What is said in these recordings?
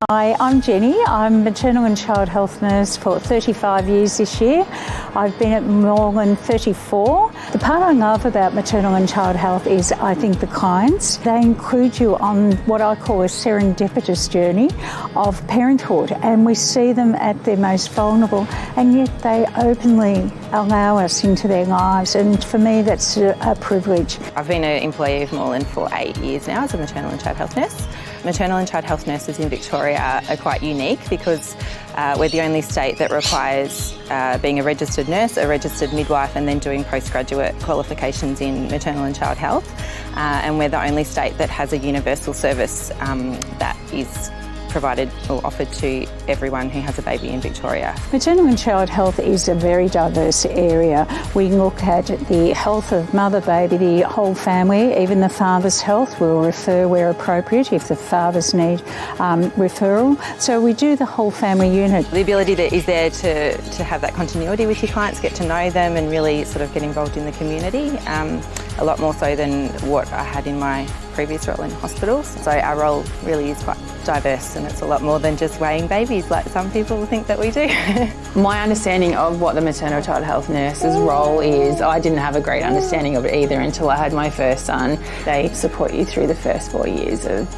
Hi, I'm Jenny. I'm maternal and child health nurse for 35 years this year. I've been at Moreland 34. The part I love about maternal and child health is, I think, the clients. They include you on what I call a serendipitous journey of parenthood, and we see them at their most vulnerable, and yet they openly allow us into their lives, and for me that's a privilege. I've been an employee of Moreland for 8 years now as a maternal and child health nurse. Maternal and child health nurses in Victoria are quite unique because we're the only state that requires being a registered nurse, a registered midwife, and then doing postgraduate qualifications in maternal and child health. And we're the only state that has a universal service that is provided or offered to everyone who has a baby in Victoria. Maternal and child health is a very diverse area. We look at the health of mother, baby, the whole family, even the father's health. We'll refer where appropriate if the fathers need referral. So we do the whole family unit. The ability that is there to have that continuity with your clients, get to know them and really sort of get involved in the community, a lot more so than what I had in my previous role in hospitals. So our role really is quite diverse, and it's a lot more than just weighing babies like some people think that we do. My understanding of what the maternal child health nurse's role is, I didn't have a great understanding of it either until I had my first son. They support you through the first 4 years of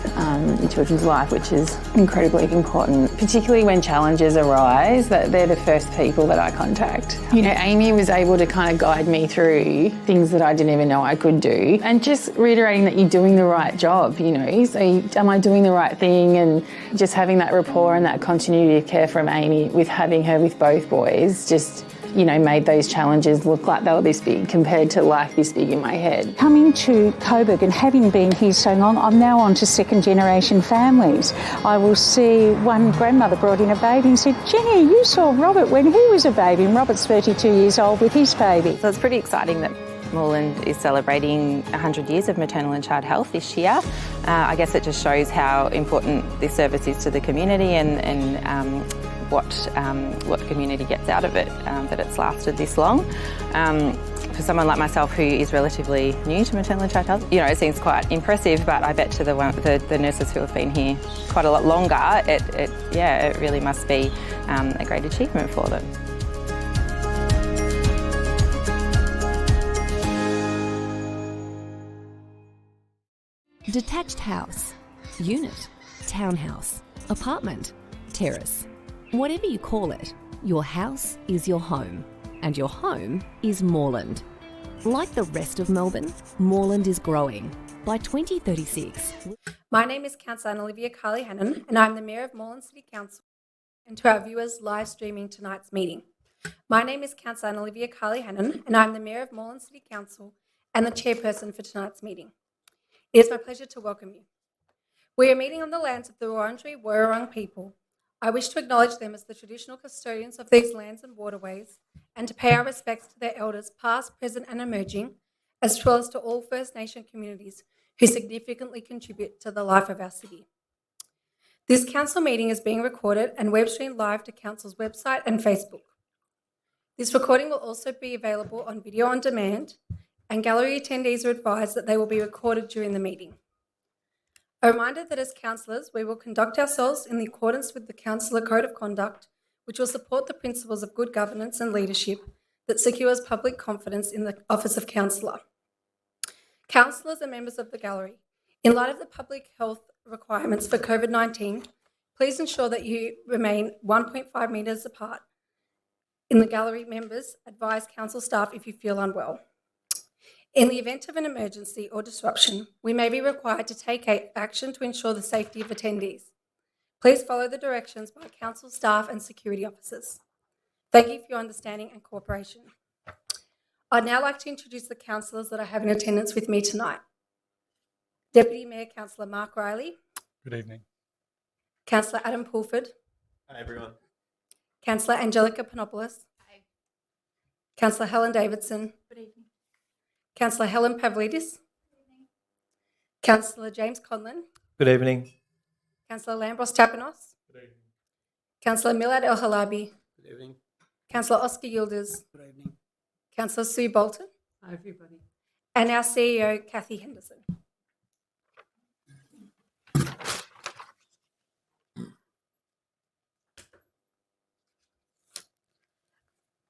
your children's life, which is incredibly important, particularly when challenges arise, that they're the first people that I contact. You know, Amy was able to kind of guide me through things that I didn't even know I could do, and just reiterating that you're doing the right job, you know, so am I doing the right thing? And just having that rapport and that continuity of care from Amy with having her with both boys just, you know, made those challenges look like they were this big compared to life this big in my head. Coming to Coburg and having been here so long, I'm now on to second generation families. I will see one grandmother brought in a baby and said, Jenny, you saw Robert when he was a baby, and Robert's 32 years old with his baby. So it's pretty exciting that Moreland is celebrating 100 years of maternal and child health this year. I guess it just shows how important this service is to the community and what the community gets out of it, that it's lasted this long. For someone like myself who is relatively new to maternal and child health, you know, it seems quite impressive, but I bet to the nurses who have been here quite a lot longer, it really must be a great achievement for them. Detached house, unit, townhouse, apartment, terrace. Whatever you call it, your house is your home, and your home is Moreland. Like the rest of Melbourne, Moreland is growing. By 2036... My name is Councillor Levee Hannon, and I'm the Mayor of Moreland City Council, and to our viewers live streaming tonight's meeting. My name is Councillor Levee Hannon, and I'm the Mayor of Moreland City Council and the chairperson for tonight's meeting. It is my pleasure to welcome you. We are meeting on the lands of the Wurundjeri Wurrung people. I wish to acknowledge them as the traditional custodians of these lands and waterways, and to pay our respects to their elders past, present and emerging, as well as to all First Nation communities who significantly contribute to the life of our city. This council meeting is being recorded and web streamed live to council's website and Facebook. This recording will also be available on video on demand, and gallery attendees are advised that they will be recorded during the meeting. A reminder that as councillors, we will conduct ourselves in accordance with the Councillor Code of Conduct, which will support the principles of good governance and leadership that secures public confidence in the office of councillor. Councillors and members of the gallery, in light of the public health requirements for COVID-19, please ensure that you remain 1.5 metres apart. In the gallery, members advise council staff if you feel unwell. In the event of an emergency or disruption, we may be required to take action to ensure the safety of attendees. Please follow the directions by council staff and security officers. Thank you for your understanding and cooperation. I'd now like to introduce the councillors that I have in attendance with me tonight. Deputy Mayor Councillor Mark Riley. Good evening. Councillor Adam Pulford. Hi everyone. Councillor Angelica Panopoulos. Hi. Councillor Helen Davidson. Good evening. Councillor Helen Pavlidis. Good evening. Councillor James Conlon. Good evening. Councillor Lambros Tapanos. Good evening. Councillor Milad El Halabi. Good evening. Councillor Oscar Yildiz. Good evening. Councillor Sue Bolton. Hi everybody. And our CEO, Kathy Henderson.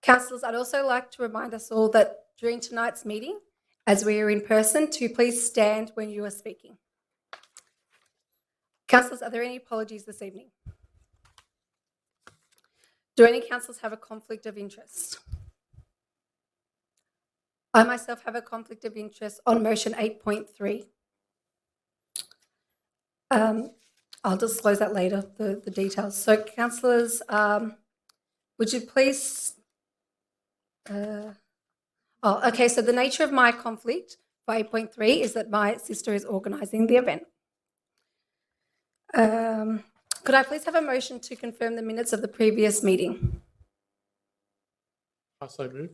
Councillors, I'd also like to remind us all that during tonight's meeting, as we are in person, to please stand when you are speaking. Councillors, are there any apologies this evening? Do any councillors have a conflict of interest? I myself have a conflict of interest on motion 8.3. I'll disclose that later, the details. So, councillors, would you please... okay, so the nature of my conflict for 8.3 is that my sister is organising the event. Could I please have a motion to confirm the minutes of the previous meeting? I so move.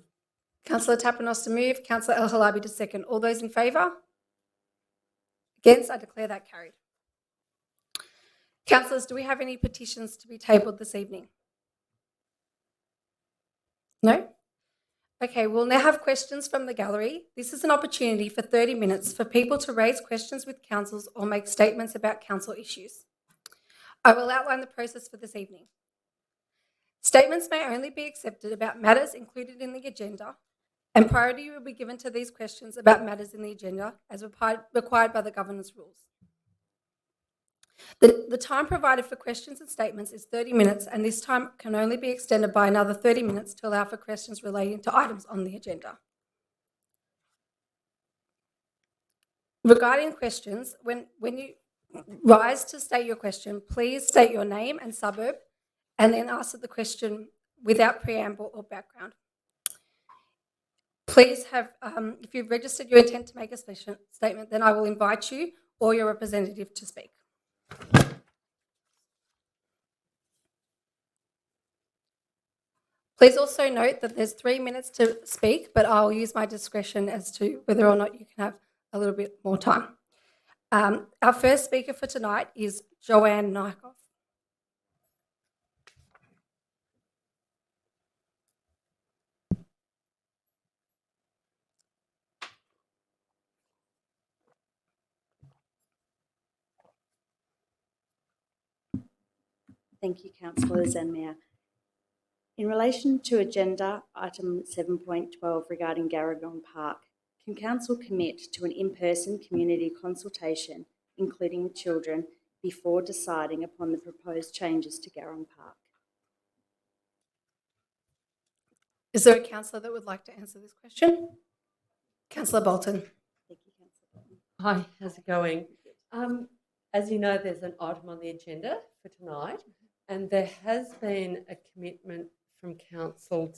Councillor Tapanos to move, Councillor El Halabi to second. All those in favour? Against? I declare that carried. Councillors, do we have any petitions to be tabled this evening? No? Okay, we'll now have questions from the gallery. This is an opportunity for 30 minutes for people to raise questions with councils or make statements about council issues. I will outline the process for this evening. Statements may only be accepted about matters included in the agenda, and priority will be given to these questions about matters in the agenda as required by the governance rules. The time provided for questions and statements is 30 minutes, and this time can only be extended by another 30 minutes to allow for questions relating to items on the agenda. Regarding questions, when you rise to state your question, please state your name and suburb, and then answer the question without preamble or background. Please have, if you've registered your intent to make a statement, then I will invite you or your representative to speak. Please also note that there's 3 minutes to speak, but I'll use my discretion as to whether or not you can have a little bit more time. Our first speaker for tonight is Joanne Nykoff. Thank you, councillors and Mayor. In relation to agenda item 7.12 regarding Garragong Park, can council commit to an in-person community consultation, including children, before deciding upon the proposed changes to Garragong Park? Is there a councillor that would like to answer this question? Councillor Bolton. Thank you, Councillor. Hi, how's it going? As you know, there's an item on the agenda for tonight, and there has been a commitment from council,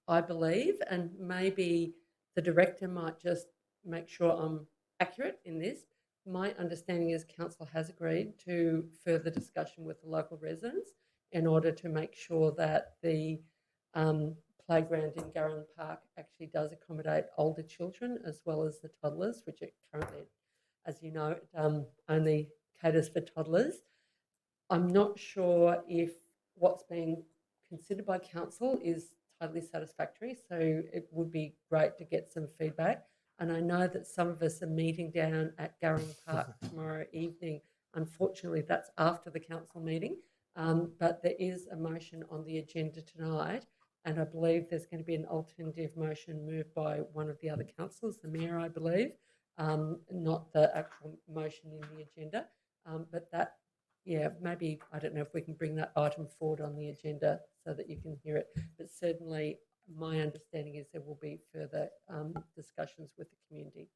I believe, and maybe the director might just make sure I'm accurate in this. My understanding is council has agreed to further discussion with the local residents in order to make sure that the playground in Garragong Park actually does accommodate older children as well as the toddlers, which it currently, as you know, only caters for toddlers. I'm not sure if what's being considered by council is totally satisfactory, so it would be great to get some feedback. And I know that some of us are meeting down at Garragong Park tomorrow evening. Unfortunately, that's after the council meeting, but there is a motion on the agenda tonight, and I believe there's going to be an alternative motion moved by one of the other councillors, the Mayor, I believe, not the actual motion in the agenda, but that, yeah, maybe, I don't know if we can bring that item forward on the agenda so that you can hear it, but certainly my understanding is there will be further discussions with the community.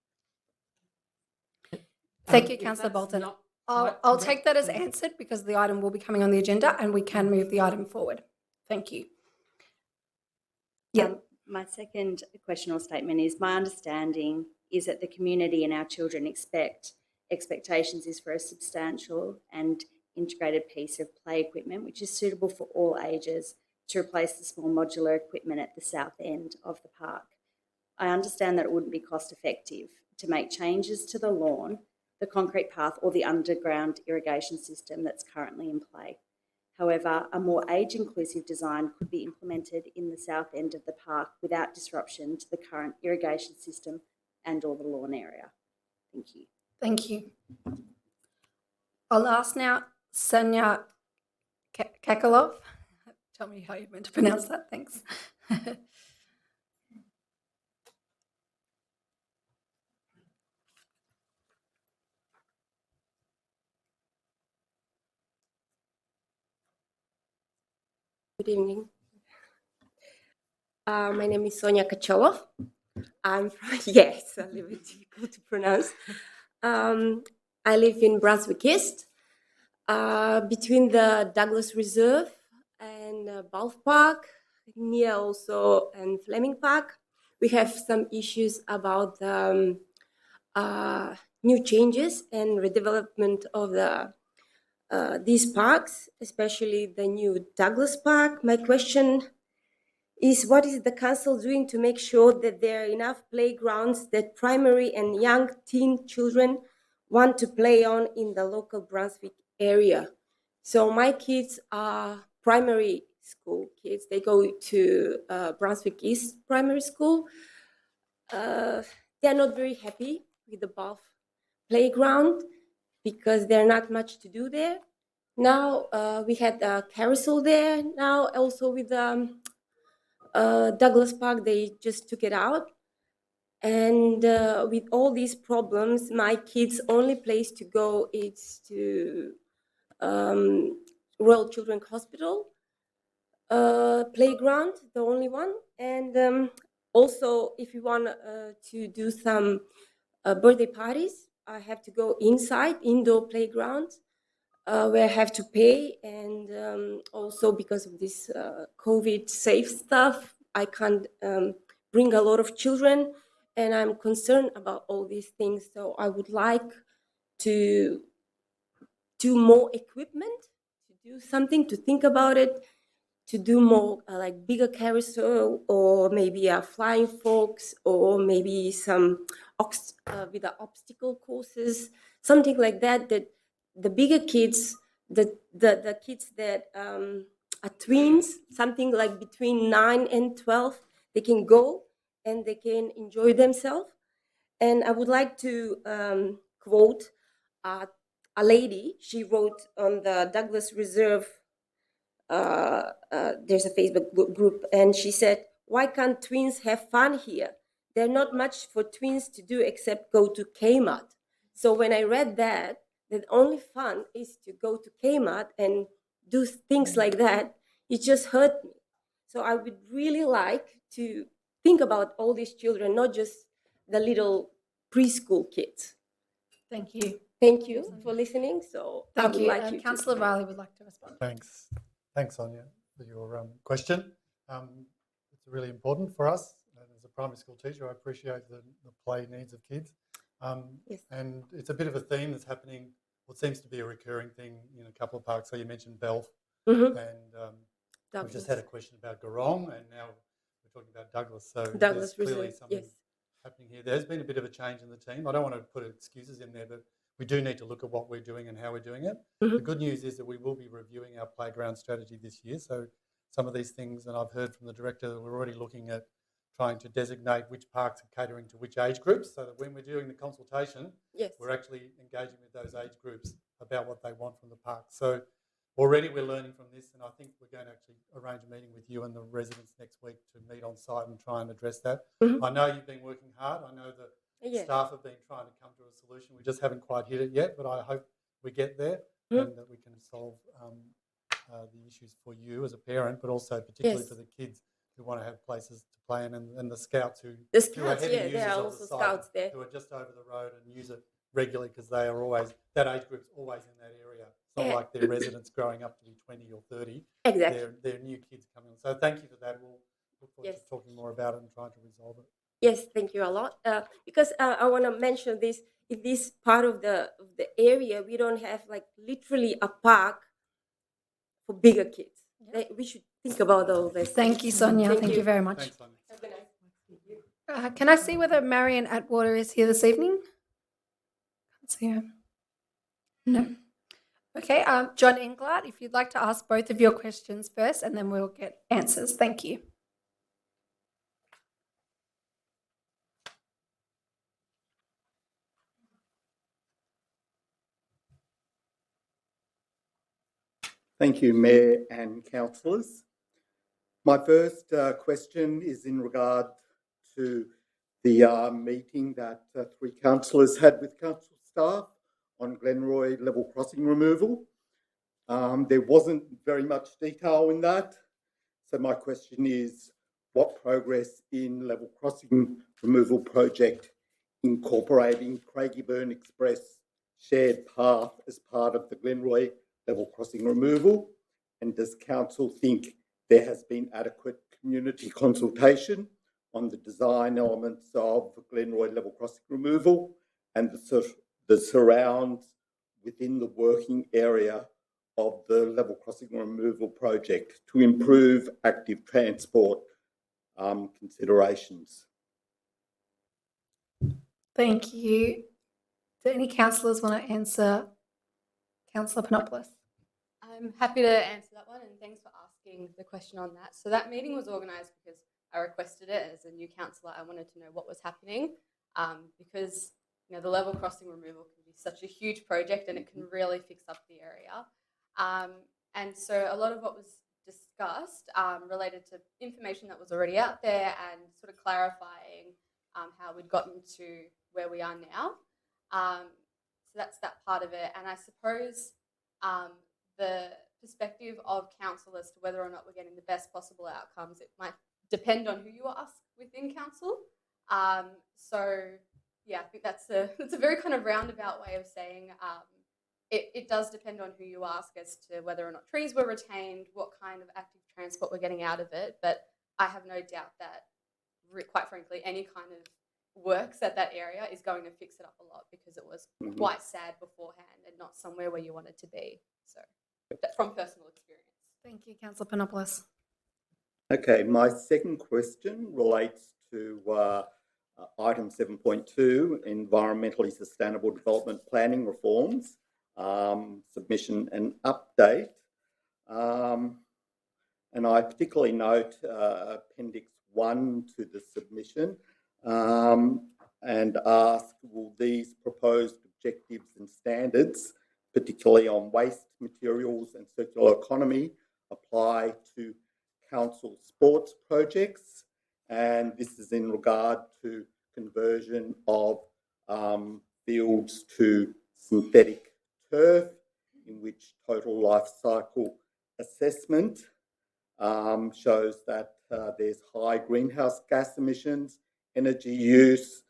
Thank you, Councillor Bolton. I'll take that as answered because the item will be coming on the agenda and we can move the item forward. Thank you. Yeah. My second question or statement is my understanding is that the community and our children expectations is for a substantial and integrated piece of play equipment which is suitable for all ages to replace the small modular equipment at the south end of the park. I understand that it wouldn't be cost effective to make changes to the lawn, the concrete path or the underground irrigation system that's currently in play. However, a more age-inclusive design could be implemented in the south end of the park without disruption to the current irrigation system and or the lawn area. Thank you. Thank you. I'll ask now Sonia Kakalov. Tell me how you're meant to pronounce that, thanks. Good evening. My name is Sonia Kacholov. I'm from, yes, a little bit difficult to pronounce. I live in Brunswick East, between the Douglas Reserve and Balf Park, near also and Fleming Park. We have some issues about the new changes and redevelopment of these parks, especially the new Douglas Park. My question is, what is the council doing to make sure that there are enough playgrounds that primary and young teen children want to play on in the local Brunswick area? So my kids are primary school kids. They go to Brunswick East Primary School. They're not very happy with the Bath playground because there's not much to do there. Now we had a carousel there. Now also with Douglas Park, they just took it out. And with all these problems, my kids' only place to go is to Royal Children's Hospital playground, the only one. And also, if you want to do some birthday parties, I have to go inside, indoor playground, where I have to pay. And also because of this COVID safe stuff, I can't bring a lot of children. And I'm concerned about all these things. So I would like to do more equipment, to do something, to think about it, to do more like bigger carousel, or maybe flying folks, or maybe some with the obstacle courses, something like that, that the bigger kids, the kids that are twins, something like between 9 and 12, they can go and they can enjoy themselves. And I would like to quote a lady. She wrote on the Douglas Reserve, there's a Facebook group, and she said, "Why can't twins have fun here? There's not much for twins to do except go to Kmart." So when I read that only fun is to go to Kmart and do things like that, it just hurt me. So I would really like to think about all these children, not just the little preschool kids. Thank you. Thank you for listening. So I Thank would you. like you Councillor to... Riley would like to respond. Thanks. Thanks, Sonia, for your question. It's really important for us. And as a primary school teacher, I appreciate the play needs of kids. Yes. And it's a bit of a theme that's happening, what seems to be a recurring thing in a couple of parks. So you mentioned Belf, Mhm. and we've just had a question about Garong, and now we're talking about Douglas. So Douglas there's clearly Reserve, something yes. happening here. There's been a bit of a change in the team. I don't want to put excuses in there, but we do need to look at what we're doing and how we're doing it. The good news is that we will be reviewing our playground strategy this year. So some of these things, and I've heard from the director that we're already looking at trying to designate which parks are catering to which age groups, so that when we're doing the consultation, Yes. we're actually engaging with those age groups about what they want from the park. So already we're learning from this, and I think we're going to actually arrange a meeting with you and the residents next week to meet on site and try and address that. I know you've been working hard. I know that staff have been trying to come to a solution. We just haven't quite hit it yet, but I hope we get there and that we can solve the issues for you as a parent, but also particularly for the kids who want to have places to play in, and the scouts who are heavy users there are of also the site, scouts there. who are just over the road and use it regularly because they are always, that age group's always in that area. It's not like they're residents growing up to be 20 or 30. Exactly. They're new kids coming on. So thank you for that. We'll look forward to talking more about it and trying to resolve it. Yes, thank you a lot. Because I want to mention this, in this part of the area, we don't have like literally a park for bigger kids. We should think about all this. Thank you, Sonia. Thank you very much. Thanks, Sonia. Can I see whether Marion Atwater is here this evening? Can't see her. No. Okay, John Englert, if you'd like to ask both of your questions first, and then we'll get answers. Thank you. Thank you, Mayor and Councillors. My first question is in regard to the meeting that 3 councillors had with council staff on Glenroy level crossing removal. There wasn't very much detail in that. So my question is, what progress in level crossing removal project incorporating Craigieburn Express shared path as part of the Glenroy level crossing removal? And does council think there has been adequate community consultation on the design elements of Glenroy level crossing removal and the surrounds within the working area of the level crossing removal project to improve active transport considerations? Thank you. Do any councillors want to answer? Councillor Panopoulos. I'm happy to answer that one, and thanks for asking the question on that. So that meeting was organised because I requested it as a new councillor. I wanted to know what was happening because the level crossing removal can be such a huge project and it can really fix up the area. And so a lot of what was discussed related to information that was already out there and sort of clarifying how we'd gotten to where we are now. So that's that part of it. And I suppose the perspective of council as to whether or not we're getting the best possible outcomes, it might depend on who you ask within council. So yeah, I think that's a very kind of roundabout way of saying it does depend on who you ask as to whether or not trees were retained, what kind of active transport we're getting out of it. But I have no doubt that, quite frankly, any kind of works at that area is going to fix it up a lot because it was quite sad beforehand and not somewhere where you want it to be. So from personal experience. Thank you, Councillor Panopoulos. Okay, my second question relates to item 7.2, environmentally sustainable development planning reforms, submission and update. And I particularly note Appendix 1 to the submission and ask, will these proposed objectives and standards, particularly on waste materials and circular economy, apply to council sports projects? And this is in regard to conversion of fields to synthetic turf, in which total life cycle assessment shows that there's high greenhouse gas emissions, energy use,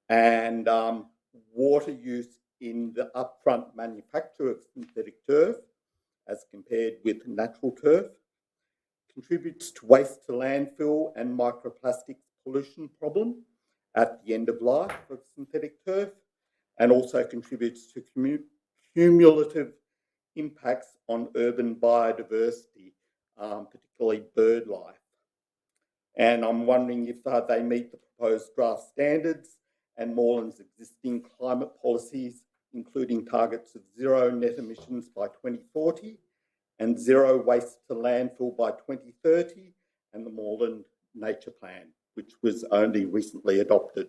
and water use in the upfront manufacture of synthetic turf as compared with natural turf, contributes to waste to landfill and microplastics pollution problem at the end of life of synthetic turf, and also contributes to cumulative impacts on urban biodiversity, particularly bird life. And I'm wondering if they meet the proposed draft standards and Moreland's existing climate policies, including targets of zero net emissions by 2040 and zero waste to landfill by 2030, and the Moreland Nature Plan, which was only recently adopted.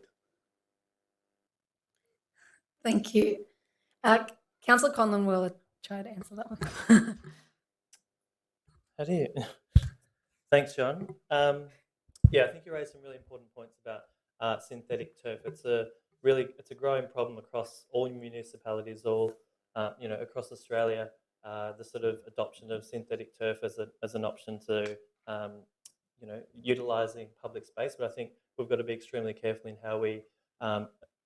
Thank you. Councillor Conlon will try to answer that one. How do you? Thanks, John. Yeah, I think you raised some really important points about synthetic turf. It's a growing problem across all municipalities, across Australia. The sort of adoption of synthetic turf as an option to utilising public space. But I think we've got to be extremely careful in how we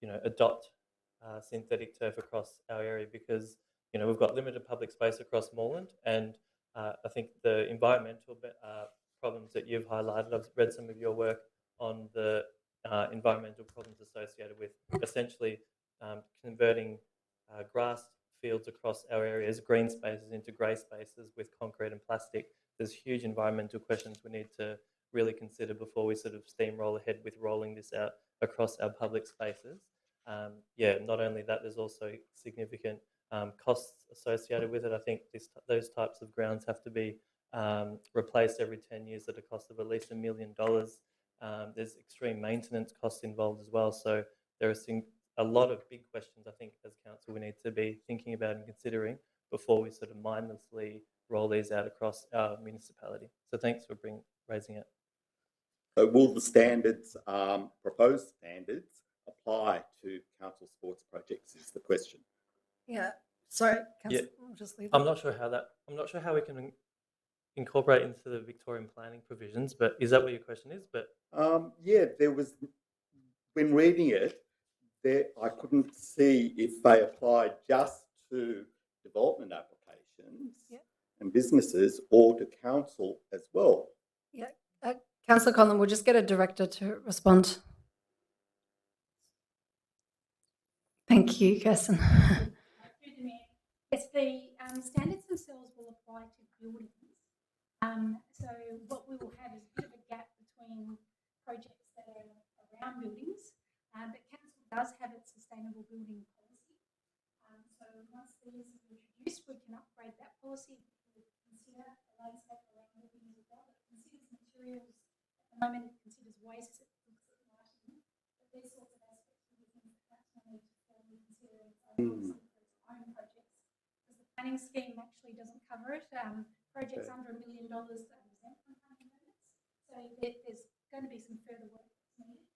adopt synthetic turf across our area, because we've got limited public space across Moreland, and I think the environmental problems that you've highlighted, I've read some of your work on the environmental problems associated with essentially converting grass fields across our areas, green spaces, into grey spaces with concrete and plastic. There's huge environmental questions we need to really consider before we sort of steamroll ahead with rolling this out across our public spaces. Not only that, there's also significant costs associated with it. I think those types of grounds have to be replaced every 10 years at a cost of at least $1 million. There's extreme maintenance costs involved as well. So there are a lot of big questions, I think, as council we need to be thinking about and considering before we sort of mindlessly roll these out across our municipality. So thanks for raising it. So will the standards, proposed standards, apply to council sports projects is the question. Yeah. Sorry, Yeah. I'll just leave I'm not sure how we can incorporate into the Victorian planning provisions, but is that what your question is? But yeah, there was, when reading it, I couldn't see if they applied just to development applications and businesses or to council as well. Yeah. Councillor Conlon, we'll just get a director to respond. Thank you, Kirsten. Yes, the standards themselves will apply to buildings. So what we will have is a bit of a gap between projects that are around buildings, but council does have its sustainable building policy. So once these are introduced, we can upgrade that policy. We consider a landscape around buildings as well. It considers materials. At the moment, it considers waste. It looks at lighting. But these sorts of aspects will be things that council need to formally consider in its own projects. Planning scheme actually doesn't cover it. Projects under $1 million represent from planning permits. So there's going to be some further work that's needed.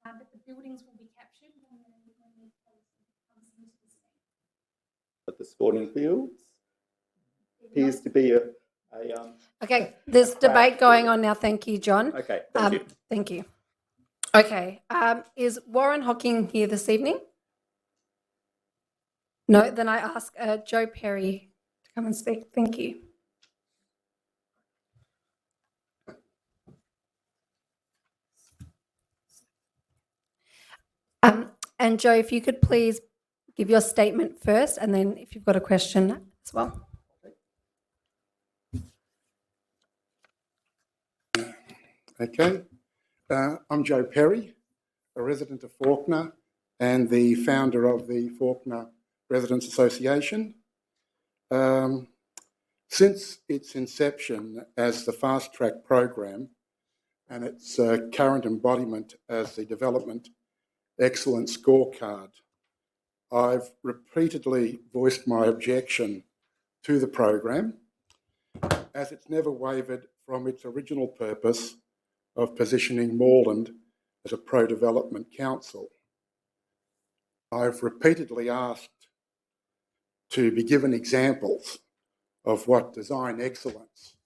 But the buildings will be captured when the policy comes into the scheme. But the sporting fields appears to be a okay, there's debate going on now. Thank you, John. Okay, thank you. Thank you. Okay, is Warren Hocking here this evening? No, then I ask Joe Perry to come and speak. Thank you. And Joe, if you could please give your statement first, and then if you've got a question as well. Okay, I'm Joe Perry, a resident of Fawkner and the founder of the Fawkner Residents Association. Since its inception as the Fast Track program and its current embodiment as the Development Excellence Scorecard, I've repeatedly voiced my objection to the program, as it's never wavered from its original purpose of positioning Moreland as a pro-development council. I've repeatedly asked to be given examples of what design excellence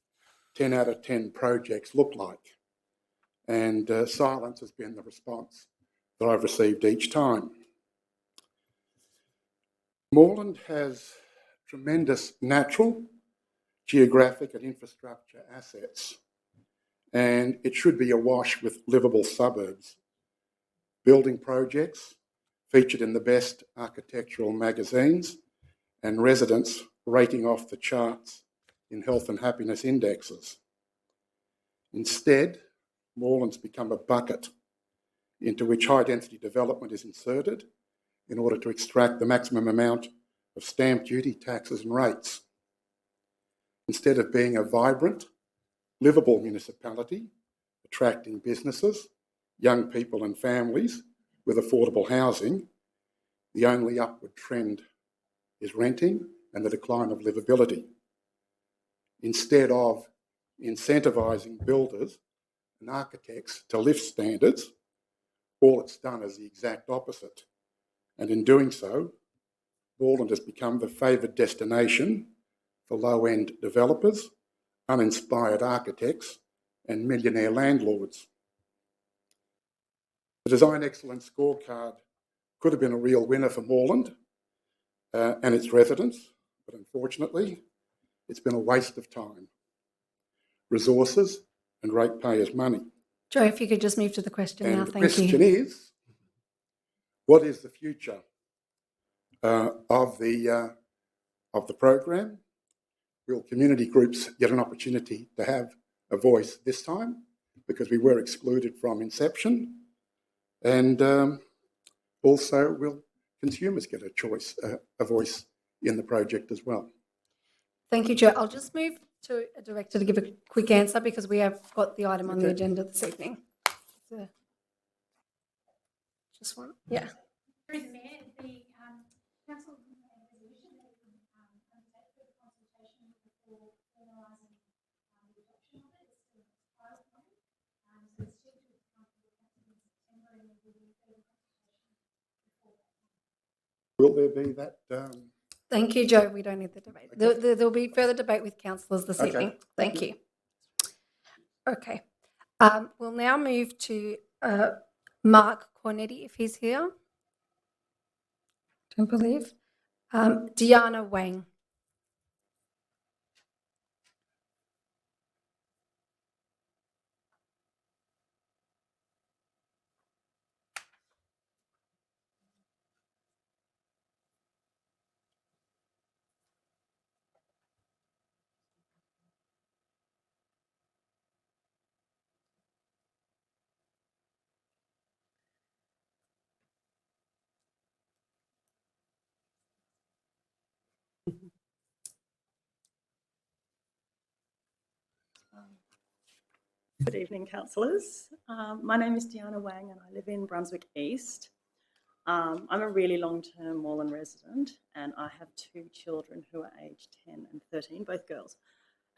10 out of 10 projects look like, and silence has been the response that I've received each time. Moreland has tremendous natural, geographic and infrastructure assets, and it should be awash with livable suburbs. Building projects featured in the best architectural magazines and residents rating off the charts in health and happiness indexes. Instead, Moreland's become a bucket into which high-density development is inserted in order to extract the maximum amount of stamp duty, taxes and rates. Instead of being a vibrant, livable municipality, attracting businesses, young people and families with affordable housing, the only upward trend is renting and the decline of livability. Instead of incentivising builders and architects to lift standards, all it's done is the exact opposite. And in doing so, Bolton has become the favoured destination for low-end developers, uninspired architects and millionaire landlords. The Design Excellence Scorecard could have been a real winner for Moreland and its residents, but unfortunately, it's been a waste of time, resources and ratepayers' money. Joe, if you could just move to the question now, thank you. The question is, what is the future of the program? Will community groups get an opportunity to have a voice this time, because we were excluded from inception? And also, will consumers get a choice, a voice in the project as well? Thank you, Joe. I'll just move to a director to give a quick answer, because we have got the item on the agenda this evening. So, just one, yeah. Through the Mayor, the Council resolution that we undertake for the consultation for Will there be that? Thank you, Joe. We don't need the debate. There'll be further debate with councillors this evening. Thank you. Okay. We'll now move to Mark Cornetti, if he's here. Don't believe. Deanna Wang. Good evening, councillors. My name is Deanna Wang and I live in Brunswick East. I'm a really long-term Moreland resident and I have two children who are aged 10 and 13, both girls.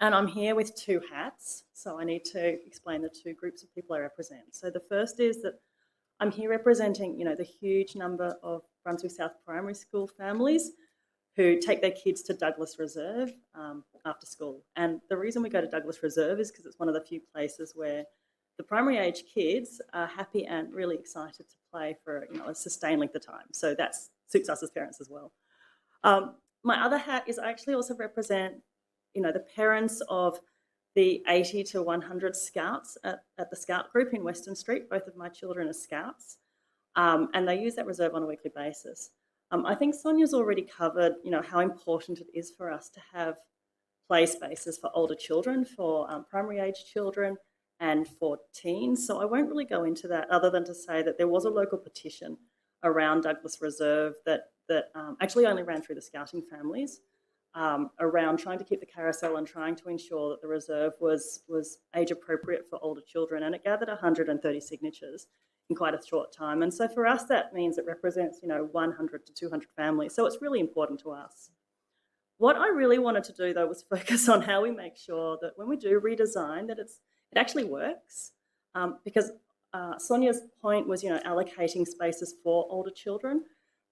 And I'm here with two hats, so I need to explain the two groups of people I represent. So the first is that I'm here representing, the huge number of Brunswick South primary school families who take their kids to Douglas Reserve after school. And the reason we go to Douglas Reserve is because it's one of the few places where the primary age kids are happy and really excited to play for a sustained length of time. So that suits us as parents as well. My other hat is I actually also represent, the parents of the 80 to 100 scouts at the scout group in Western Street. Both of my children are scouts and they use that reserve on a weekly basis. I think Sonia's already covered, how important it is for us to have play spaces for older children, for primary age children and for teens. So I won't really go into that other than to say that there was a local petition around Douglas Reserve that actually only ran through the scouting families around trying to keep the carousel and trying to ensure that the reserve was age appropriate for older children. And it gathered 130 signatures in quite a short time. And so for us, that means it represents, 100 to 200 families. So it's really important to us. What I really wanted to do, though, was focus on how we make sure that when we do redesign, that it actually works. Because Sonia's point was, allocating spaces for older children.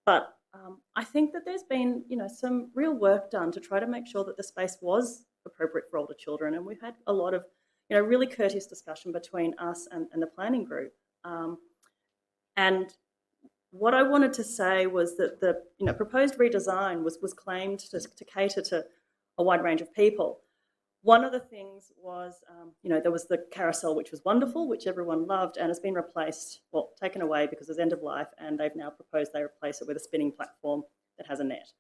But I think that there's been, some real work done to try to make sure that the space was appropriate for older children. And we've had a lot of, really courteous discussion between us and the planning group. And what I wanted to say was that the proposed redesign was claimed to cater to a wide range of people. One of the things was, there was the carousel, which was wonderful, which everyone loved, and has been replaced, taken away because it's end of life, and they've now proposed they replace it with a spinning platform that has a net.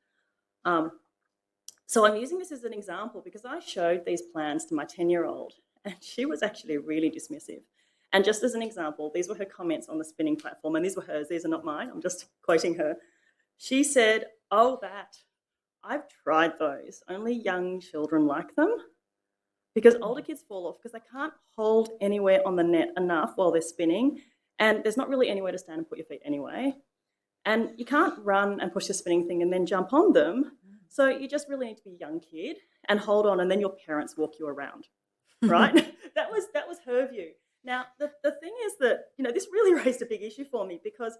So I'm using this as an example because I showed these plans to my 10-year-old, and she was actually really dismissive. And just as an example, these were her comments on the spinning platform, and these were hers, these are not mine, I'm just quoting her. She said, "Oh, I've tried those, only young children like them because older kids fall off because they can't hold anywhere on the net enough while they're spinning, and there's not really anywhere to stand and put your feet anyway. And you can't run and push the spinning thing and then jump on them, so you just really need to be a young kid and hold on, and then your parents walk you around," right? That was her view. Now, the thing is that, this really raised a big issue for me because,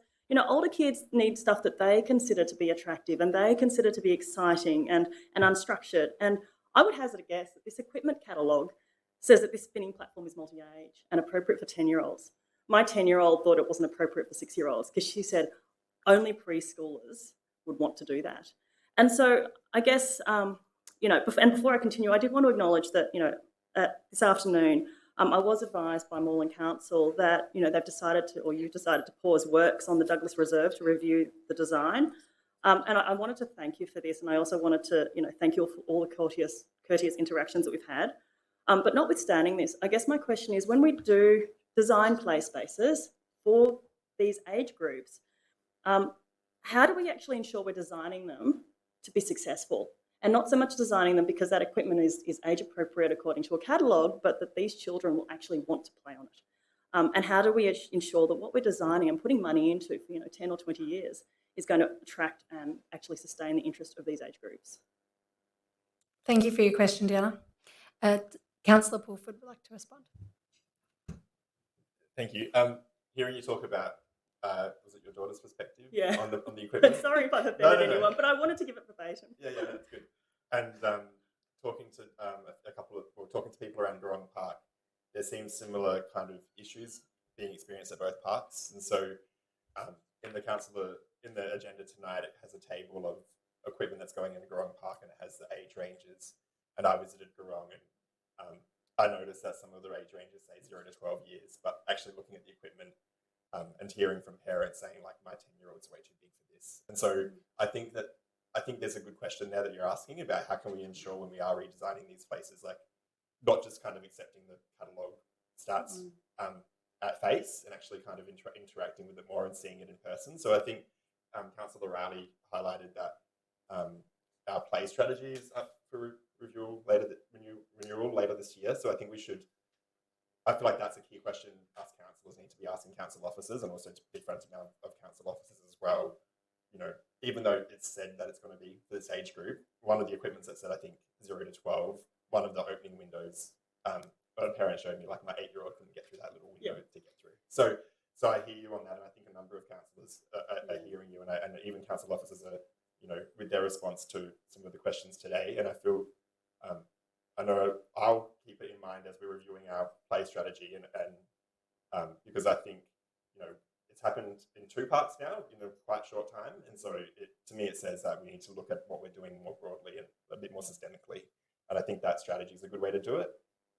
older kids need stuff that they consider to be attractive and they consider to be exciting and unstructured. And I would hazard a guess that this equipment catalogue says that this spinning platform is multi-age and appropriate for 10-year-olds. My 10-year-old thought it wasn't appropriate for 6-year-olds because she said only preschoolers would want to do that. And so I guess, and before I continue, I did want to acknowledge that, this afternoon, I was advised by Moreland Council that, they've decided to, or you've decided to pause works on the Douglas Reserve to review the design. And I wanted to thank you for this. And I also wanted to, thank you for all the courteous interactions that we've had. But notwithstanding this, I guess my question is, when we do design play spaces for these age groups, how do we actually ensure we're designing them to be successful? And not so much designing them because that equipment is age appropriate according to a catalogue, but that these children will actually want to play on it. And how do we ensure that what we're designing and putting money into for 10 or 20 years is going to attract and actually sustain the interest of these age groups? Thank you for your question, Deanna. Councillor Pulford would like to respond. Thank you. Hearing you talk about was it your daughter's perspective Yeah. on the equipment? Sorry if I've offended anyone, but I wanted to give it verbatim. Yeah, that's good. And talking to talking to people around Gurong Park, there seems similar kind of issues being experienced at both parks. And so, in the agenda tonight, it has a table of equipment that's going into Gurong Park, and it has the age ranges. And I visited Gurong, and I noticed that some of the age ranges say 0 to 12 years, but actually looking at the equipment and hearing from parents saying like, my 10-year-old's way too big for this. And so I think there's a good question there that you're asking about how can we ensure when we are redesigning these places, like not just kind of accepting the catalogue stats at face and actually kind of interacting with it more and seeing it in person. So I think Councillor Riley highlighted that our play strategy is up for renewal later this year. So I think I feel like that's a key question us councillors need to be asking council officers, and also to be front of council officers as well. You know, even though it's said that it's going to be for this age group, one of the equipments that said, I think, 0 to 12, one of the opening windows, a parent showed me, like my 8-year-old couldn't get through that little window to get through. So I hear you on that, and I think a number of councillors are hearing you, and even council officers are, you know, with their response to some of the questions today. And I feel, I know I'll keep it in mind as we're reviewing our play strategy, and because I think, you know, it's happened in 2 parts now in a quite short time, and so to me it says that we need to look at what we're doing more broadly and a bit more systemically, and I think that strategy is a good way to do it.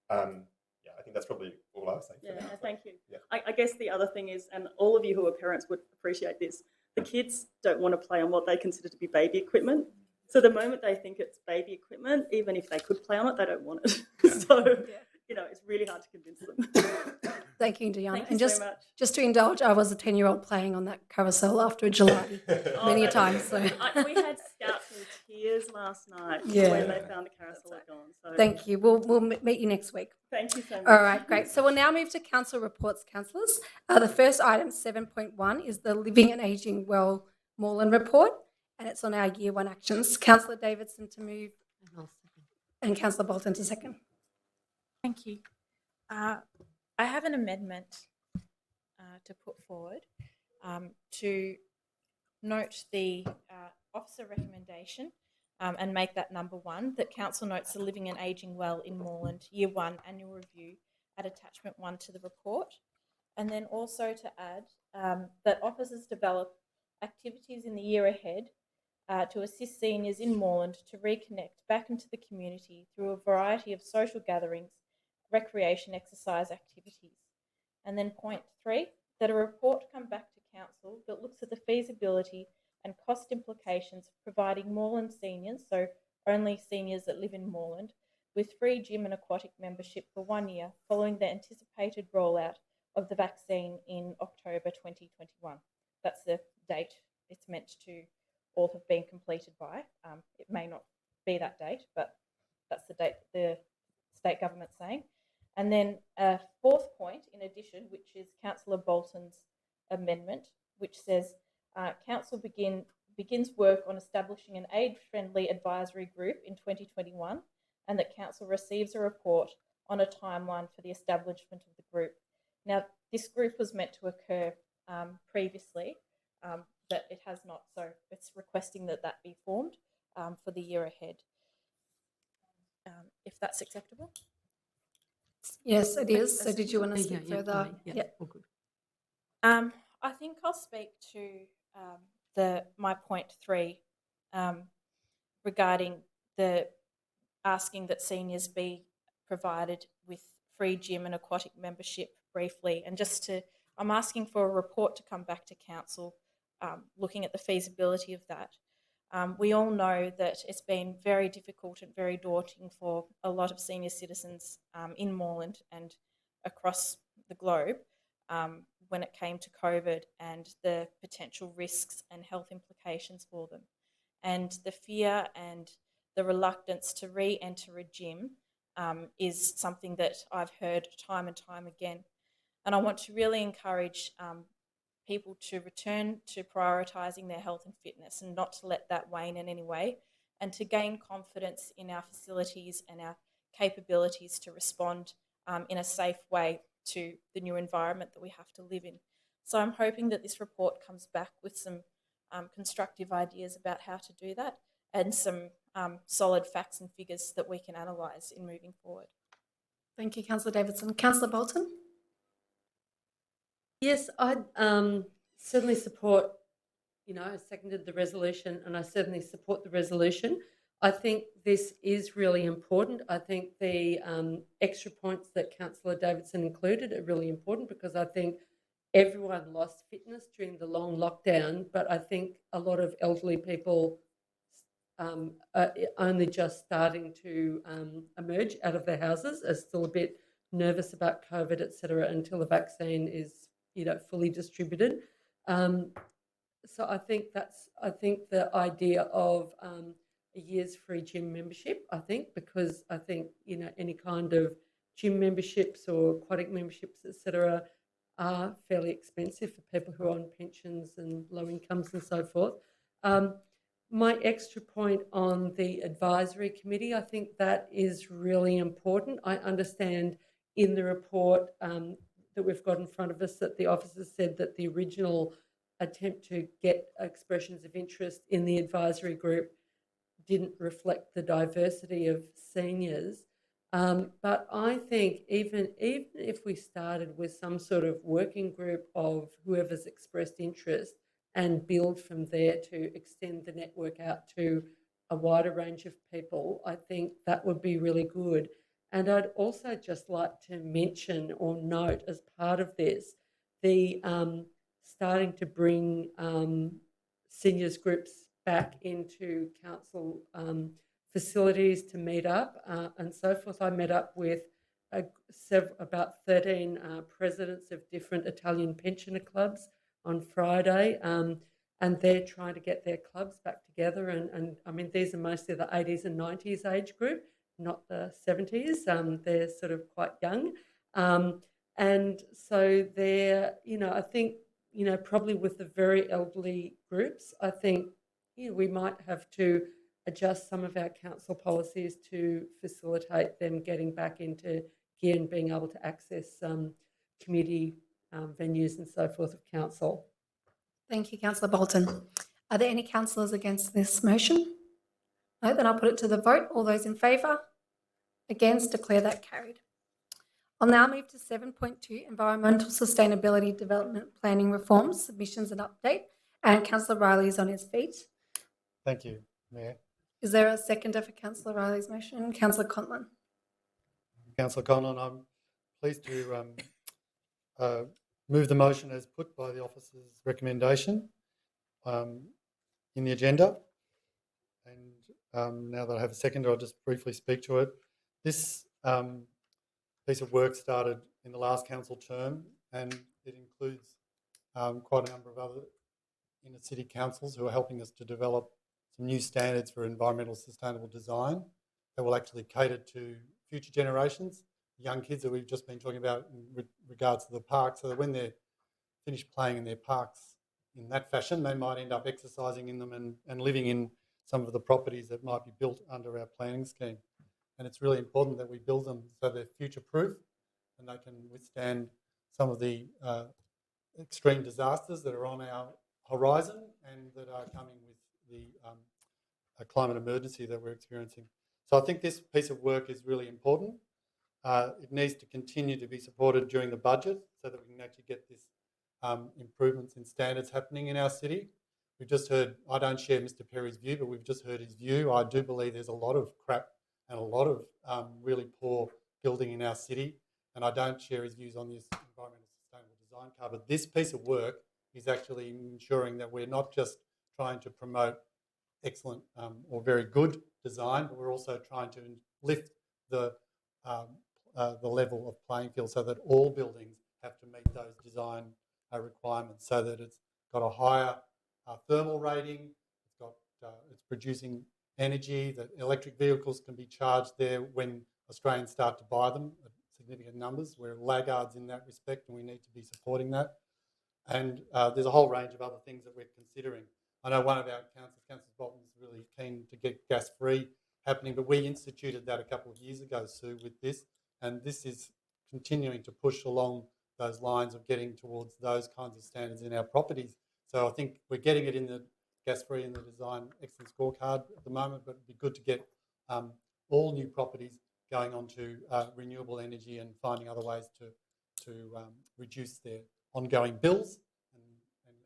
I think that's probably all I was saying. Yeah, now, thank you. Yeah. I guess the other thing is, and all of you who are parents would appreciate this, the kids don't want to play on what they consider to be baby equipment. So the moment they think it's baby equipment, even if they could play on it, they don't want it. So, you know, it's really hard to convince them. Thank you, Deanna. Thank you and so much. just to indulge, I was a 10-year-old playing on that carousel after a gelati many a time. So we had scouts in tears last night when they found the carousel had gone. So thank you. We'll meet you next week. Thank you so much. All right, great. So we'll now move to council reports, councillors. The first item, 7.1, is the Living and Ageing Well Moreland report, and it's on our Year 1 actions. Councillor Davidson to move, and Councillor Bolton to second. Thank you. I have an amendment to put forward to note the officer recommendation and make that number 1, that council notes the Living and Ageing Well in Moreland Year 1 annual review at attachment 1 to the report, and then also to add that officers develop activities in the year ahead to assist seniors in Moreland to reconnect back into the community through a variety of social gatherings, recreation, exercise activities. And then point 3, that a report come back to council that looks at the feasibility and cost implications of providing Moreland seniors, so only seniors that live in Moreland, with free gym and aquatic membership for 1 year following the anticipated rollout of the vaccine in October 2021. That's the date it's meant to all have been completed by. It may not be that date, but that's the date the state government's saying. And then a 4th point, in addition, which is Councillor Bolton's amendment, which says council begins work on establishing an age-friendly advisory group in 2021, and that council receives a report on a timeline for the establishment of the group. Now, this group was meant to occur previously, but it has not, so it's requesting that that be formed for the year ahead. If that's acceptable? Yes, it is. So did you want to speak further? Yeah, all good. I think I'll speak to my point 3 regarding the asking that seniors be provided with free gym and aquatic membership briefly, and I'm asking for a report to come back to council looking at the feasibility of that. We all know that it's been very difficult and very daunting for a lot of senior citizens in Moreland and across the globe when it came to COVID and the potential risks and health implications for them. And the fear and the reluctance to re-enter a gym is something that I've heard time and time again. And I want to really encourage people to return to prioritising their health and fitness and not to let that wane in any way, and to gain confidence in our facilities and our capabilities to respond in a safe way to the new environment that we have to live in. So I'm hoping that this report comes back with some constructive ideas about how to do that and some solid facts and figures that we can analyse in moving forward. Thank you, Councillor Davidson. Councillor Bolton? Yes, I certainly support, I seconded the resolution and I certainly support the resolution. I think this is really important. I think the extra points that Councillor Davidson included are really important because I think everyone lost fitness during the long lockdown, but I think a lot of elderly people are only just starting to emerge out of their houses, are still a bit nervous about COVID, etc., until the vaccine is, fully distributed. So I think the idea of a year's free gym membership, because I think, any kind of gym memberships or aquatic memberships, etc., are fairly expensive for people who are on pensions and low incomes and so forth. My extra point on the advisory committee, I think that is really important. I understand in the report that we've got in front of us that the officers said that the original attempt to get expressions of interest in the advisory group didn't reflect the diversity of seniors. But I think even if we started with some sort of working group of whoever's expressed interest and build from there to extend the network out to a wider range of people, I think that would be really good. And I'd also just like to mention or note as part of this, the starting to bring seniors groups back into council facilities to meet up and so forth. I met up with about 13 presidents of different Italian pensioner clubs on Friday, and they're trying to get their clubs back together. And I mean, these are mostly the 80s and 90s age group, not the 70s. They're sort of quite young. And so they're, I think, probably with the very elderly groups, I think we might have to adjust some of our council policies to facilitate them getting back into gear and being able to access community venues and so forth of council. Thank you, Councillor Bolton. Are there any councillors against this motion? No, then I'll put it to the vote. All those in favour? Against? Declare that carried. I'll now move to 7.2, Environmental Sustainability Development Planning Reforms, Submissions and Update. And Councillor Riley is on his feet. Thank you, Mayor. Is there a seconder for Councillor Riley's motion? Councillor Conlon. Councillor Conlon, I'm pleased to move the motion as put by the officer's recommendation in the agenda. And now that I have a seconder, I'll just briefly speak to it. This piece of work started in the last council term, and it includes quite a number of other inner city councils who are helping us to develop some new standards for environmental sustainable design that will actually cater to future generations, young kids that we've just been talking about in regards to the park, so that when they're finished playing in their parks in that fashion, they might end up exercising in them and living in some of the properties that might be built under our planning scheme. And it's really important that we build them so they're future-proof and they can withstand some of the extreme disasters that are on our horizon and that are coming with the climate emergency that we're experiencing. So I think this piece of work is really important. It needs to continue to be supported during the budget so that we can actually get this improvements in standards happening in our city. We've just heard, I don't share Mr. Perry's view, but we've just heard his view. I do believe there's a lot of crap and a lot of really poor building in our city, and I don't share his views on this environmental sustainable design card. But this piece of work is actually ensuring that we're not just trying to promote excellent or very good design, but we're also trying to lift the level of playing field so that all buildings have to meet those design requirements, so that it's got a higher thermal rating, it's producing energy, that electric vehicles can be charged there when Australians start to buy them at significant numbers. We're laggards in that respect and we need to be supporting that. And there's a whole range of other things that we're considering. I know one of our councillors, Councillor Bolton, is really keen to get gas-free happening, but we instituted that a couple of years ago, Sue, with this, and this is continuing to push along those lines of getting towards those kinds of standards in our properties. So I think we're getting it in the gas-free and the design excellence scorecard at the moment, but it'd be good to get all new properties going on to renewable energy and finding other ways to reduce their ongoing bills and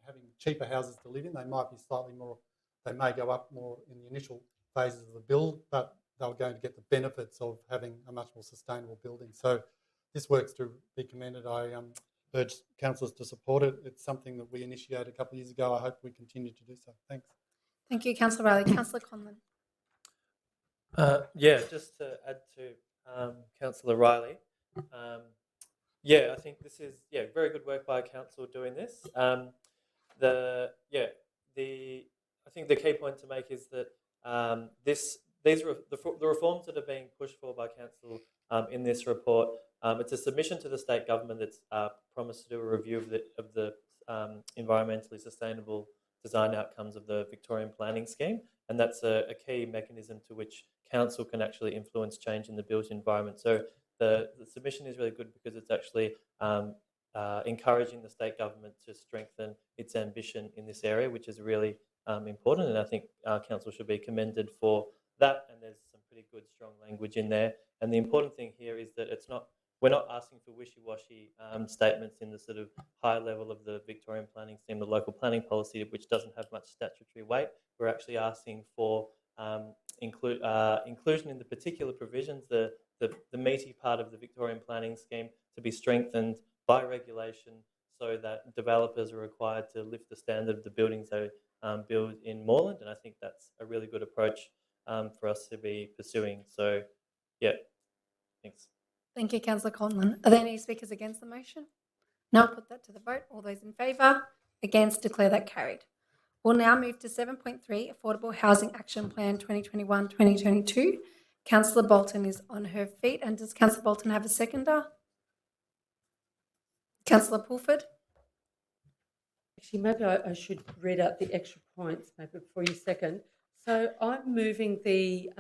having cheaper houses to live in. They might be slightly more, they may go up more in the initial phases of the build, but they're going to get the benefits of having a much more sustainable building. So this work's to be commended. I urge councillors to support it. It's something that we initiated a couple of years ago. I hope we continue to do so. Thanks. Thank you, Councillor Riley. Councillor Conlon. Just to add to Councillor Riley, I think this is very good work by council doing this. I think the key point to make is that the reforms that are being pushed for by council in this report. It's a submission to the state government that's promised to do a review of the environmentally sustainable design outcomes of the Victorian planning scheme, and that's a key mechanism to which council can actually influence change in the built environment. So the submission is really good because it's actually encouraging the state government to strengthen its ambition in this area, which is really important, and I think council should be commended for that, and there's some pretty good strong language in there. And the important thing here is that we're not asking for wishy-washy statements in the sort of high level of the Victorian planning scheme, the local planning policy, which doesn't have much statutory weight. We're actually asking for inclusion in the particular provisions, the meaty part of the Victorian planning scheme, to be strengthened by regulation so that developers are required to lift the standard of the buildings they build in Moreland. And I think that's a really good approach for us to be pursuing. So, thanks. Thank you, Councillor Conlon. Are there any speakers against the motion? No, I'll put that to the vote. All those in favour? Against? Declare that carried. We'll now move to 7.3, Affordable Housing Action Plan 2021-2022. Councillor Bolton is on her feet. And does Councillor Bolton have a seconder? Councillor Pulford? Actually, maybe I should read out the extra points maybe before you second. So I'm moving the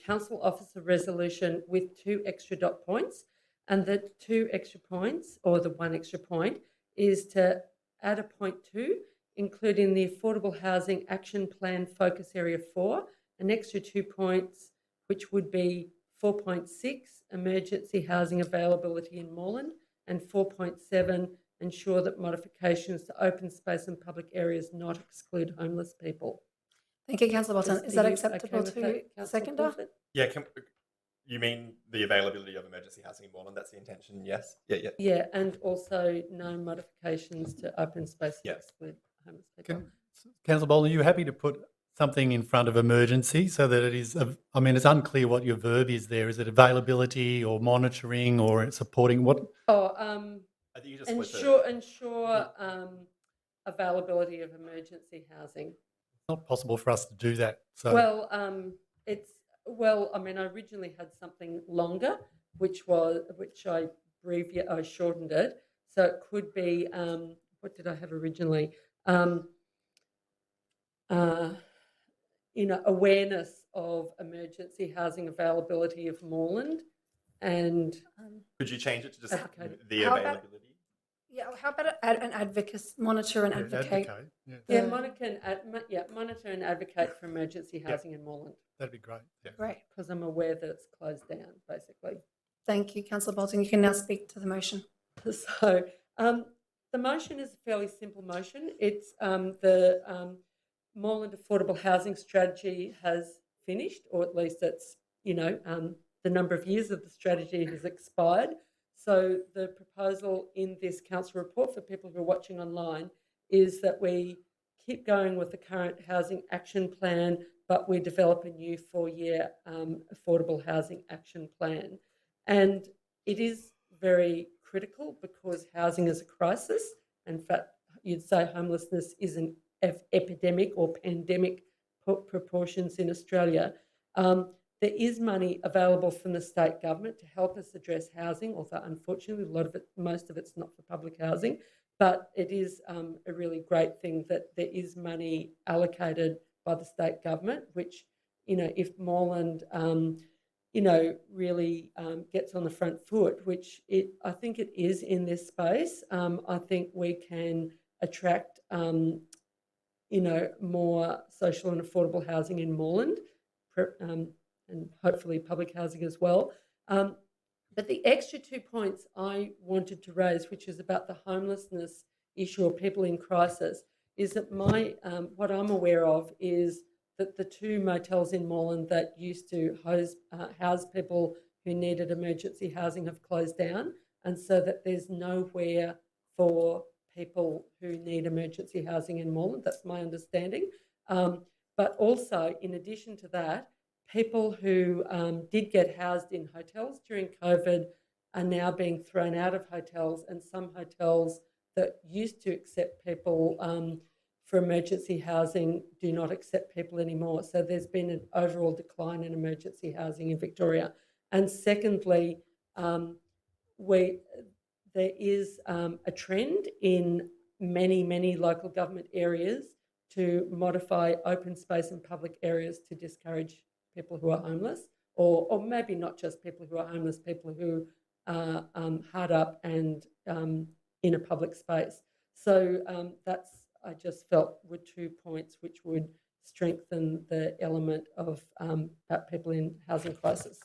council officer resolution with 2 extra dot points, and the 2 extra points, or the 1 extra point, is to add a point 2, including the Affordable Housing Action Plan Focus Area 4, an extra 2 points, which would be 4.6, emergency housing availability in Moreland, and 4.7, ensure that modifications to open space and public areas not exclude homeless people. Thank you, Councillor Bolton. Is that acceptable to the seconder? Yeah, you mean the availability of emergency housing in Bolton? That's the intention, yes? Yeah. Yeah, and also no modifications to open space to exclude homeless people. Councillor Bolton, are you happy to put something in front of emergency so that it is, I mean, it's unclear what your verb is there. Is it availability or monitoring or supporting what? I think you just ensure availability of emergency housing. It's not possible for us to do that. So. I mean, I originally had something longer, which I shortened it. So it could be, what did I have originally? Awareness of emergency housing availability of Moreland, and could you change it to just the how availability? How about an advocate, monitor and advocate? Monitor and advocate for emergency housing in Moreland. That'd be great. Yeah. Great. Because I'm aware that it's closed down, basically. Thank you, Councillor Bolton. You can now speak to the motion. So the motion is a fairly simple motion. It's the Moreland Affordable Housing Strategy has finished, or at least it's, the number of years of the strategy has expired. So the proposal in this council report for people who are watching online is that we keep going with the current housing action plan, but we develop a new 4-year affordable housing action plan. And it is very critical because housing is a crisis. In fact, you'd say homelessness is an epidemic or pandemic proportions in Australia. There is money available from the state government to help us address housing, although unfortunately most of it's not for public housing. But it is a really great thing that there is money allocated by the state government, which, if Moreland, really gets on the front foot, which I think it is in this space. I think we can attract, more social and affordable housing in Moreland, and hopefully public housing as well. But the extra 2 points I wanted to raise, which is about the homelessness issue or people in crisis, is that what I'm aware of is that the 2 motels in Moreland that used to house people who needed emergency housing have closed down, and so that there's nowhere for people who need emergency housing in Moreland. That's my understanding. But also, in addition to that, people who did get housed in hotels during COVID are now being thrown out of hotels, and some hotels that used to accept people for emergency housing do not accept people anymore. So there's been an overall decline in emergency housing in Victoria. And secondly, there is a trend in many local government areas to modify open space and public areas to discourage people who are homeless, or maybe not just people who are homeless, people who are hard up and in a public space. So that's, I just felt, were 2 points which would strengthen the element of about people in housing crisis.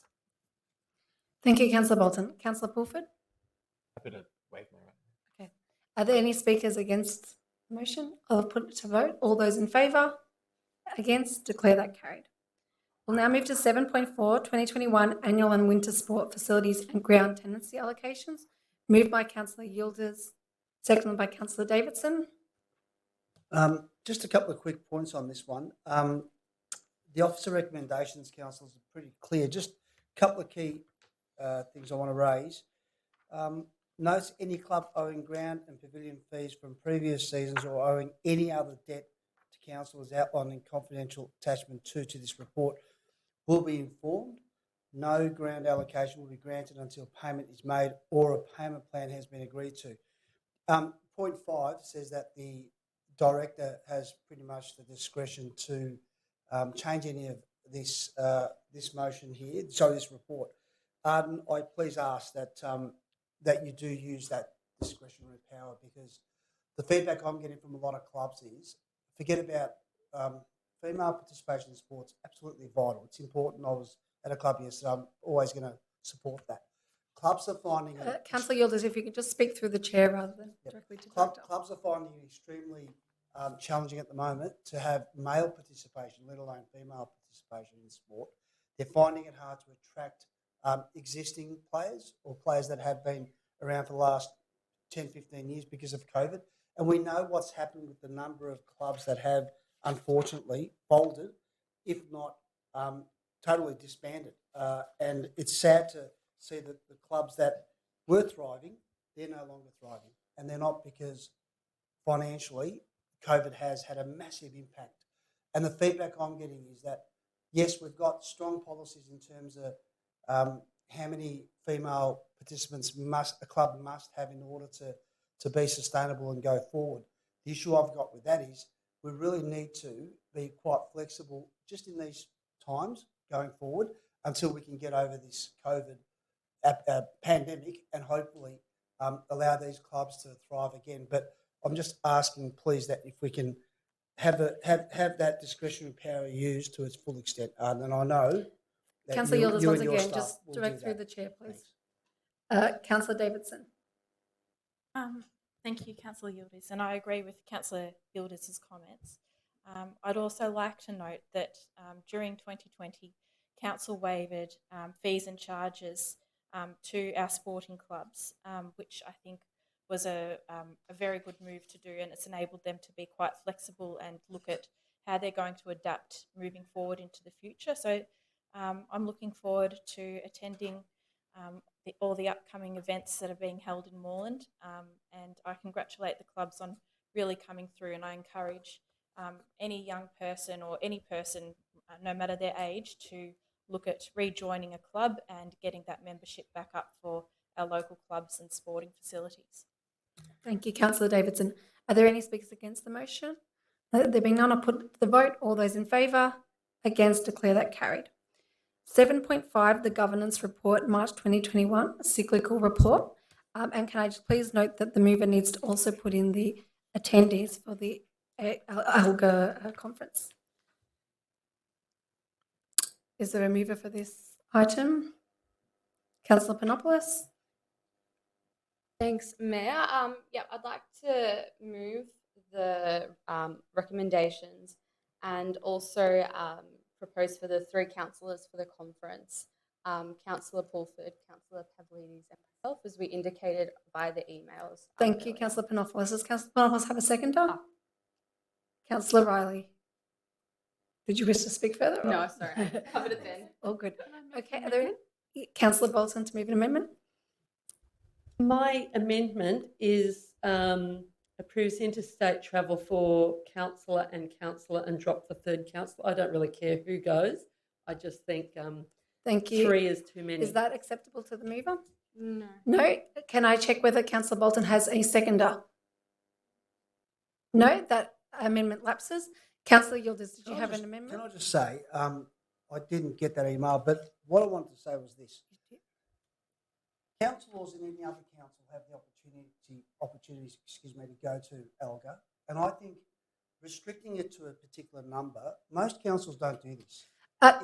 Thank you, Councillor Bolton. Councillor Pulford? Happy to waive my right. Okay. Are there any speakers against the motion? I'll put it to vote. All those in favour? Against? Declare that carried. We'll now move to 7.4, 2021 Annual and Winter Sport Facilities and Ground Tenancy Allocations. Moved by Councillor Yildiz, seconded by Councillor Davidson. Just a couple of quick points on this one. The officer recommendations, councillors, are pretty clear. Just a couple of key things I want to raise. Notes any club owing ground and pavilion fees from previous seasons or owing any other debt to council as outlined in confidential attachment 2 to this report will be informed. No ground allocation will be granted until payment is made or a payment plan has been agreed to. Point 5 says that the director has pretty much the discretion to change any of this motion here, this report. Arden, I please ask that that you do use that discretionary power, because the feedback I'm getting from a lot of clubs is forget about female participation in sports. Absolutely vital. It's important. I was at a club yesterday. I'm always going to support that. Clubs are finding Councillor Yildiz, if you could just speak through the chair rather than directly to Director. Clubs are finding it extremely challenging at the moment to have male participation, let alone female participation in sport. They're finding it hard to attract existing players or players that have been around for the last 10, 15 years because of COVID. And we know what's happened with the number of clubs that have unfortunately folded, if not totally disbanded. And it's sad to see that the clubs that were thriving, they're no longer thriving. And they're not because financially COVID has had a massive impact. And the feedback I'm getting is that, yes, we've got strong policies in terms of how many female participants a club must have in order to be sustainable and go forward. The issue I've got with that is we really need to be quite flexible just in these times going forward until we can get over this COVID pandemic and hopefully allow these clubs to thrive again. But I'm just asking, please, that if we can have that discretionary power used to its full extent. And I know that Councillor Yildiz, once again, just will direct do through that. the chair, please. Councillor Davidson. Thank you, Councillor Yildiz, and I agree with Councillor Yildiz's comments. I'd also like to note that during 2020, Council waived fees and charges to our sporting clubs, which I think was a very good move to do, and it's enabled them to be quite flexible and look at how they're going to adapt moving forward into the future. So I'm looking forward to attending all the upcoming events that are being held in Moreland, and I congratulate the clubs on really coming through, and I encourage any young person or any person, no matter their age, to look at rejoining a club and getting that membership back up for our local clubs and sporting facilities. Thank you, Councillor Davidson. Are there any speakers against the motion? There being none, I'll put the vote. All those in favour? Against? Declare that carried. 7.5, the governance report, March 2021, a cyclical report. And can I just please note that the mover needs to also put in the attendees for the ALGA conference. Is there a mover for this item? Councillor Panopoulos. Thanks, Mayor. Yeah, I'd like to move the recommendations and also propose for the 3 councillors for the conference, Councillor Pulford, Councillor Pavlidis and myself, as we indicated by the emails. Thank you, Councillor Panopoulos. Does Councillor Panopoulos have a seconder? Councillor Riley. Did you wish to speak further? No, sorry, I covered it then. All good. Okay, are there Councillor Bolton to move an amendment? My amendment is approves interstate travel for councillor and drop the 3rd councillor. I don't really care who goes. I just think Thank you. 3 is too many. Is that acceptable to the mover? No. No? Can I check whether Councillor Bolton has a seconder? No, that amendment lapses. Councillor Yildiz, did you have an amendment? Can I just say, I didn't get that email, but what I wanted to say was this. Councillors in any other council have the opportunities to go to ALGA, and I think restricting it to a particular number, most councils don't do this.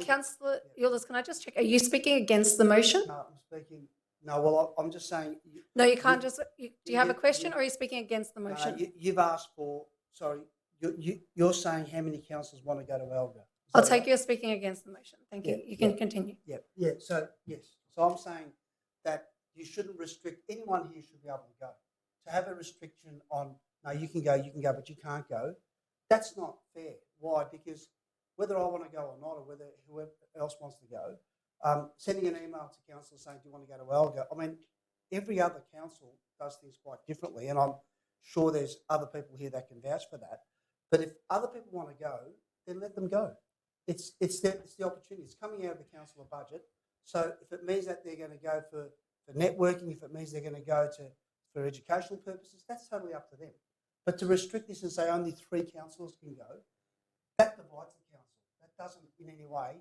Councillor Yildiz, can I just check? Are you speaking against the motion? No, I'm speaking. No, well, I'm just saying. No, you can't just. Do you have a question, or are you speaking against the motion? You've asked for. Sorry, you're saying how many councillors want to go to ALGA? I'll take you as speaking against the motion. Thank you. You can continue. Yeah. So yes. So I'm saying that you shouldn't restrict anyone here should be able to go. To have a restriction on no, you can go, but you can't go. That's not fair. Why? Because whether I want to go or not, or whether whoever else wants to go, sending an email to council saying, "Do you want to go to ALGA?" I mean, every other council does things quite differently, and I'm sure there's other people here that can vouch for that. But if other people want to go, then let them go. It's the opportunity. It's coming out of the councillor budget. So if it means that they're going to go for networking, if it means they're going to go for educational purposes, that's totally up to them. But to restrict this and say only 3 councillors can go, that divides the council. That doesn't in any way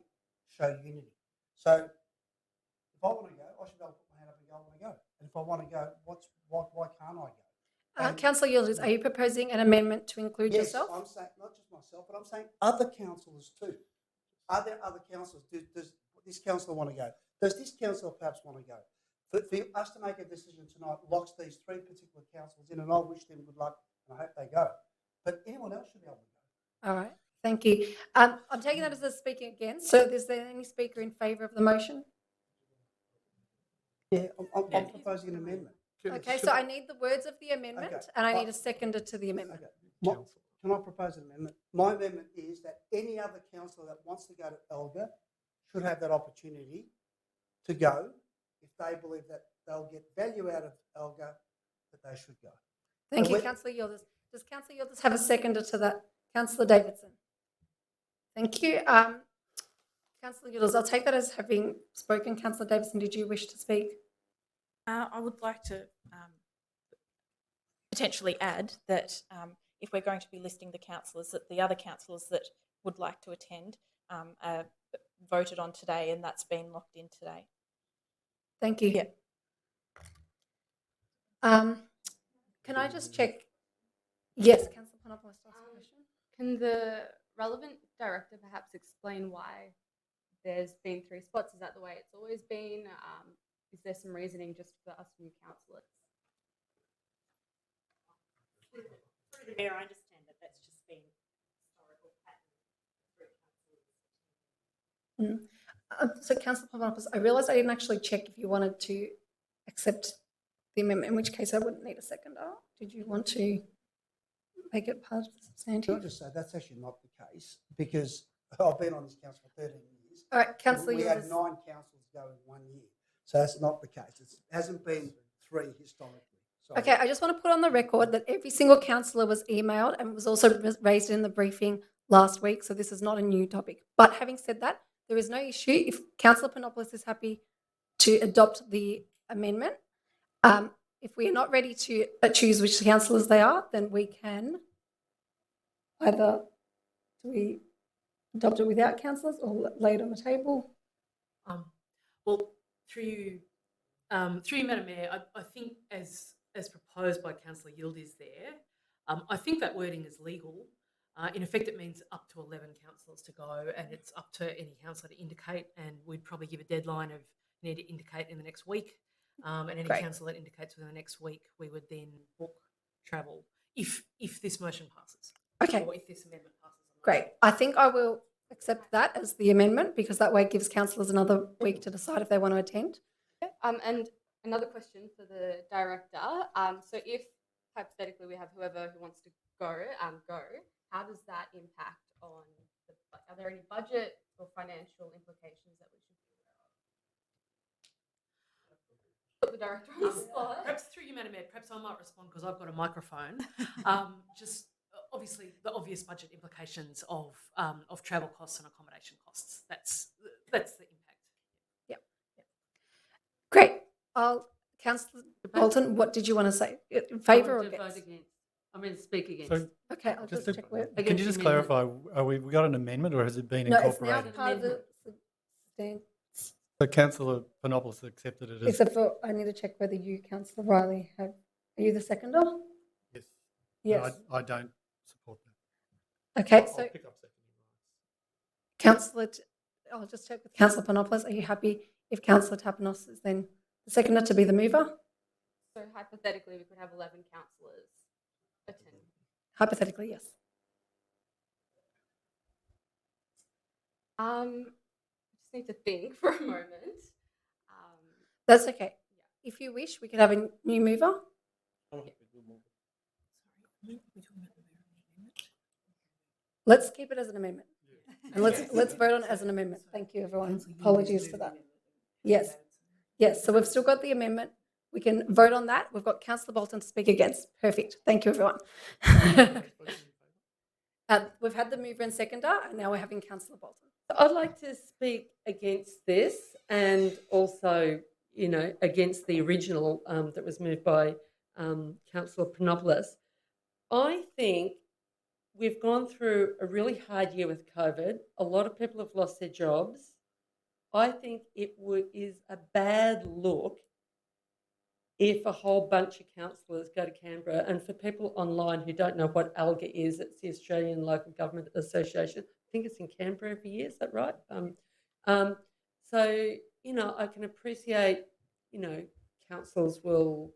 show unity. So if I want to go, I should be able to put my hand up and go, I want to go. And if I want to go, why can't I go? Councillor Yildiz, are you proposing an amendment to include yourself? Yes, I'm saying not just myself, but I'm saying other councillors too. Are there other councillors? Does this councillor want to go? Does this councillor perhaps want to go? For us to make a decision tonight locks these 3 particular councillors in, and I wish them good luck, and I hope they go. But anyone else should be able to go. All right, thank you. I'm taking that as a speaking against. So is there any speaker in favour of the motion? Yeah, I'm proposing an amendment. Okay, so I need the words of the amendment, and I need a seconder to the amendment. Okay. Can I propose an amendment? My amendment is that any other councillor that wants to go to ALGA should have that opportunity to go if they believe that they'll get value out of ALGA, that they should go. Thank you, Councillor Yildiz. Does Councillor Yildiz have a seconder to that? Councillor Davidson. Thank you. Councillor Yildiz, I'll take that as having spoken. Councillor Davidson, did you wish to speak? I would like to potentially add that if we're going to be listing the councillors, that the other councillors that would like to attend are voted on today, and that's been locked in today. Thank you. Yeah. Can I just check? Yes, Councillor Panopoulos to ask a question. Can the relevant director perhaps explain why there's been 3 spots? Is that the way it's always been? Is there some reasoning just for us new councillors? Through the mayor, I understand that that's just been historical pattern. So, Councillor Panopoulos, I realised I didn't actually check if you wanted to accept the amendment, in which case I wouldn't need a seconder. Did you want to make it part of the substantive? Can I just say that's actually not the case, because I've been on this council for 13 years. All right, Councillor, we had 9 councillors go in 1 year. So that's not the case. It hasn't been 3 historically. Sorry. Okay, I just want to put on the record that every single councillor was emailed and was also raised in the briefing last week, so this is not a new topic. But having said that, there is no issue if Councillor Panopoulos is happy to adopt the amendment. If we are not ready to choose which councillors they are, then we can either do we adopt it without councillors or lay it on the table. Well, through you, Madam Mayor, I think as proposed by Councillor Yildiz there, I think that wording is legal. In effect, it means up to 11 councillors to go, and it's up to any councillor to indicate, and we'd probably give a deadline of you need to indicate in the next week, and any Great. councillor that indicates within the next week, we would then book travel if this motion passes. Okay. Or if this amendment passes. Great. I think I will accept that as the amendment because that way it gives councillors another week to decide if they want to attend. And another question for the director. So if hypothetically we have whoever who wants to go, how does that impact on are there any budget or financial implications that we should be aware of? Put the director on the spot. Perhaps through you, Madam Mayor, perhaps I might respond because I've got a microphone. Just obviously the obvious budget implications of travel costs and accommodation costs. That's the impact. Yep. Great. Councillor Bolton, what did you want to say? In favour or I want to against? vote against. I mean, speak against. So Okay, I'll just check where. Can you just clarify, we got an amendment or has it been No, it's incorporated? now part of the stand. So Councillor Panopoulos accepted it as... Except for, I need to check whether you, Councillor Riley, are you the seconder? Yes. Yes. I don't support that. Okay, I'll so pick up seconding rights. Councillor, I'll just check with Councillor Panopoulos. Are you happy if Councillor Tapanos is then the seconder to be the mover? So hypothetically, we could have 11 councillors attend. Hypothetically, yes. I just need to think for a moment. That's okay. If you wish, we could have a new mover. Let's keep it as an amendment. And let's vote on it as an amendment. Thank you, everyone. Apologies for that. Yes. Yes, so we've still got the amendment. We can vote on that. We've got Councillor Bolton to speak against. Perfect. Thank you, everyone. We've had the mover and seconder, and now we're having Councillor Bolton. I'd like to speak against this and also, against the original that was moved by Councillor Panopoulos. I think we've gone through a really hard year with COVID. A lot of people have lost their jobs. I think it is a bad look if a whole bunch of councillors go to Canberra. And for people online who don't know what ALGA is, it's the Australian Local Government Association. I think it's in Canberra every year, is that right? So, I can appreciate, councils will,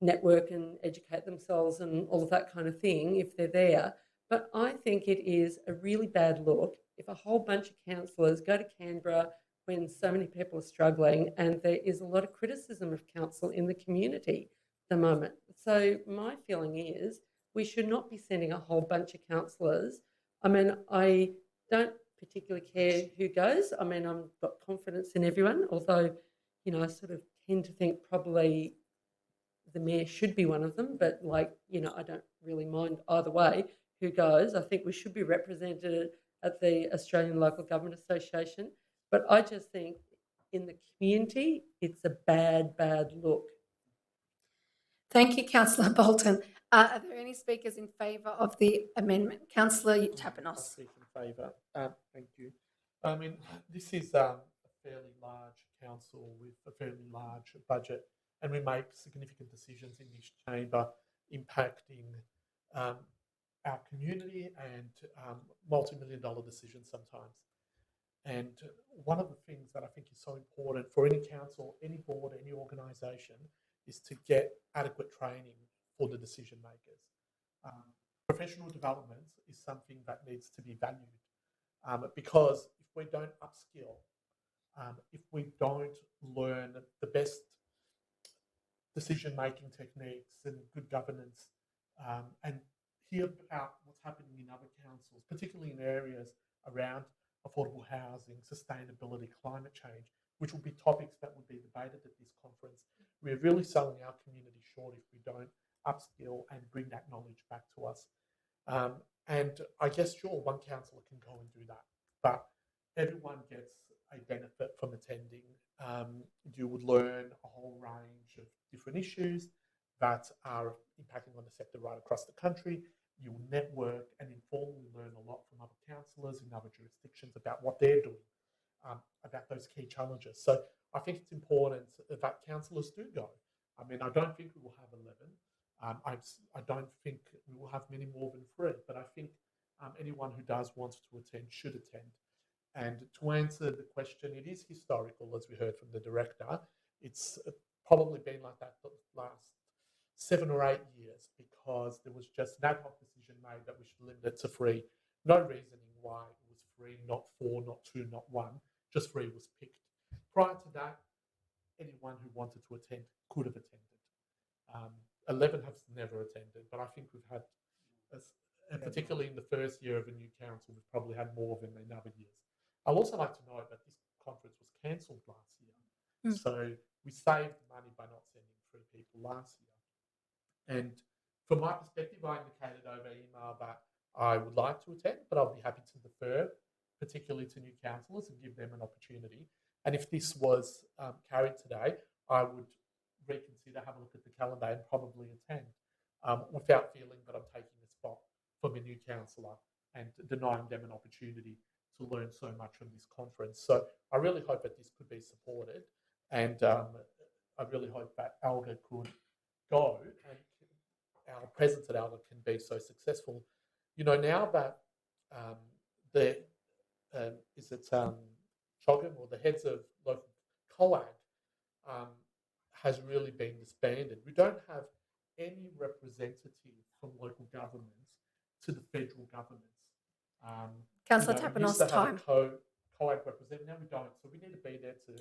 network and educate themselves and all of that kind of thing if they're there. But I think it is a really bad look if a whole bunch of councillors go to Canberra when so many people are struggling, and there is a lot of criticism of council in the community at the moment. So my feeling is we should not be sending a whole bunch of councillors. I mean, I don't particularly care who goes. I mean, I've got confidence in everyone, although, I sort of tend to think probably the mayor should be one of them, but I don't really mind either way who goes. I think we should be represented at the Australian Local Government Association. But I just think in the community, it's a bad, bad look. Thank you, Councillor Bolton. Are there any speakers in favour of the amendment? Councillor Tapanos. I speak in favour. Thank you. I mean, this is a fairly large council with a fairly large budget, and we make significant decisions in this chamber impacting our community and multi-million-dollar decisions sometimes. And one of the things that I think is so important for any council, any board, any organisation is to get adequate training for the decision makers. Professional development is something that needs to be valued because if we don't upskill, if we don't learn the best decision-making techniques and good governance and hear about what's happening in other councils, particularly in areas around affordable housing, sustainability, climate change, which will be topics that will be debated at this conference. We're really selling our community short if we don't upskill and bring that knowledge back to us. And I guess, sure, one councillor can go and do that, but everyone gets a benefit from attending. You would learn a whole range of different issues that are impacting on the sector right across the country. You will network and informally learn a lot from other councillors in other jurisdictions about what they're doing about those key challenges. So I think it's important that councillors do go. I mean, I don't think we will have 11. I don't think we will have many more than 3, but I think anyone who does want to attend should attend. And to answer the question, it is historical, as we heard from the director. It's probably been like that for the last 7 or 8 years, because there was just an ad hoc decision made that we should limit it to 3. No reasoning why it was 3, not 4, not 2, not 1. Just 3 was picked. Prior to that, anyone who wanted to attend could have attended. 11 have never attended, but I think we've had, and particularly in the first year of a new council, we've probably had more than in other years. I'd also like to note that this conference was cancelled last year. So we saved money by not sending 3 people last year. And from my perspective, I indicated over email that I would like to attend, but I'll be happy to defer, particularly to new councillors, and give them an opportunity. And if this was carried today, I would reconsider, have a look at the calendar, and probably attend, without feeling that I'm taking a spot from a new councillor and denying them an opportunity to learn so much from this conference. So I really hope that this could be supported, and I really hope that ALGA could go and our presence at ALGA can be so successful. You know, now that CHOGM, or the heads of local COAG, has really been disbanded. We don't have any representative from local governments to the federal governments. Councillor we Tapanos, used to have time. a COAG representative, now we don't. So we need to be there to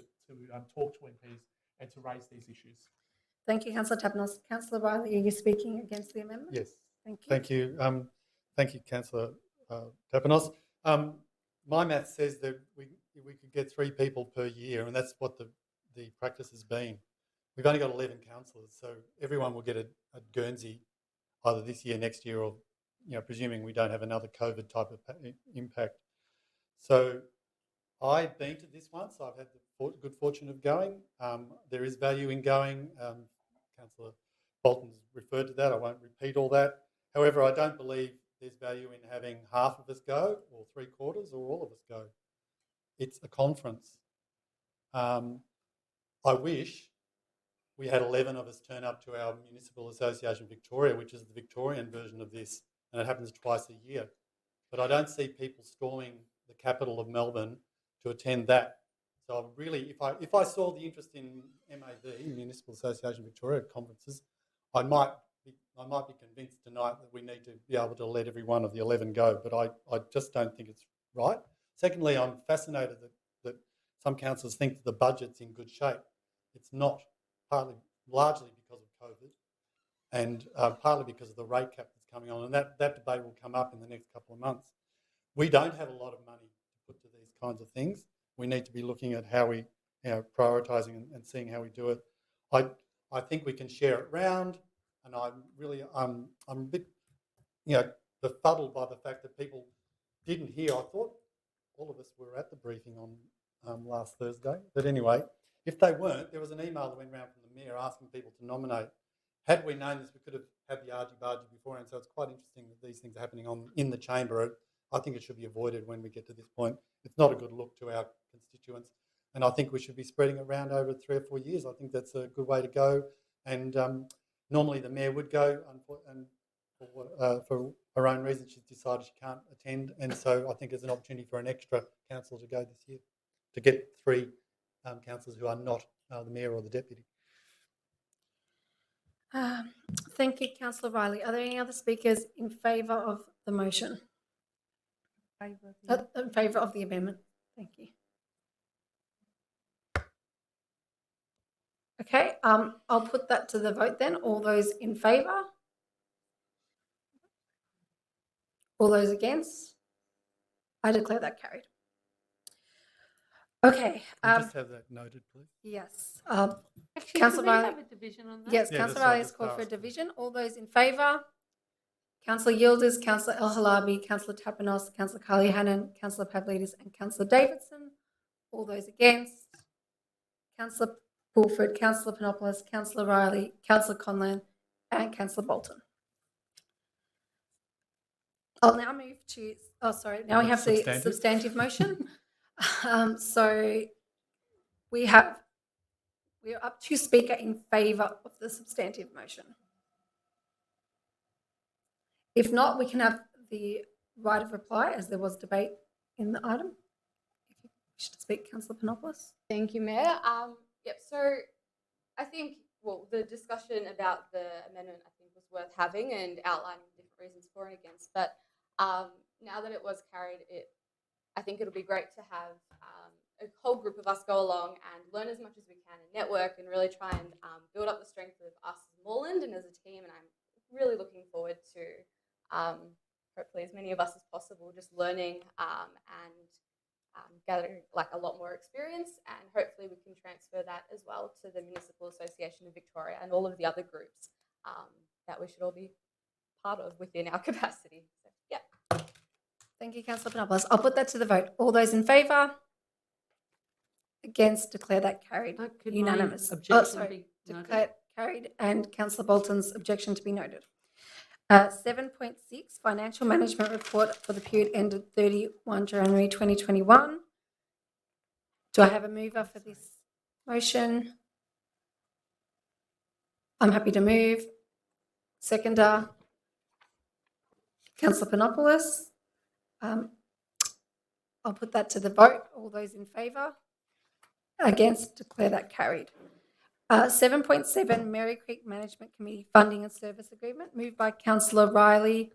talk to MPs and to raise these issues. Thank you, Councillor Tapanos. Councillor Riley, are you speaking against the amendment? Yes. Thank you. Thank you. Thank you, Councillor Tapanos. My math says that we could get 3 people per year, and that's what the practice has been. We've only got 11 councillors, so everyone will get a Guernsey either this year, next year, or presuming we don't have another COVID type of impact. So I've been to this once. I've had the good fortune of going. There is value in going. Councillor Bolton's referred to that. I won't repeat all that. However, I don't believe there's value in having half of us go, or 3/4, or all of us go. It's a conference. I wish we had 11 of us turn up to our Municipal Association Victoria, which is the Victorian version of this, and it happens twice a year. But I don't see people storming the capital of Melbourne to attend that. So I'm really, if I saw the interest in MAV, Municipal Association Victoria conferences, I might be convinced tonight that we need to be able to let every one of the 11 go, but I just don't think it's right. Secondly, I'm fascinated that some councillors think that the budget's in good shape. It's not, largely because of COVID, and partly because of the rate cap that's coming on, and that debate will come up in the next couple of months. We don't have a lot of money to put to these kinds of things. We need to be looking at how we, prioritising and seeing how we do it. I think we can share it round, and I'm a bit, befuddled by the fact that people didn't hear. I thought all of us were at the briefing on last Thursday, but anyway, if they weren't, there was an email that went around from the Mayor asking people to nominate. Had we known this, we could have had the argy-bargy beforehand, so it's quite interesting that these things are happening in the chamber. I think it should be avoided when we get to this point. It's not a good look to our constituents, and I think we should be spreading it around over 3 or 4 years. I think that's a good way to go, and normally the Mayor would go, and for her own reasons she's decided she can't attend, and so I think there's an opportunity for an extra councillor to go this year, to get 3 councillors who are not the Mayor or the Deputy. Thank you, Councillor Riley. Are there any other speakers in favour of the motion? In favour of the amendment. Thank you. Okay, I'll put that to the vote then. All those in favour? All those against? I declare that carried. Okay. Can you just have that noted, please? Yes. Actually, Councillor can we Riley. have a division on that? Yes, Yeah, Councillor that's Riley what has I called just for a asked. division. All those in favour? Councillor Yildiz, Councillor El Halabi, Councillor Tapanos, Councillor Carly Hannon, Councillor Pavlidis and Councillor Davidson. All those against? Councillor Pulford, Councillor Panopoulos, Councillor Riley, Councillor Conlon and Councillor Bolton. I'll now move to, now we have the substantive motion. So we're up to speaker in favour of the substantive motion. If not, we can have the right of reply as there was debate in the item. If you wish to speak, Councillor Panopoulos. Thank you, Mayor. So I think, well, the discussion about the amendment I think was worth having and outlining different reasons for and against. But now that it was carried, I think it'll be great to have a whole group of us go along and learn as much as we can and network and really try and build up the strength of us as Moreland and as a team. And I'm really looking forward to hopefully as many of us as possible just learning and gathering like a lot more experience, and hopefully we can transfer that as well to the Municipal Association of Victoria and all of the other groups that we should all be part of within our capacity. So, yeah. Thank you, Councillor Panopoulos. I'll put that to the vote. All those in favour? Against? Declare that carried. Could Unanimous. my objection be noted? Declare carried, and Councillor Bolton's objection to be noted. 7.6, Financial Management Report for the period ended 31 January 2021. Do I have a mover for this motion? I'm happy to move. Seconder, Councillor Panopoulos. I'll put that to the vote. All those in favour? Against? Declare that carried. 7.7, Merri-bek Management Committee Funding and Service Agreement, moved by Councillor Riley,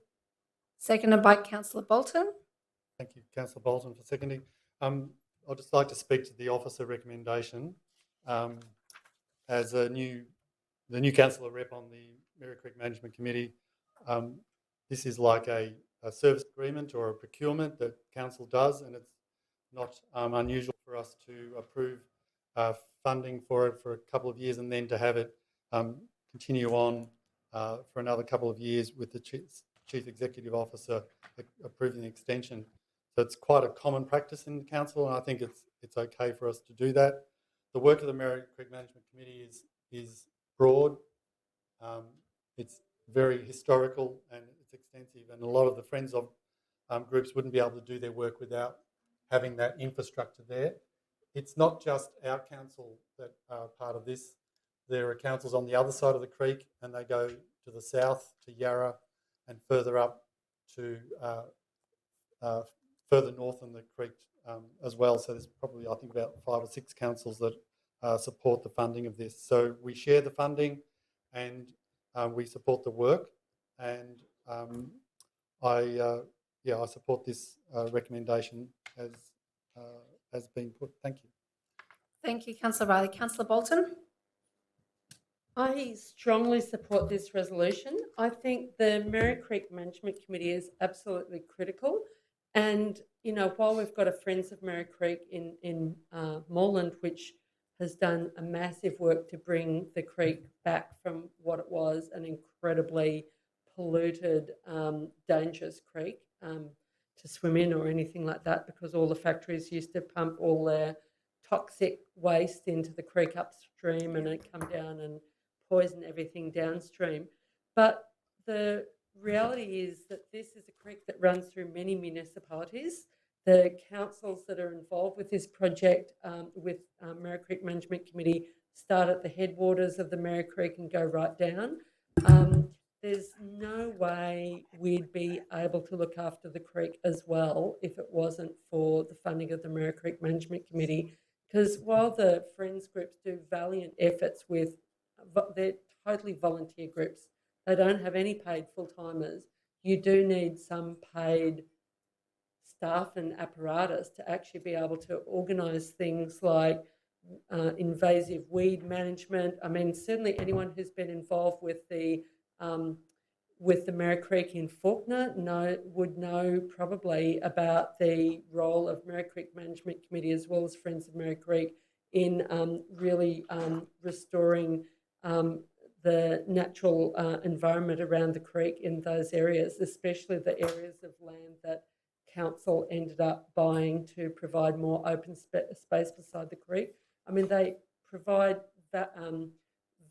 seconded by Councillor Bolton. Thank you, Councillor Bolton, for seconding. I'd just like to speak to the officer recommendation. As the new councillor rep on the Merri-bek Management Committee, this is like a service agreement or a procurement that council does, and it's not unusual for us to approve funding for it for a couple of years and then to have it continue on for another couple of years with the Chief Executive Officer approving the extension. So it's quite a common practice in the council, and I think it's okay for us to do that. The work of the Merri-bek Management Committee is broad. It's very historical and it's extensive, and a lot of the friends of groups wouldn't be able to do their work without having that infrastructure there. It's not just our council that are part of this. There are councils on the other side of the creek, and they go to the south, to Yarra, and further up to further north in the creek as well. So there's probably, I think, about 5 or 6 councils that support the funding of this. So we share the funding and we support the work. And I support this recommendation as being put. Thank you. Thank you, Councillor Riley. Councillor Bolton? I strongly support this resolution. I think the Merri-bek Management Committee is absolutely critical. And, you know, while we've got a Friends of Merri-bek in Moreland, which has done a massive work to bring the creek back from what it was, an incredibly polluted, dangerous creek to swim in or anything like that, because all the factories used to pump all their toxic waste into the creek upstream and it come down and poison everything downstream. But the reality is that this is a creek that runs through many municipalities. The councils that are involved with this project with Merri-bek Management Committee start at the headwaters of the Merri-bek and go right down. There's no way we'd be able to look after the creek as well if it wasn't for the funding of the Merri-bek Management Committee. Because while the Friends groups do valiant efforts with, they're totally volunteer groups. They don't have any paid full-timers. You do need some paid staff and apparatus to actually be able to organise things like invasive weed management. I mean, certainly anyone who's been involved with the Merri-bek in Faulkner would know probably about the role of Merri-bek Management Committee as well as Friends of Merri-bek in really restoring the natural environment around the creek in those areas, especially the areas of land that council ended up buying to provide more open space beside the creek. I mean, they provide that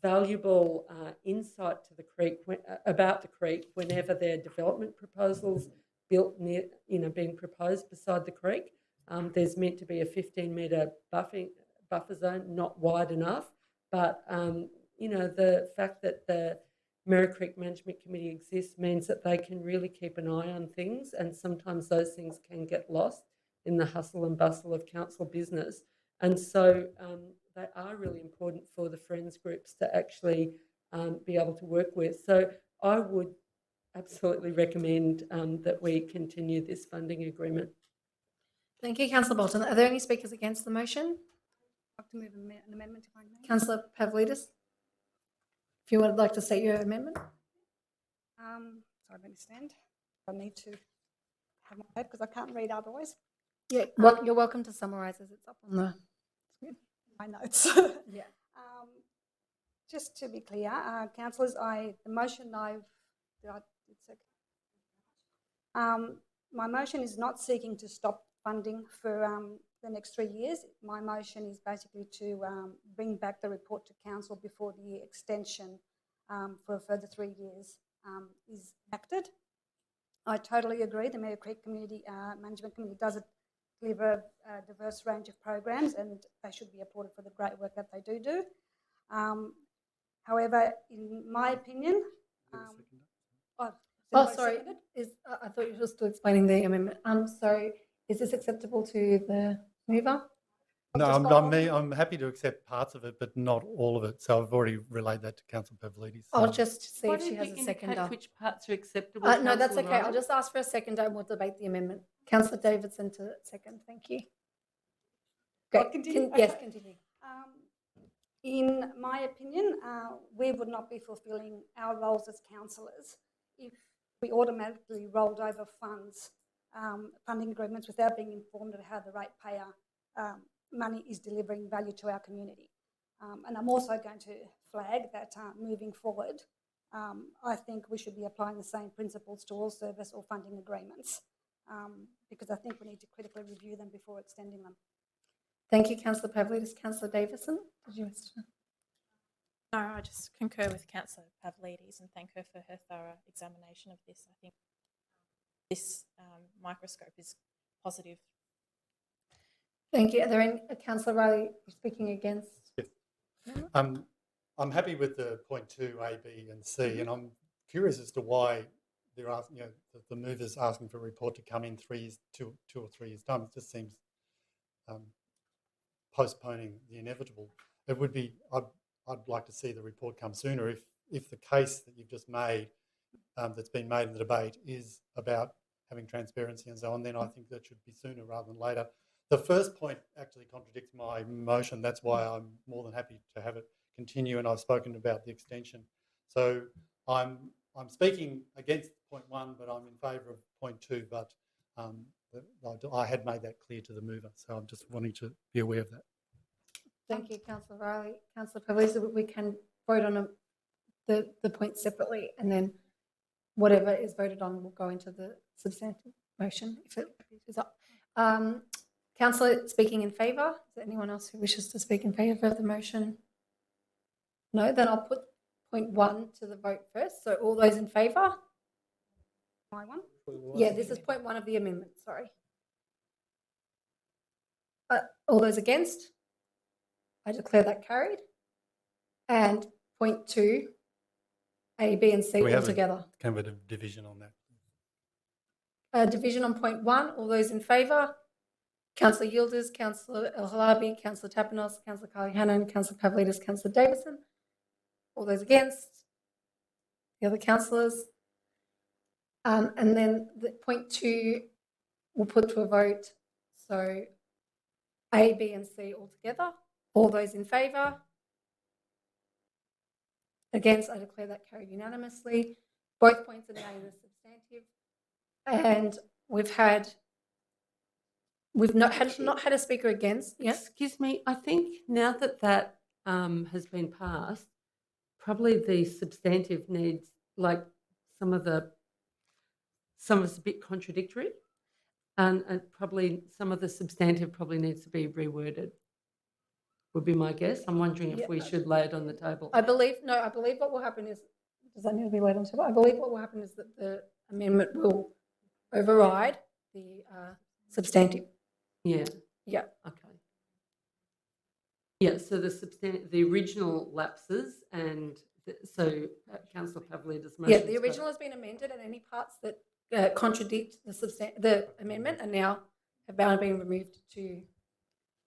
valuable insight to the creek about the creek whenever there are development proposals built near, being proposed beside the creek. There's meant to be a 15-metre buffer zone, not wide enough. But, the fact that the Merri-bek Management Committee exists means that they can really keep an eye on things, and sometimes those things can get lost in the hustle and bustle of council business. And so they are really important for the friends groups to actually be able to work with. So I would absolutely recommend that we continue this funding agreement. Thank you, Councillor Bolton. Are there any speakers against the motion? I'd like to move an amendment to my name. Councillor Pavlidis, if you would like to state your amendment. Sorry, let me stand. I need to have my head because I can't read otherwise. Yeah, well, you're welcome to summarise as it's up on the screen. My notes. Yeah. Just to be clear, councillors, the motion my motion is not seeking to stop funding for the next 3 years. My motion is basically to bring back the report to council before the extension for a further 3 years is acted. I totally agree. The Merri-bek Community Management Committee does deliver a diverse range of programs, and they should be applauded for the great work that they do. However, in my opinion, sorry. I thought you were still explaining the amendment. So is this acceptable to the mover? No, I'm happy to accept parts of it, but not all of it. So I've already relayed that to Councillor Pavlidis. I'll just see Why if she don't has you a seconder. indicate which parts are acceptable? No, that's Councillor okay. Ryan? I'll just ask for a seconder and we'll debate the amendment. Councillor Davidson to second. Thank you. Great. Continue? Yes, continue. In my opinion, we would not be fulfilling our roles as councillors if we automatically rolled over funding agreements without being informed of how the ratepayer money is delivering value to our community. And I'm also going to flag that moving forward, I think we should be applying the same principles to all service or funding agreements because I think we need to critically review them before extending them. Thank you, Councillor Pavlidis. Councillor Davison, did you wish to? No, I just concur with Councillor Pavlidis and thank her for her thorough examination of this. I think this microscope is positive. Thank you. Are there any, Councillor Riley speaking against? Yes. I'm happy with the point 2, A, B and C, and I'm curious as to why they're asking, the mover's asking for a report to come in 3 years, 2 or 3 years time. It just seems postponing the inevitable. It would be, I'd like to see the report come sooner if the case that you've just made, that's been made in the debate, is about having transparency and so on, then I think that should be sooner rather than later. The first point actually contradicts my motion. That's why I'm more than happy to have it continue, and I've spoken about the extension. So I'm speaking against point 1, but I'm in favour of point 2, but I had made that clear to the mover, so I'm just wanting to be aware of that. Thank you, Councillor Riley. Councillor Pavlidis, we can vote on the points separately, and then whatever is voted on will go into the substantive motion if it is up. Councillor speaking in favour. Is there anyone else who wishes to speak in favour of the motion? No, then I'll put point 1 to the vote first. So all those in favour? My one? Yeah, this is point 1 of the amendment, sorry. All those against? I declare that carried. And point 2, A, B and C all together. Can we have a division on that? Division on point 1, all those in favour? Councillor Yildiz, Councillor El-Halabi, Councillor Tapanos, Councillor Carly-Hannon, Councillor Pavlidis, Councillor Davison. All those against? The other councillors? And then the point 2 we'll put to a vote. So A, B and C all together. All those in favour? Against? I declare that carried unanimously. Both points are now in the substantive. And we've not had a speaker against. Yeah? Excuse me, I think now that has been passed, probably the substantive needs, like some of it's a bit contradictory, and probably some of the substantive probably needs to be reworded, would be my guess. I'm wondering if we should lay it on the table. I believe what will happen is, does that need to be laid on the table? I believe what will happen is that the amendment will override the substantive. Yeah. Yeah. Okay. Yeah, so the original lapses and Councillor Pavlidis' motion. Yeah, the original has been amended and any parts that contradict the amendment are now have now been removed to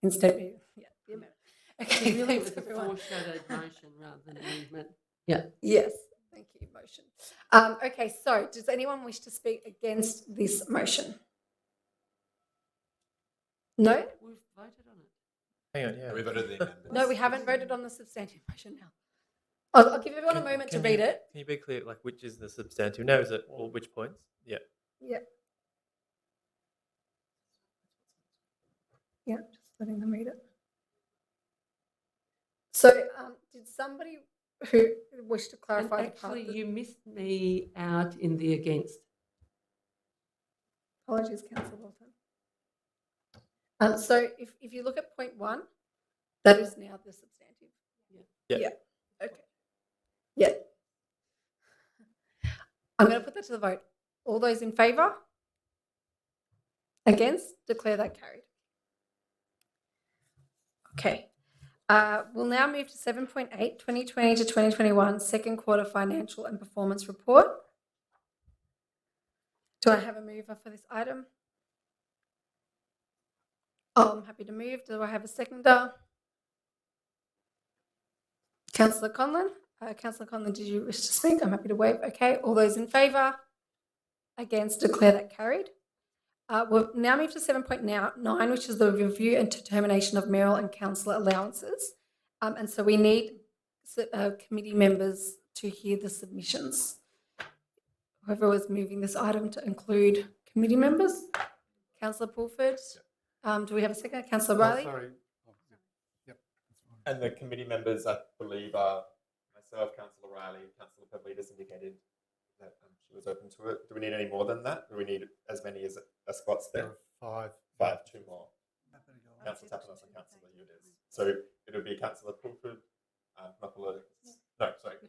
instead be the amendment. Okay, Really, thanks it was a everyone. foreshadowed motion rather than amendment. Yeah. Yes, thank you, motion. Okay, so does anyone wish to speak against this motion? No? We've voted on it. Hang on, yeah. We voted the amendments. No, we haven't voted on the substantive motion now. I'll give everyone a moment to read it. Can you be clear, like, which is the substantive? Now, is it or which points? Yeah. Yeah. Yeah, just letting them read it. So, did somebody who wished to clarify And the part actually, that- you missed me out in the against. Apologies, Councillor Bolton. So, if you look at point 1, that is now the substantive. Yeah. Okay. Yeah. I'm going to put that to the vote. All those in favour? Against? Declare that carried. Okay. We'll now move to 7.8, 2020 to 2021, second quarter financial and performance report. Do I have a mover for this item? Oh, I'm happy to move. Do I have a seconder? Councillor Conlon? Councillor Conlon, did you wish to speak? I'm happy to waive. Okay. All those in favour? Against? Declare that carried. We'll now move to 7.9, which is the review and determination of mayoral and councillor allowances. And so we need committee members to hear the submissions. Whoever was moving this item to include committee members. Councillor Pulford. Do we have a second? Councillor Riley? Sorry. And the committee members, I believe, are myself, Councillor Riley, Councillor Pavlidis indicated that she was open to it. Do we need any more than that? Do we need as many as spots there? Five. Two more. Councillor Tapanos and Councillor Udez. So it would be Councillor Pulford,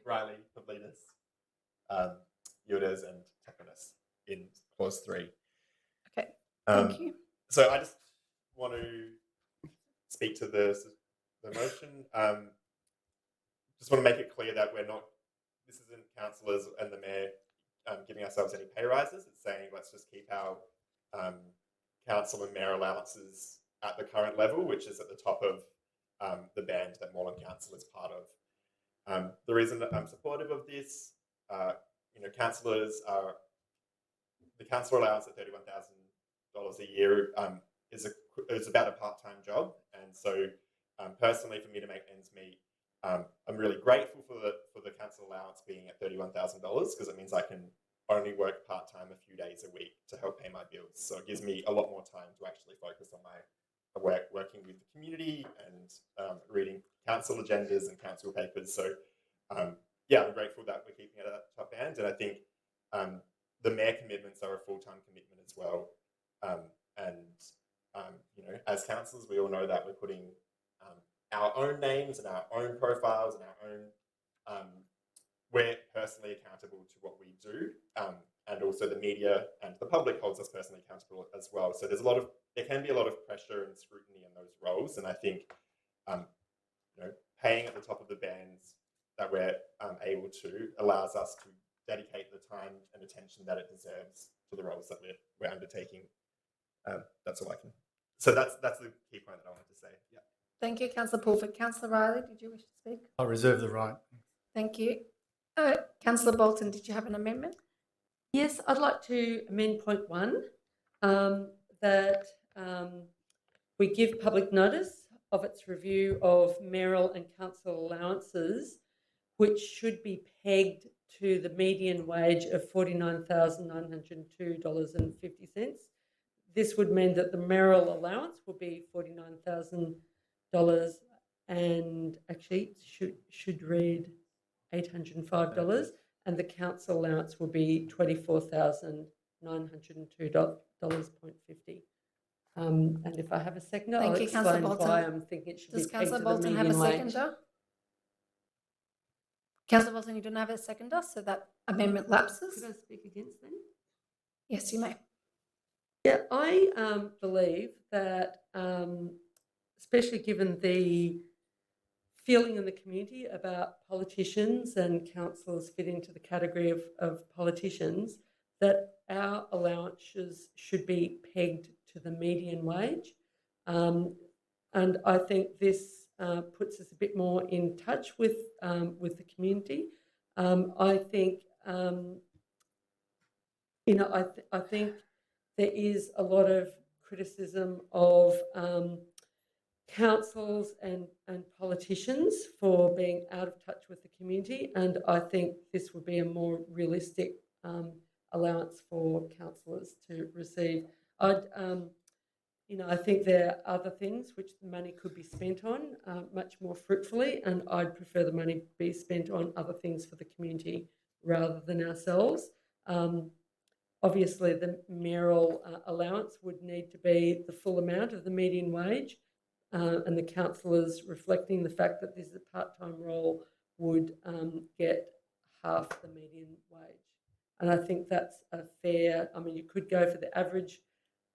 Riley, Pavlidis, Udez and Tapanos in clause 3. Okay, thank you. So I just want to speak to the motion. Just want to make it clear that this isn't councillors and the mayor giving ourselves any pay rises. It's saying let's just keep our council and mayor allowances at the current level, which is at the top of the band that Moreland Council is part of. The reason that I'm supportive of this, councillors are the councillor allowance at $31,000 a year is about a part-time job, and so personally, for me to make ends meet, I'm really grateful for the council allowance being at $31,000 because it means I can only work part-time a few days a week to help pay my bills. So it gives me a lot more time to actually focus on my work, working with the community and reading council agendas and council papers. So I'm grateful that we're keeping it at that top band, and I think the mayor commitments are a full-time commitment as well. As councillors, we all know that we're putting our own names and our own profiles and our own, we're personally accountable to what we do, and also the media and the public holds us personally accountable as well. So there can be a lot of pressure and scrutiny in those roles, and I think paying at the top of the bands that we're able to allows us to dedicate the time and attention that it deserves to the roles that we're undertaking. That's all I can. So that's the key point that I wanted to say. Yeah. Thank you, Councillor Pulford. Councillor Riley, did you wish to speak? I reserve the right. Thank you. Councillor Bolton, did you have an amendment? Yes, I'd like to amend point 1 that we give public notice of its review of mayoral and council allowances, which should be pegged to the median wage of $49,902.50. This would mean that the mayoral allowance will be $49,000 and actually should read $805, and the council allowance will be $24,902.50. And if I have a seconder, I'll Thank you, Councillor explain Bolton. why I'm thinking it should Does be pegged Councillor to the Bolton have a median wage. seconder? Councillor Bolton, you don't have a seconder, so that amendment lapses. Could I speak against then? Yes, you may. Yeah, I believe that, especially given the feeling in the community about politicians and councillors fit into the category of politicians, that our allowances should be pegged to the median wage. And I think this puts us a bit more in touch with the community. I think, I think there is a lot of criticism of councils and politicians for being out of touch with the community, and I think this would be a more realistic allowance for councillors to receive. I think there are other things which the money could be spent on much more fruitfully, and I'd prefer the money be spent on other things for the community rather than ourselves. Obviously, the mayoral allowance would need to be the full amount of the median wage, and the councillors, reflecting the fact that this is a part-time role, would get half the median wage. And I think that's a fair, you could go for the average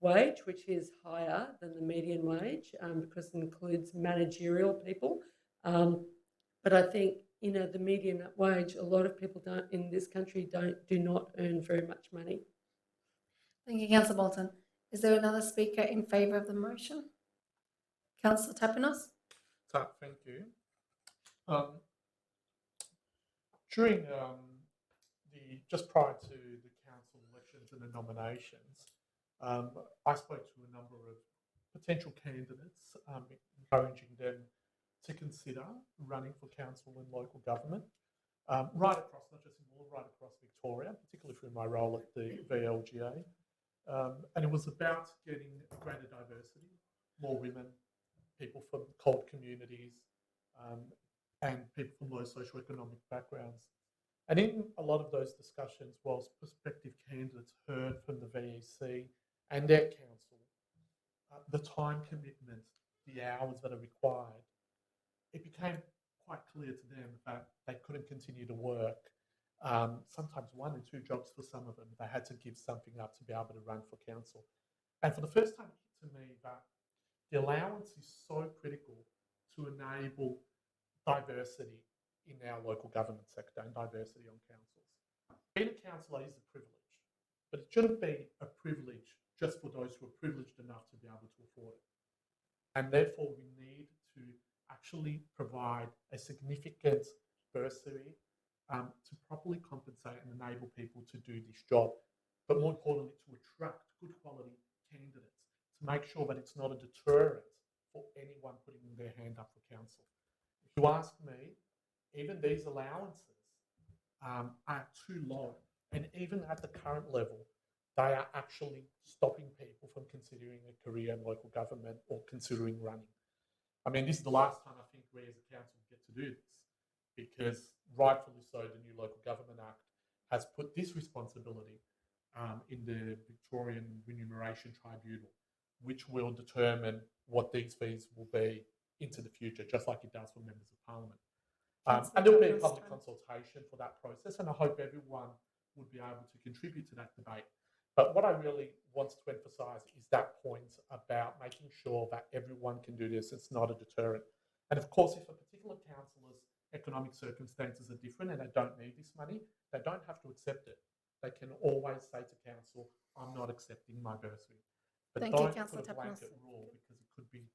wage, which is higher than the median wage because it includes managerial people. But I think, the median wage, a lot of people in this country do not earn very much money. Thank you, Councillor Bolton. Is there another speaker in favour of the motion? Councillor Tapinos? Thank you. During just prior to the council elections and the nominations, I spoke to a number of potential candidates, encouraging them to consider running for council and local government, right across, not just in Moore, right across Victoria, particularly through my role at the VLGA. And it was about getting greater diversity, more women, people from cold communities, and people from low socioeconomic backgrounds. And in a lot of those discussions, whilst prospective candidates heard from the VEC and their council the time commitment, the hours that are required, it became quite clear to them that they couldn't continue to work. Sometimes 1 and 2 jobs for some of them. They had to give something up to be able to run for council. And for the first time, it hit to me that the allowance is so critical to enable diversity in our local government sector and diversity on councils. Being a councillor is a privilege, but it shouldn't be a privilege just for those who are privileged enough to be able to afford it. And therefore, we need to actually provide a significant bursary to properly compensate and enable people to do this job, but more importantly, to attract good quality candidates, to make sure that it's not a deterrent for anyone putting their hand up for council. If you ask me, even these allowances are too low, and even at the current level, they are actually stopping people from considering a career in local government or considering running. I mean, this is the last time I think we as a council get to do this, because rightfully so, the new Local Government Act has put this responsibility in the Victorian Remuneration Tribunal, which will determine what these fees will be into the future, just like it does for members of parliament. And there will be a public consultation for that process, and I hope everyone would be able to contribute to that debate. But what I really want to emphasise is that point about making sure that everyone can do this. It's not a deterrent. And of course, if a particular councillor's economic circumstances are different and they don't need this money, they don't have to accept it. They can always say to council, I'm not accepting my bursary. But Thank you, don't Councillor put a Tapinos. blanket rule, because it could be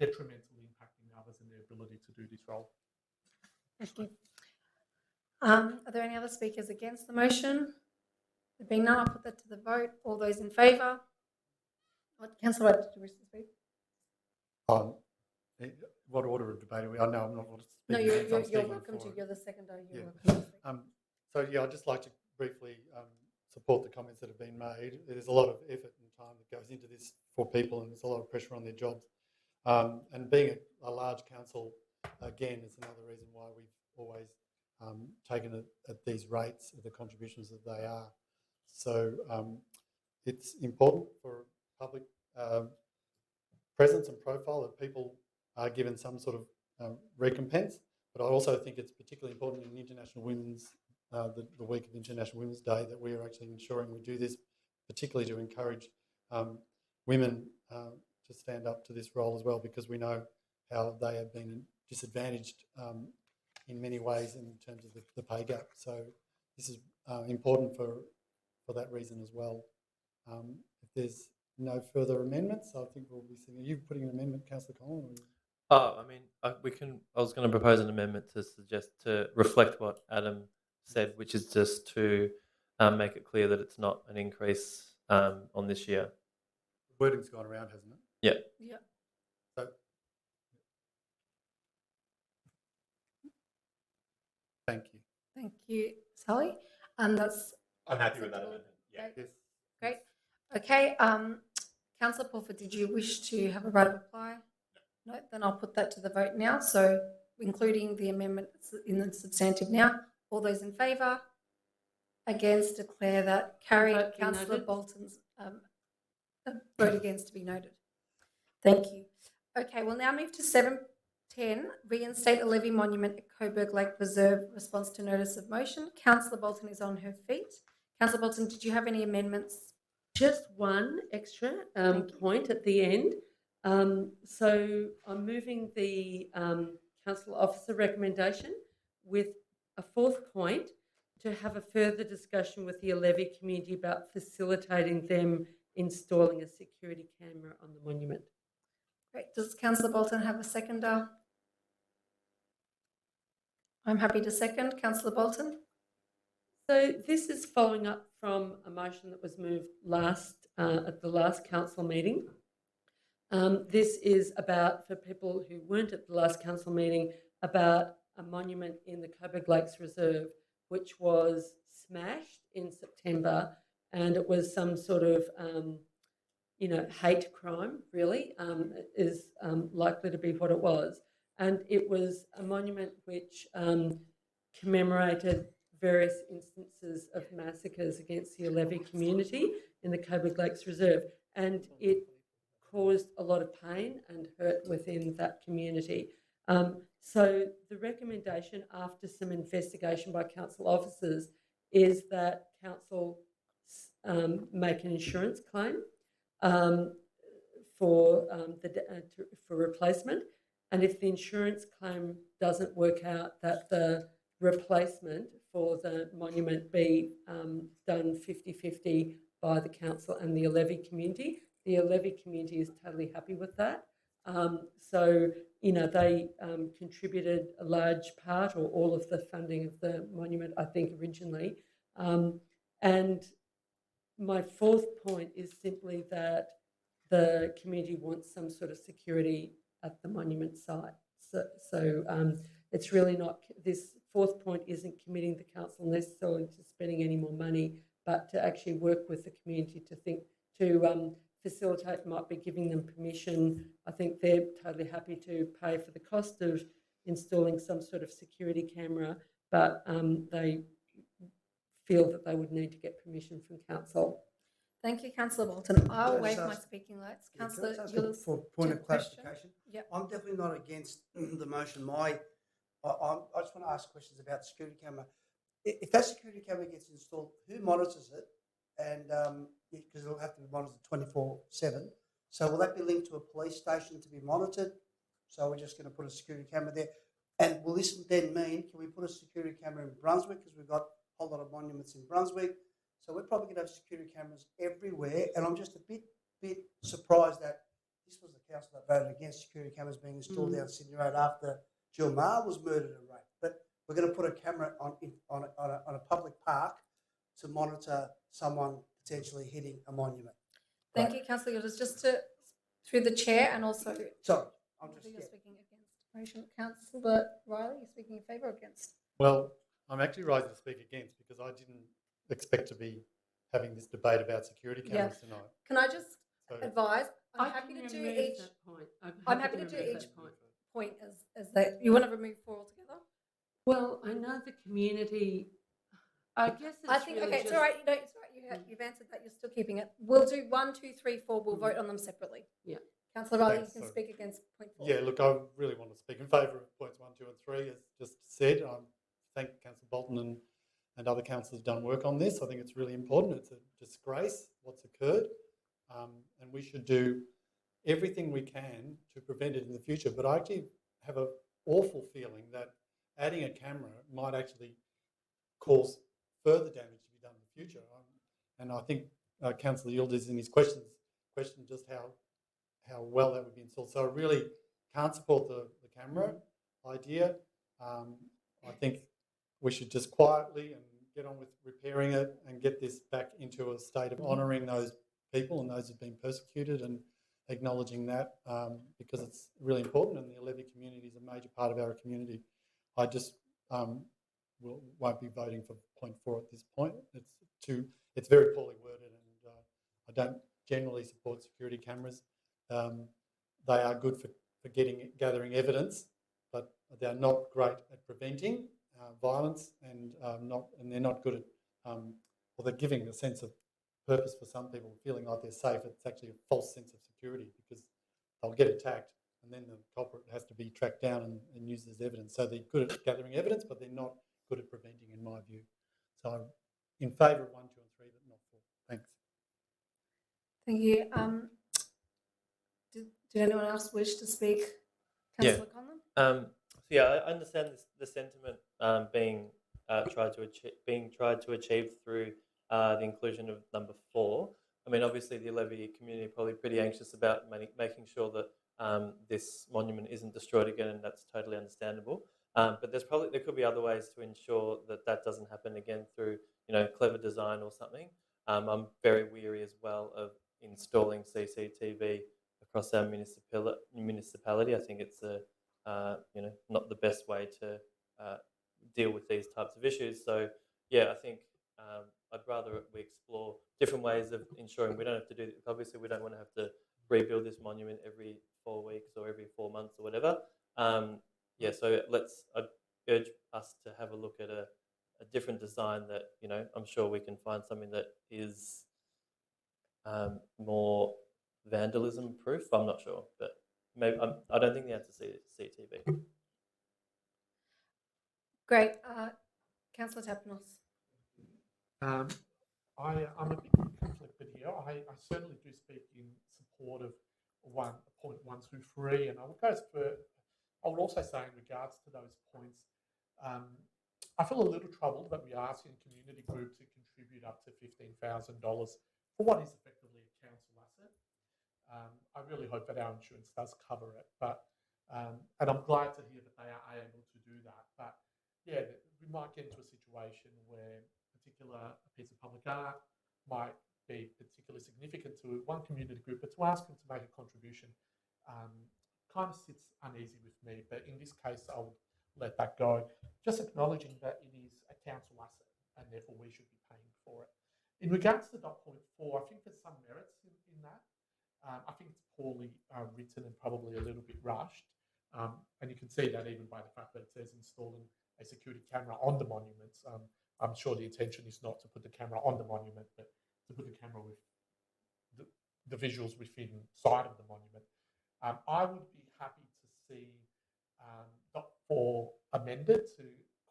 detrimentally impacting others and their ability to do this role. Thank you. Are there any other speakers against the motion? There being none, I'll put that to the vote. All those in favour? Councillor, did you wish to speak? What order of debate are we? I know I'm not. No, you're welcome to. You're the seconder. You're welcome to speak. I'd just like to briefly support the comments that have been made. There's a lot of effort and time that goes into this for people, and there's a lot of pressure on their jobs. And being a large council, again, is another reason why we've always taken it at these rates of the contributions that they are. So it's important for public presence and profile that people are given some sort of recompense. But I also think it's particularly important in International Women's, the week of International Women's Day, that we are actually ensuring we do this, particularly to encourage women to stand up to this role as well, because we know how they have been disadvantaged in many ways in terms of the pay gap. So this is important for that reason as well. If there's no further amendments, I think we'll be seeing. Are you putting an amendment, Councillor Collin? Oh, I mean, we can. I was going to propose an amendment to reflect what Adam said, which is just to make it clear that it's not an increase on this year. The wording's gone around, hasn't it? Yeah. Yeah. So, thank you. Thank you, Sally. That's. I'm happy with that amendment. Yeah. Great. Great. Okay. Councillor Pulford, did you wish to have a right of reply? No. Then I'll put that to the vote now. So, including the amendment in the substantive now. All those in favour? Against? Declare that carried. Councillor Bolton's vote against to be noted. Thank you. Okay, we'll now move to 7:10. Reinstate a levee monument at Coburg Lake Reserve. Response to notice of motion. Councillor Bolton is on her feet. Councillor Bolton, did you have any amendments? Just one extra point at the end. So I'm moving the council officer recommendation with a fourth point to have a further discussion with the Levee community about facilitating them installing a security camera on the monument. Great. Does Councillor Bolton have a seconder? I'm happy to second. Councillor Bolton? So this is following up from a motion that was moved at the last council meeting. This is about, for people who weren't at the last council meeting, about a monument in the Coburg Lakes Reserve, which was smashed in September, and it was some sort of, hate crime, really, is likely to be what it was. And it was a monument which commemorated various instances of massacres against the Levee community in the Coburg Lakes Reserve. And it caused a lot of pain and hurt within that community. So the recommendation, after some investigation by council officers, is that council make an insurance claim for replacement, and if the insurance claim doesn't work out, that the replacement for the monument be done 50-50 by the council and the Levee community. The Levee community is totally happy with that. So, they contributed a large part or all of the funding of the monument, I think, originally. And my fourth point is simply that the community wants some sort of security at the monument site. So it's really not, this fourth point isn't committing the council necessarily to spending any more money, but to actually work with the community to facilitate, might be giving them permission. I think they're totally happy to pay for the cost of installing some sort of security camera, but they feel that they would need to get permission from council. Thank you, Councillor Bolton. I'll waive my speaking rights. Councillor, for point of question? clarification, Yep. I'm definitely not against the motion. I just want to ask questions about the security camera. If that security camera gets installed, who monitors it? And because it'll have to be monitored 24/7. So will that be linked to a police station to be monitored? So we're just going to put a security camera there. And will this then mean, can we put a security camera in Brunswick? Because we've got a whole lot of monuments in Brunswick. So we're probably going to have security cameras everywhere. And I'm just a bit surprised that this was the council that voted against security cameras being installed down Sydney Road after Jill Maher was murdered and raped. But we're going to put a camera on a public park to monitor someone potentially hitting a monument. Thank you, Councillor Yildiz. Just through the chair and also... Sorry, I'm just... You're speaking against motion. Councillor Riley, you're speaking in favour or against? Well, I'm actually rising to speak against because I didn't expect to be having this debate about security cameras tonight. Can I just advise? I'm I happy can to do remove each... that point. I'm happy to do each point as that... You want to remove four altogether? Well, I know the community... I guess it's I think, really okay, just... it's all right. No, it's all right. You've answered that. You're still keeping it. We'll do 1, 2, 3, 4. We'll vote on them separately. Yeah. Councillor Riley, Thanks, you can sorry. speak against point 4. Yeah, look, I really want to speak in favour of points 1, 2 and 3, as just said. I thank Councillor Bolton and other councillors who've done work on this. I think it's really important. It's a disgrace what's occurred. and we should do everything we can to prevent it in the future. But I actually have an awful feeling that adding a camera might actually cause further damage to be done in the future. And I think Councillor Yildiz in his questioned just how well that would be installed. So I really can't support the camera idea. I think we should just quietly and get on with repairing it and get this back into a state of honouring those people and those who've been persecuted and acknowledging that because it's really important, and the Levee community is a major part of our community. I just won't be voting for point 4 at this point. It's very poorly worded, and I don't generally support security cameras. They are good for gathering evidence, but they're not great at preventing violence, and they're not good at, or they're giving a sense of purpose for some people, feeling like they're safe. It's actually a false sense of security because they'll get attacked and then the culprit has to be tracked down and used as evidence. So they're good at gathering evidence, but they're not good at preventing, in my view. So I'm in favour of 1, 2 and 3, but not 4. Thanks. Thank you. Did anyone else wish to speak? Councillor Conlon? Yeah, I understand the sentiment being tried to achieve through the inclusion of number 4. I mean, obviously the Levee community are probably pretty anxious about making sure that this monument isn't destroyed again, and that's totally understandable. But there could be other ways to ensure that doesn't happen again through clever design or something. I'm very weary as well of installing CCTV across our municipality. I think it's not the best way to deal with these types of issues. So yeah, I think I'd rather we explore different ways of ensuring we don't have to do. Obviously, we don't want to have to rebuild this monument every 4 weeks or every 4 months or whatever. Yeah, so I'd urge us to have a look at a different design that I'm sure we can find something that is more vandalism proof. I'm not sure, but maybe I don't think the answer is CCTV. Great. Councillor Tapanos. I'm a bit conflicted here. I certainly do speak in support of point 1 through 3, and I would also say in regards to those points, I feel a little troubled that we are asking a community group to contribute up to $15,000 for what is effectively a council asset. I really hope that our insurance does cover it, and I'm glad to hear that they are able to do that. But yeah, we might get into a situation where a piece of public art might be particularly significant to one community group, but to ask them to make a contribution kind of sits uneasy with me. But in this case, I'll let that go, just acknowledging that it is a council asset and therefore we should be paying for it. In regards to point 4, I think there's some merits in that. I think it's poorly written and probably a little bit rushed. And you can see that even by the fact that it says installing a security camera on the monuments. I'm sure the intention is not to put the camera on the monument, but to put the camera with the visuals within sight of the monument. I would be happy to see .4 amended to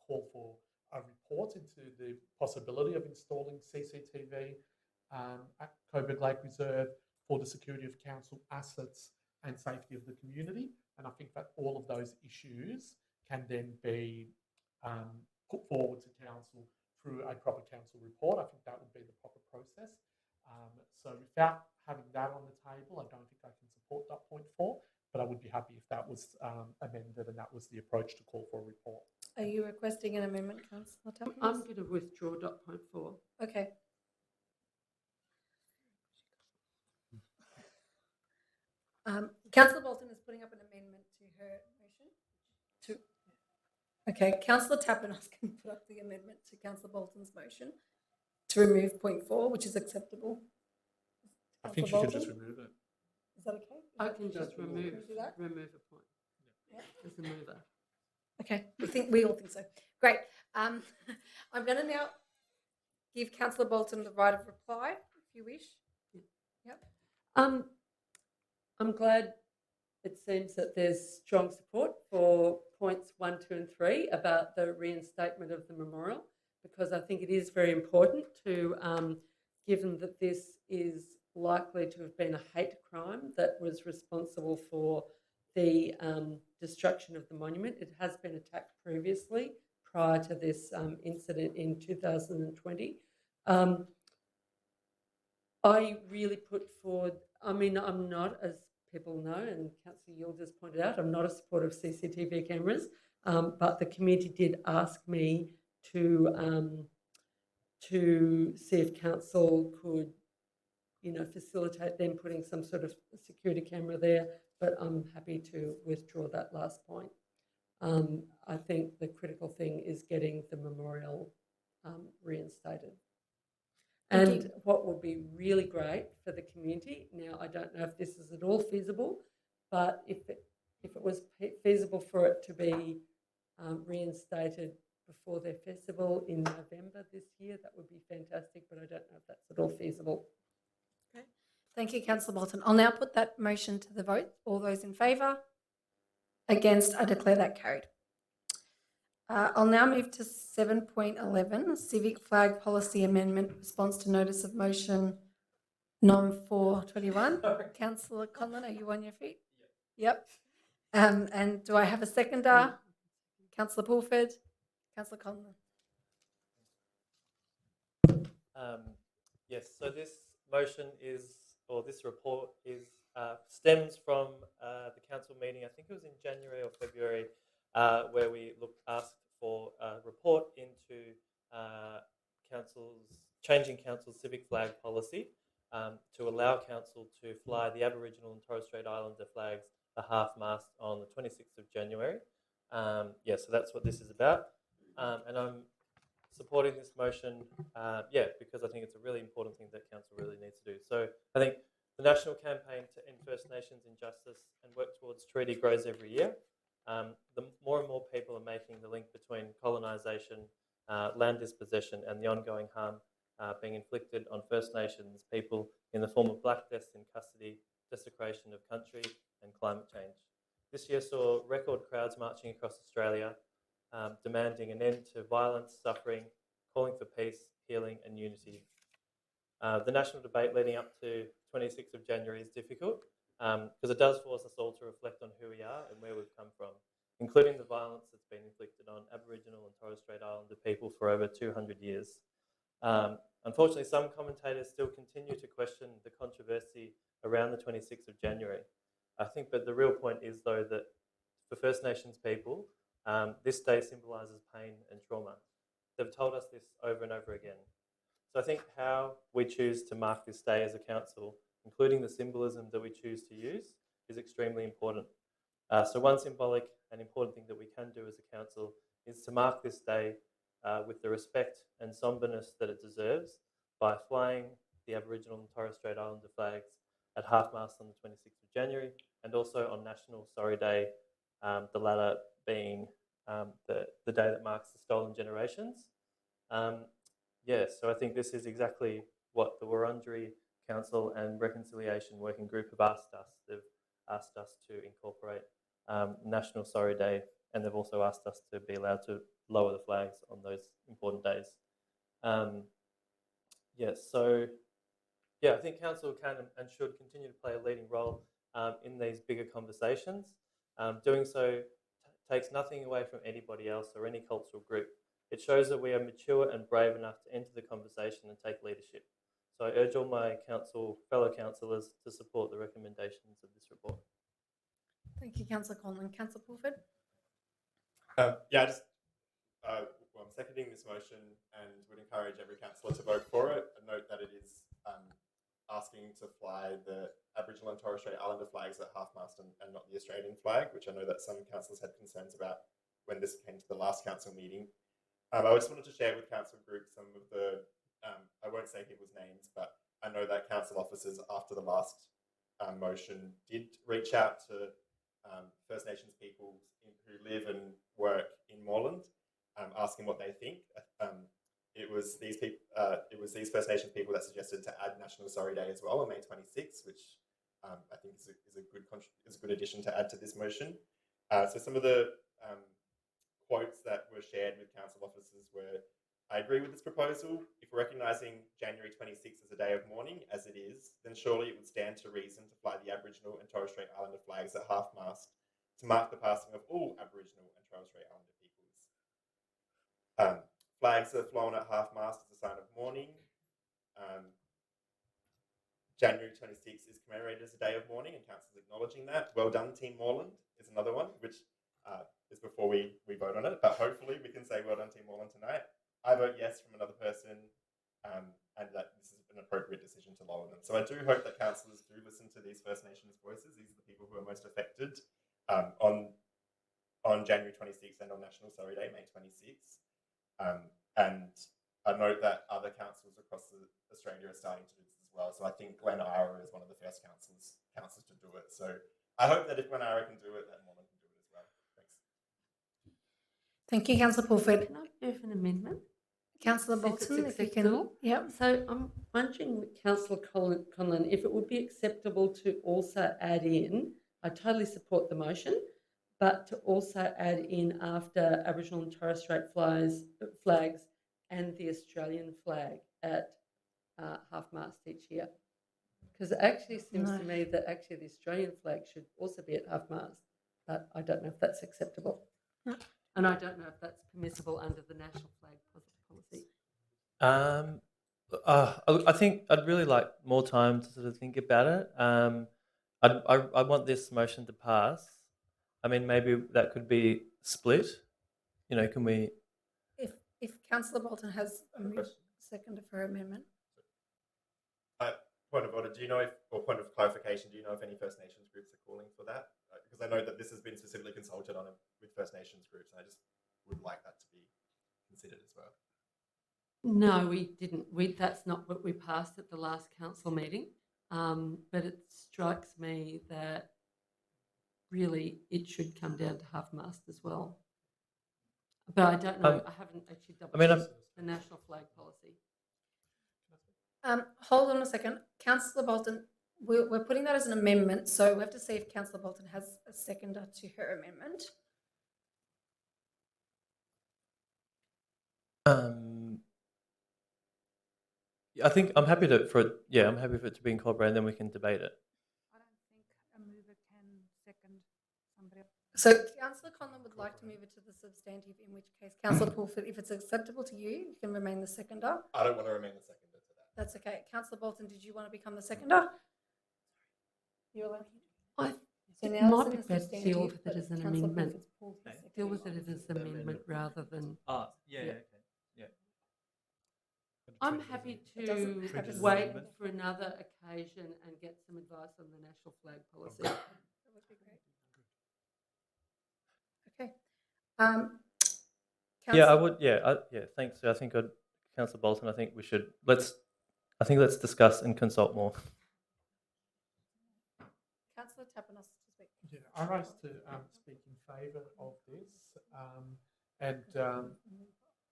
call for a report into the possibility of installing CCTV at Coburg Lake Reserve for the security of council assets and safety of the community. And I think that all of those issues can then be put forward to council through a proper council report. I think that would be the proper process. So without having that on the table, I don't think I can support point 4, but I would be happy if that was amended and that was the approach to call for a report. Are you requesting an amendment, Councillor Tapanos? I'm going to withdraw point 4. Okay. Councillor Bolton is putting up an amendment to her motion. Okay, Councillor Tapanos can put up the amendment to Councillor Bolton's motion to remove point 4, which is acceptable. I think you can just remove it. Is that okay? I can just remove that? Remove a point. Yeah. As a mover. Okay, we all think so. Great. I'm going to now give Councillor Bolton the right of reply, if you wish. Yep. I'm glad it seems that there's strong support for points 1, 2 and 3 about the reinstatement of the memorial, because I think it is very important to given that this is likely to have been a hate crime that was responsible for the destruction of the monument. It has been attacked previously prior to this incident in 2020. I really put forward, I mean, I'm not, as people know, and Councillor Yule just pointed out, I'm not a supporter of CCTV cameras, but the committee did ask me to see if council could, facilitate them putting some sort of security camera there, but I'm happy to withdraw that last point. I think the critical thing is getting the memorial reinstated. And what would be really great for the community, now I don't know if this is at all feasible, but if it was feasible for it to be reinstated before their festival in November this year, that would be fantastic, but I don't know if that's at all feasible. Okay. Thank you, Councillor Bolton. I'll now put that motion to the vote. All those in favour? Against? I declare that carried. I'll now move to 7.11, Civic Flag Policy Amendment, response to notice of motion nom 421. Councillor Conlon, are you on your feet? Yep. And do I have a seconder? Councillor Pulford? Councillor Conlon. Yes, so this motion this report stems from the council meeting, I think it was in January or February, where we asked for a report into changing council's civic flag policy to allow council to fly the Aboriginal and Torres Strait Islander flags a half-mast on the 26th of January. So that's what this is about. And I'm supporting this motion, because I think it's a really important thing that council really needs to do. So I think the national campaign to end First Nations injustice and work towards treaty grows every year. The more and more people are making the link between colonisation, land dispossession, and the ongoing harm being inflicted on First Nations people in the form of black deaths in custody, desecration of country, and climate change. This year saw record crowds marching across Australia, demanding an end to violence, suffering, calling for peace, healing, and unity. The national debate leading up to 26th of January is difficult because it does force us all to reflect on who we are and where we've come from, including the violence that's been inflicted on Aboriginal and Torres Strait Islander people for over 200 years. Unfortunately, some commentators still continue to question the controversy around the 26th of January. I think, but the real point is, though, that for First Nations people, this day symbolises pain and trauma. They've told us this over and over again. So I think how we choose to mark this day as a council, including the symbolism that we choose to use, is extremely important. So one symbolic and important thing that we can do as a council is to mark this day with the respect and somberness that it deserves by flying the Aboriginal and Torres Strait Islander flags at half-mast on the 26th of January and also on National Sorry Day, the latter being the day that marks the stolen generations. So I think this is exactly what the Wurundjeri Council and Reconciliation Working Group have asked us. They've asked us to incorporate National Sorry Day, and they've also asked us to be allowed to lower the flags on those important days. I think council can and should continue to play a leading role in these bigger conversations. Doing so takes nothing away from anybody else or any cultural group. It shows that we are mature and brave enough to enter the conversation and take leadership. So I urge all my fellow councillors to support the recommendations of this report. Thank you, Councillor Conlon. Councillor Pulford? I'm seconding this motion and would encourage every councillor to vote for it. And note that it is asking to fly the Aboriginal and Torres Strait Islander flags at half-mast and not the Australian flag, which I know that some councillors had concerns about when this came to the last council meeting. I just wanted to share with council groups some of the, I won't say people's names, but I know that council officers after the last motion did reach out to First Nations people who live and work in Moreland, asking what they think. It was these First Nations people that suggested to add National Sorry Day as well on May 26th, which I think is a good addition to add to this motion. So some of the quotes that were shared with council officers were I agree with this proposal. If we're recognising January 26th as a day of mourning, as it is, then surely it would stand to reason to fly the Aboriginal and Torres Strait Islander flags at half-mast to mark the passing of all Aboriginal and Torres Strait Islander peoples. Flags that are flown at half-mast is a sign of mourning. January 26th is commemorated as a day of mourning, and council's acknowledging that. Well done, Team Moreland, is another one, which is before we vote on it. But hopefully we can say well done, Team Moreland, tonight. I vote yes from another person, and that this is an appropriate decision to lower them. So I do hope that councillors do listen to these First Nations voices. These are the people who are most affected on January 26th and on National Sorry Day, May 26th. And I note that other councils across Australia are starting to do this as well. So I think Glen Ira is one of the first councils to do it. So I hope that if Glen Ira can do it, that Moreland can do it as well. Thanks. Thank you, Councillor Pulford. Can I move an amendment? Councillor Bolton, if you can. Yep. So I'm wondering, Councillor Conlon, if it would be acceptable to also add in, I totally support the motion, but to also add in after Aboriginal and Torres Strait flags and the Australian flag at half-mast each year. Because it actually seems to me that actually the Australian flag should also be at half-mast, but I don't know if that's acceptable. No. And I don't know if that's permissible under the national flag policy. I think I'd really like more time to sort of think about it. I want this motion to pass. I mean, maybe that could be split. You know, can we? If Councillor Bolton has a second for her amendment. Point of order, do you know or point of clarification, do you know if any First Nations groups are calling for that? Because I know that this has been specifically consulted on with First Nations groups, and I just would like that to be considered as well. No, we didn't. That's not what we passed at the last council meeting. But it strikes me that really it should come down to half-mast as well. But I don't know. I haven't actually double-checked the national flag policy. Hold on a second. Councillor Bolton, we're putting that as an amendment, so we have to see if Councillor Bolton has a seconder to her amendment. I think I'm happy for it to be incorporated, and then we can debate it. I don't think a mover can second somebody else. So Councillor Conlon would like to move it to the substantive, in which case Councillor Pulford, if it's acceptable to you can remain the seconder. I don't want to remain the seconder to that. That's okay. Councillor Bolton, did you want to become the seconder? You're allowed. It might be better to deal with it as an amendment. Deal with it as an amendment rather than. Okay. I'm happy to wait for another occasion and get some advice on the national flag policy. That would be great. Okay. Yeah, I would. Yeah, thanks. I think Councillor Bolton. I think we should let's discuss and consult more. Councillor Tapanos to speak. Yeah, I rise to speak in favour of this,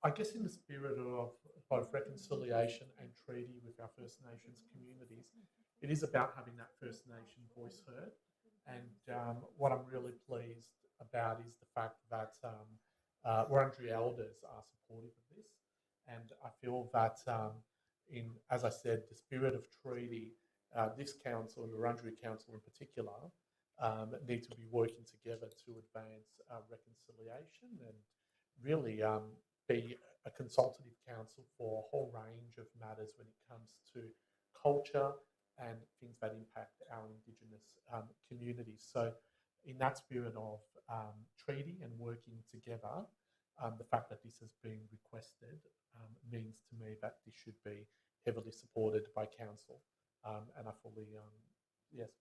I guess in the spirit of both reconciliation and treaty with our First Nations communities, it is about having that First Nation voice heard. And what I'm really pleased about is the fact that Wurundjeri elders are supportive of this, and I feel that as I said, the spirit of treaty, this council and the Wurundjeri Council in particular need to be working together to advance reconciliation and really be a consultative council for a whole range of matters when it comes to culture and things that impact our Indigenous communities. So in that spirit of treaty and working together, the fact that this has been requested means to me that this should be heavily supported by council, and I fully yes.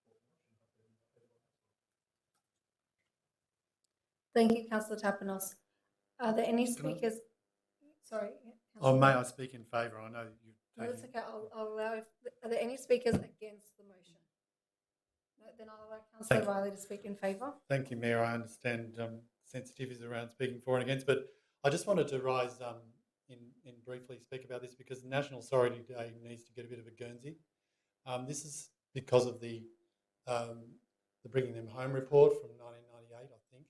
Thank you, Councillor Tapanos. Are there any speakers? Sorry. Oh, may I speak in favour? I know you. No, that's okay. I'll allow. Are there any speakers against the motion? No, then I'll allow Councillor Riley to speak in favour. Thank you, Mayor. I understand sensitivities around speaking for and against, but I just wanted to rise in briefly speak about this because National Sorority Day needs to get a bit of a Guernsey. This is because of the Bringing Them Home report from 1998, I think,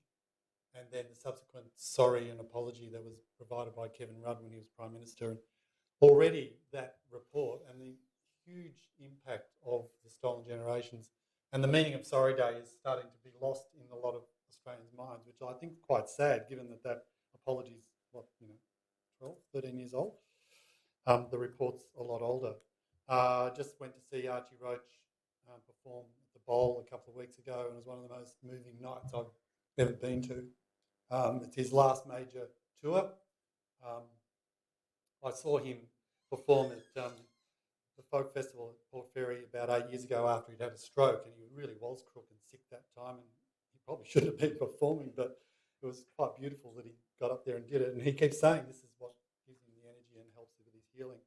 and then the subsequent sorry and apology that was provided by Kevin Rudd when he was Prime Minister. And already that report and the huge impact of the stolen generations and the meaning of Sorry Day is starting to be lost in a lot of Australians' minds, which I think is quite sad, given that that apology is, 12, 13 years old. The report's a lot older. Just went to see Archie Roach perform at the Bowl a couple of weeks ago, and it was one of the most moving nights I've ever been to. It's his last major tour. I saw him perform at the Folk Festival at Port Fairy about 8 years ago after he'd had a stroke, and he really was crook and sick that time, and he probably shouldn't have been performing, but it was quite beautiful that he got up there and did it. And he keeps saying this is what gives him the energy and helps him with his healing.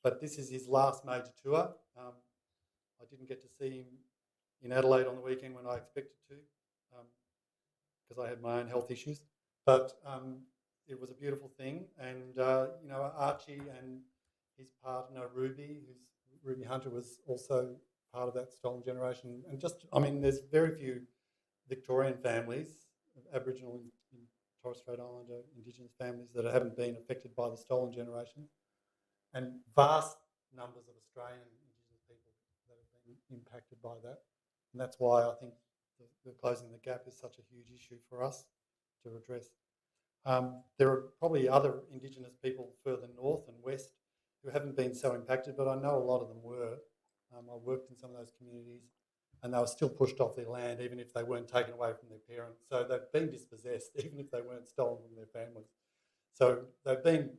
But this is his last major tour. I didn't get to see him in Adelaide on the weekend when I expected to, because I had my own health issues. But it was a beautiful thing, and Archie and his partner Ruby Hunter was also part of that stolen generation. And there's very few Victorian families, Aboriginal and Torres Strait Islander Indigenous families that haven't been affected by the stolen generation, and vast numbers of Australian Indigenous people that have been impacted by that. And that's why I think the closing the gap is such a huge issue for us to address. There are probably other Indigenous people further north and west who haven't been so impacted, but I know a lot of them were. I worked in some of those communities, and they were still pushed off their land even if they weren't taken away from their parents. So they've been dispossessed even if they weren't stolen from their families. So they've been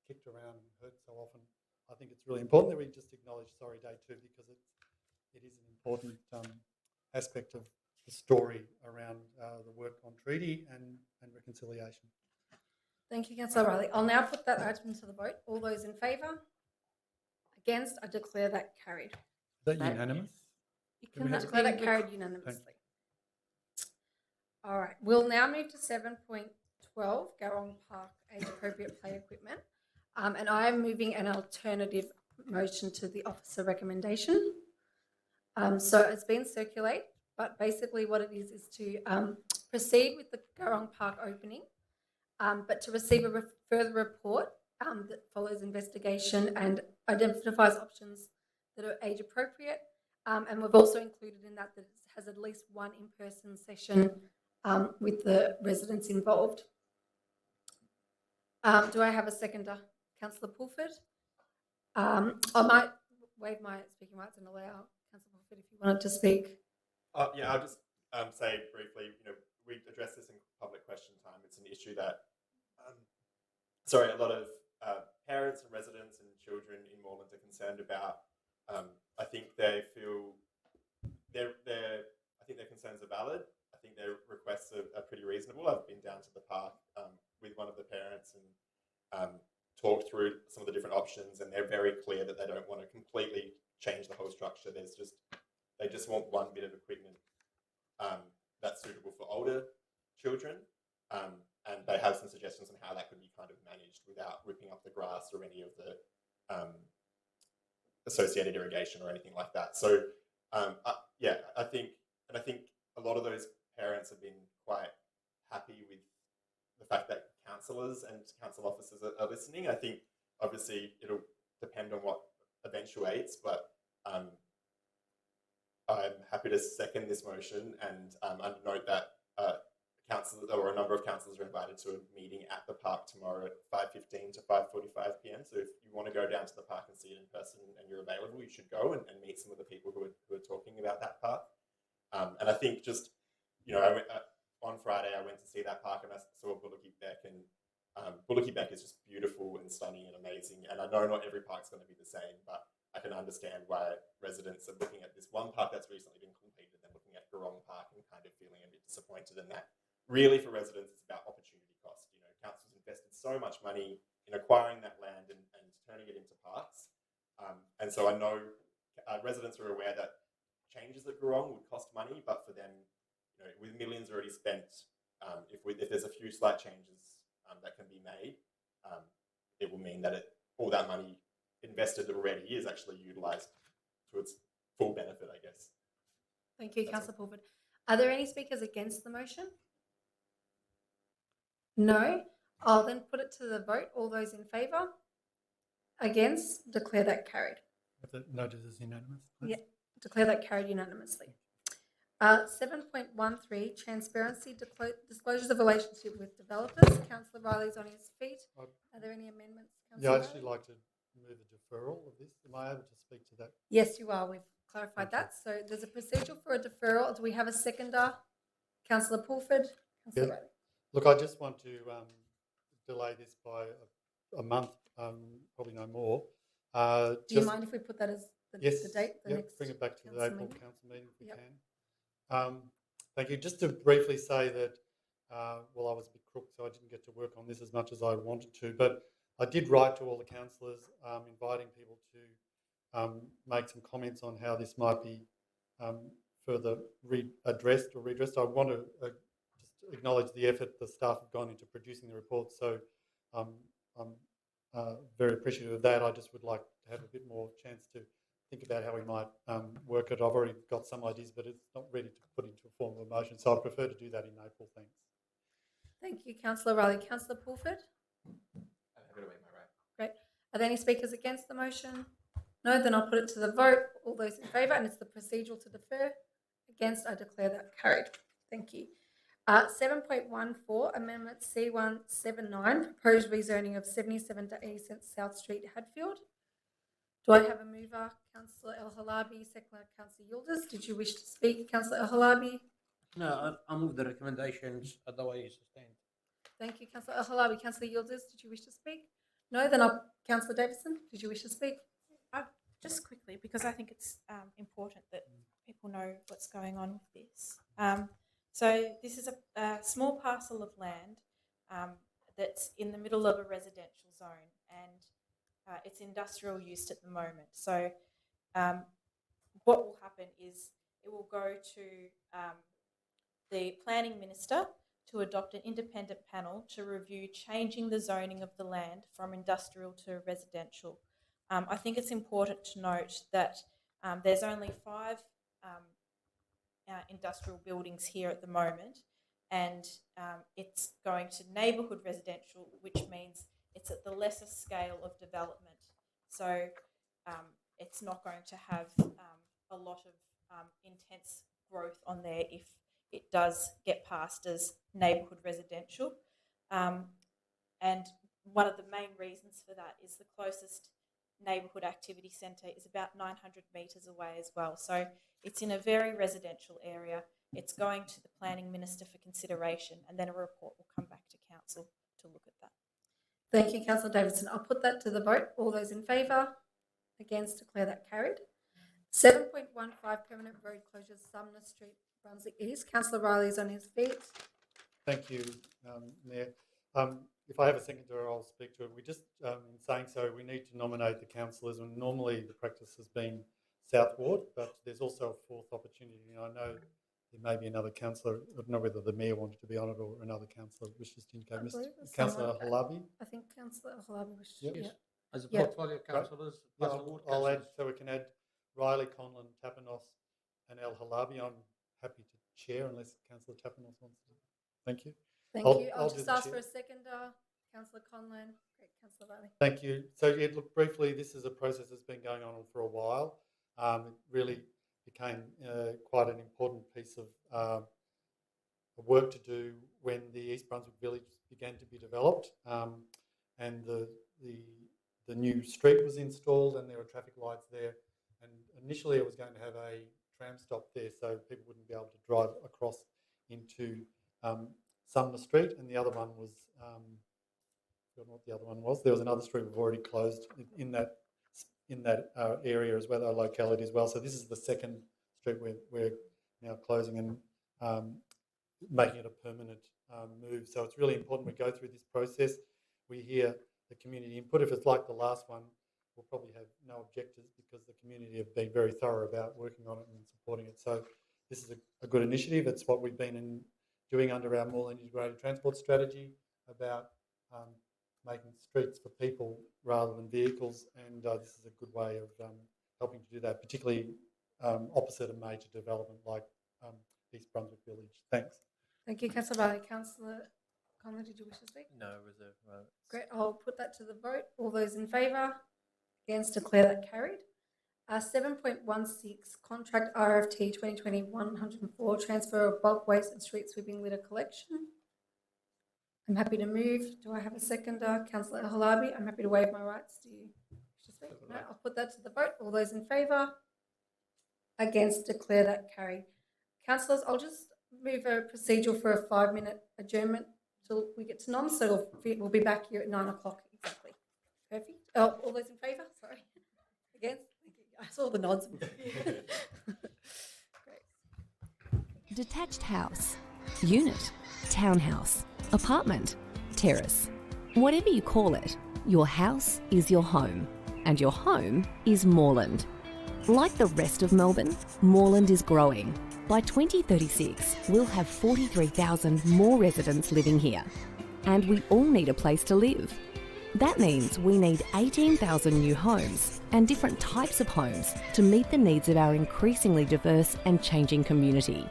kicked around and hurt so often. I think it's really important that we just acknowledge Sorry Day too, because it is an important aspect of the story around the work on treaty and reconciliation. Thank you, Councillor Riley. I'll now put that item to the vote. All those in favour? Against? I declare that carried. Is that unanimous? I declare that carried unanimously. All right. We'll now move to 7.12, Garong Park age-appropriate play equipment. And I am moving an alternative motion to the officer recommendation. So it's been circulated, but basically what it is to proceed with the Garong Park opening, but to receive a further report that follows investigation and identifies options that are age appropriate. And we've also included in that it has at least one in-person session with the residents involved. Do I have a seconder? Councillor Pulford? I might waive my speaking rights and allow Councillor Pulford if you wanted to speak. Yeah, I'll just say briefly, we addressed this in public question time. It's an issue that, a lot of parents and residents and children in Moreland are concerned about. I think they feel I think their concerns are valid. I think their requests are pretty reasonable. I've been down to the park with one of the parents and talked through some of the different options, and they're very clear that they don't want to completely change the whole structure. They just want one bit of equipment that's suitable for older children, and they have some suggestions on how that could be kind of managed without ripping up the grass or any of the associated irrigation or anything like that. So I think a lot of those parents have been quite happy with the fact that councillors and council officers are listening. I think obviously it'll depend on what eventuates, but I'm happy to second this motion and note that a number of councillors are invited to a meeting at the park tomorrow at 5:15 to 5:45 p.m. So if you want to go down to the park and see it in person and you're available, you should go and meet some of the people who are talking about that park. And I think just, on Friday I went to see that park and I saw Bolton-bek, and Bolton-bek is just beautiful and stunning and amazing. And I know not every park's going to be the same, but I can understand why residents are looking at this one park that's recently been completed and then looking at Garong Park and kind of feeling a bit disappointed in that. Really, for residents, it's about opportunity cost. Council's invested so much money in acquiring that land and turning it into parks. And so I know residents are aware that changes at Garong would cost money, but for them, with millions already spent, if there's a few slight changes that can be made, it will mean that all that money invested already is actually utilised to its full benefit, I guess. Thank you, Councillor Pulford. Are there any speakers against the motion? No. I'll then put it to the vote. All those in favour? Against? Declare that carried. Noted as unanimous. Yeah, declare that carried unanimously. 7.13, transparency disclosures of relationship with developers. Councillor Riley's on his feet. Are there any amendments, Councillor Yeah, I'd Riley? actually like to move a deferral of this. Am I able to speak to that? Yes, you are. We've clarified that. So there's a procedure for a deferral. Do we have a seconder? Councillor Pulford? Councillor Yeah. Riley? Look, I just want to delay this by a month, probably no more. Do you mind if we put that as the date? The next bring it back to the council April meeting? council meeting if we Yep. can. Thank you. Just to briefly say that, well, I was a bit crook, so I didn't get to work on this as much as I wanted to, but I did write to all the councillors inviting people to make some comments on how this might be further addressed or redressed. I want to just acknowledge the effort the staff have gone into producing the report, so I'm very appreciative of that. I just would like to have a bit more chance to think about how we might work it. I've already got some ideas, but it's not ready to put into a form of a motion, so I prefer to do that in April. Thanks. Thank you, Councillor Riley. Councillor Pulford? I'm happy to make my right. Great. Are there any speakers against the motion? No, then I'll put it to the vote. All those in favour, and it's the procedural to defer. Against, I declare that carried. Thank you. 7.14, Amendment C179, proposed rezoning of 77 to 80 South Street, Hadfield. Do I have a mover? Councillor El Halabi, second Councillor Yildiz. Did you wish to speak, Councillor El Halabi? No, I move the recommendations, otherwise sustained. Thank you, Councillor El Halabi. Councillor Yildiz, did you wish to speak? No, then I'll. Councillor Davison, did you wish to speak? Just quickly, because I think it's important that people know what's going on with this. So this is a small parcel of land that's in the middle of a residential zone, and it's industrial use at the moment. So what will happen is it will go to the planning minister to adopt an independent panel to review changing the zoning of the land from industrial to residential. I think it's important to note that there's only 5 industrial buildings here at the moment, and it's going to neighbourhood residential, which means it's at the lesser scale of development. So it's not going to have a lot of intense growth on there if it does get passed as neighbourhood residential. And one of the main reasons for that is the closest neighbourhood activity centre is about 900 metres away as well. So it's in a very residential area. It's going to the planning minister for consideration, and then a report will come back to council to look at that. Thank you, Councillor Davidson. I'll put that to the vote. All those in favour? Against, declare that carried. 7.15, permanent road closures, Sumner Street, Brunswick East. Councillor Riley is on his feet. Thank you, Mayor. If I have a seconder, I'll speak to it. We just, in saying so, we need to nominate the councillors, and normally the practice has been South Ward, but there's also a 4th opportunity. And I know there may be another councillor. I don't know whether the Mayor wanted to be on it or another councillor wishes to indicate. Councillor Halabi? I think Councillor Halabi wishes. Yep. Yeah. As a portfolio of councillors, Yeah, plus the ward I'll add, councillors. so we can add Riley, Conlon, Tapanos and El Halabi. I'm happy to chair unless Councillor Tapanos wants to. Thank you. Thank you. I'll just ask for a seconder. Councillor Conlon. Great, Councillor Riley. Thank you. So, yeah, look, briefly, this is a process that's been going on for a while. It really became quite an important piece of work to do when the East Brunswick Village began to be developed, and the new street was installed, and there were traffic lights there. And initially, it was going to have a tram stop there, so people wouldn't be able to drive across into Sumner Street. And the other one was, I don't know what the other one was. There was another street we've already closed in that area as well, our locality as well. So this is the second street we're now closing and making it a permanent move. So it's really important we go through this process. We hear the community input. If it's like the last one, we'll probably have no objectors because the community have been very thorough about working on it and supporting it. So this is a good initiative. It's what we've been doing under our Moreland Integrated Transport Strategy about making streets for people rather than vehicles, and this is a good way of helping to do that, particularly opposite a major development like East Brunswick Village. Thanks. Thank you, Councillor Riley. Councillor Conlon, did you wish to speak? No, reserve rights. Great, I'll put that to the vote. All those in favour? Against, declare that carried. 7.16, Contract RFT 2020-104, Transfer of Bulk Waste and Street Sweeping Litter Collection. I'm happy to move. Do I have a seconder? Councillor Halabi, I'm happy to waive my rights. Do you wish to speak? No, I'll put that to the vote. All those in favour? Against, declare that carried. Councillors, I'll just move a procedural for a 5-minute adjournment till we get to noms, so we'll be back here at 9 o'clock exactly. Perfect. Oh, all those in favour? Sorry. Against? Thank you. I saw the nods. Detached house, unit, townhouse, apartment, terrace. Whatever you call it, your house is your home, and your home is Moreland. Like the rest of Melbourne, Moreland is growing. By 2036, we'll have 43,000 more residents living here, and we all need a place to live. That means we need 18,000 new homes and different types of homes to meet the needs of our increasingly diverse and changing community.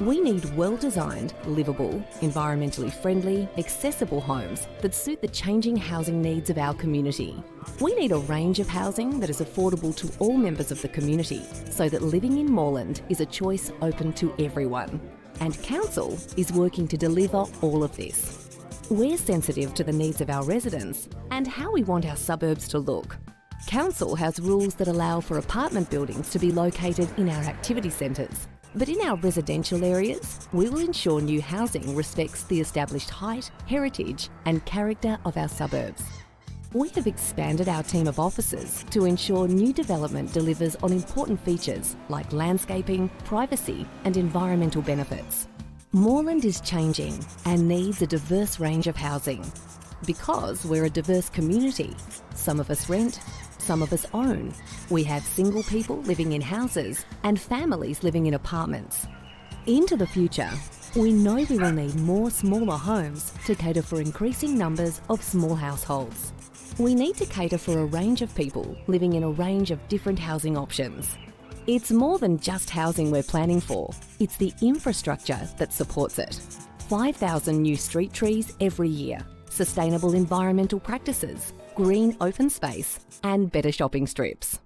We need well-designed, livable, environmentally friendly, accessible homes that suit the changing housing needs of our community. We need a range of housing that is affordable to all members of the community so that living in Moreland is a choice open to everyone. And Council is working to deliver all of this. We're sensitive to the needs of our residents and how we want our suburbs to look. Council has rules that allow for apartment buildings to be located in our activity centres. But in our residential areas, we will ensure new housing respects the established height, heritage and character of our suburbs. We have expanded our team of officers to ensure new development delivers on important features like landscaping, privacy and environmental benefits. Moreland is changing and needs a diverse range of housing. Because we're a diverse community, some of us rent, some of us own. We have single people living in houses and families living in apartments. Into the future, we know we will need more smaller homes to cater for increasing numbers of small households. We need to cater for a range of people living in a range of different housing options. It's more than just housing we're planning for, it's the infrastructure that supports it. 5,000 new street trees every year, sustainable environmental practices, green open space and better shopping strips.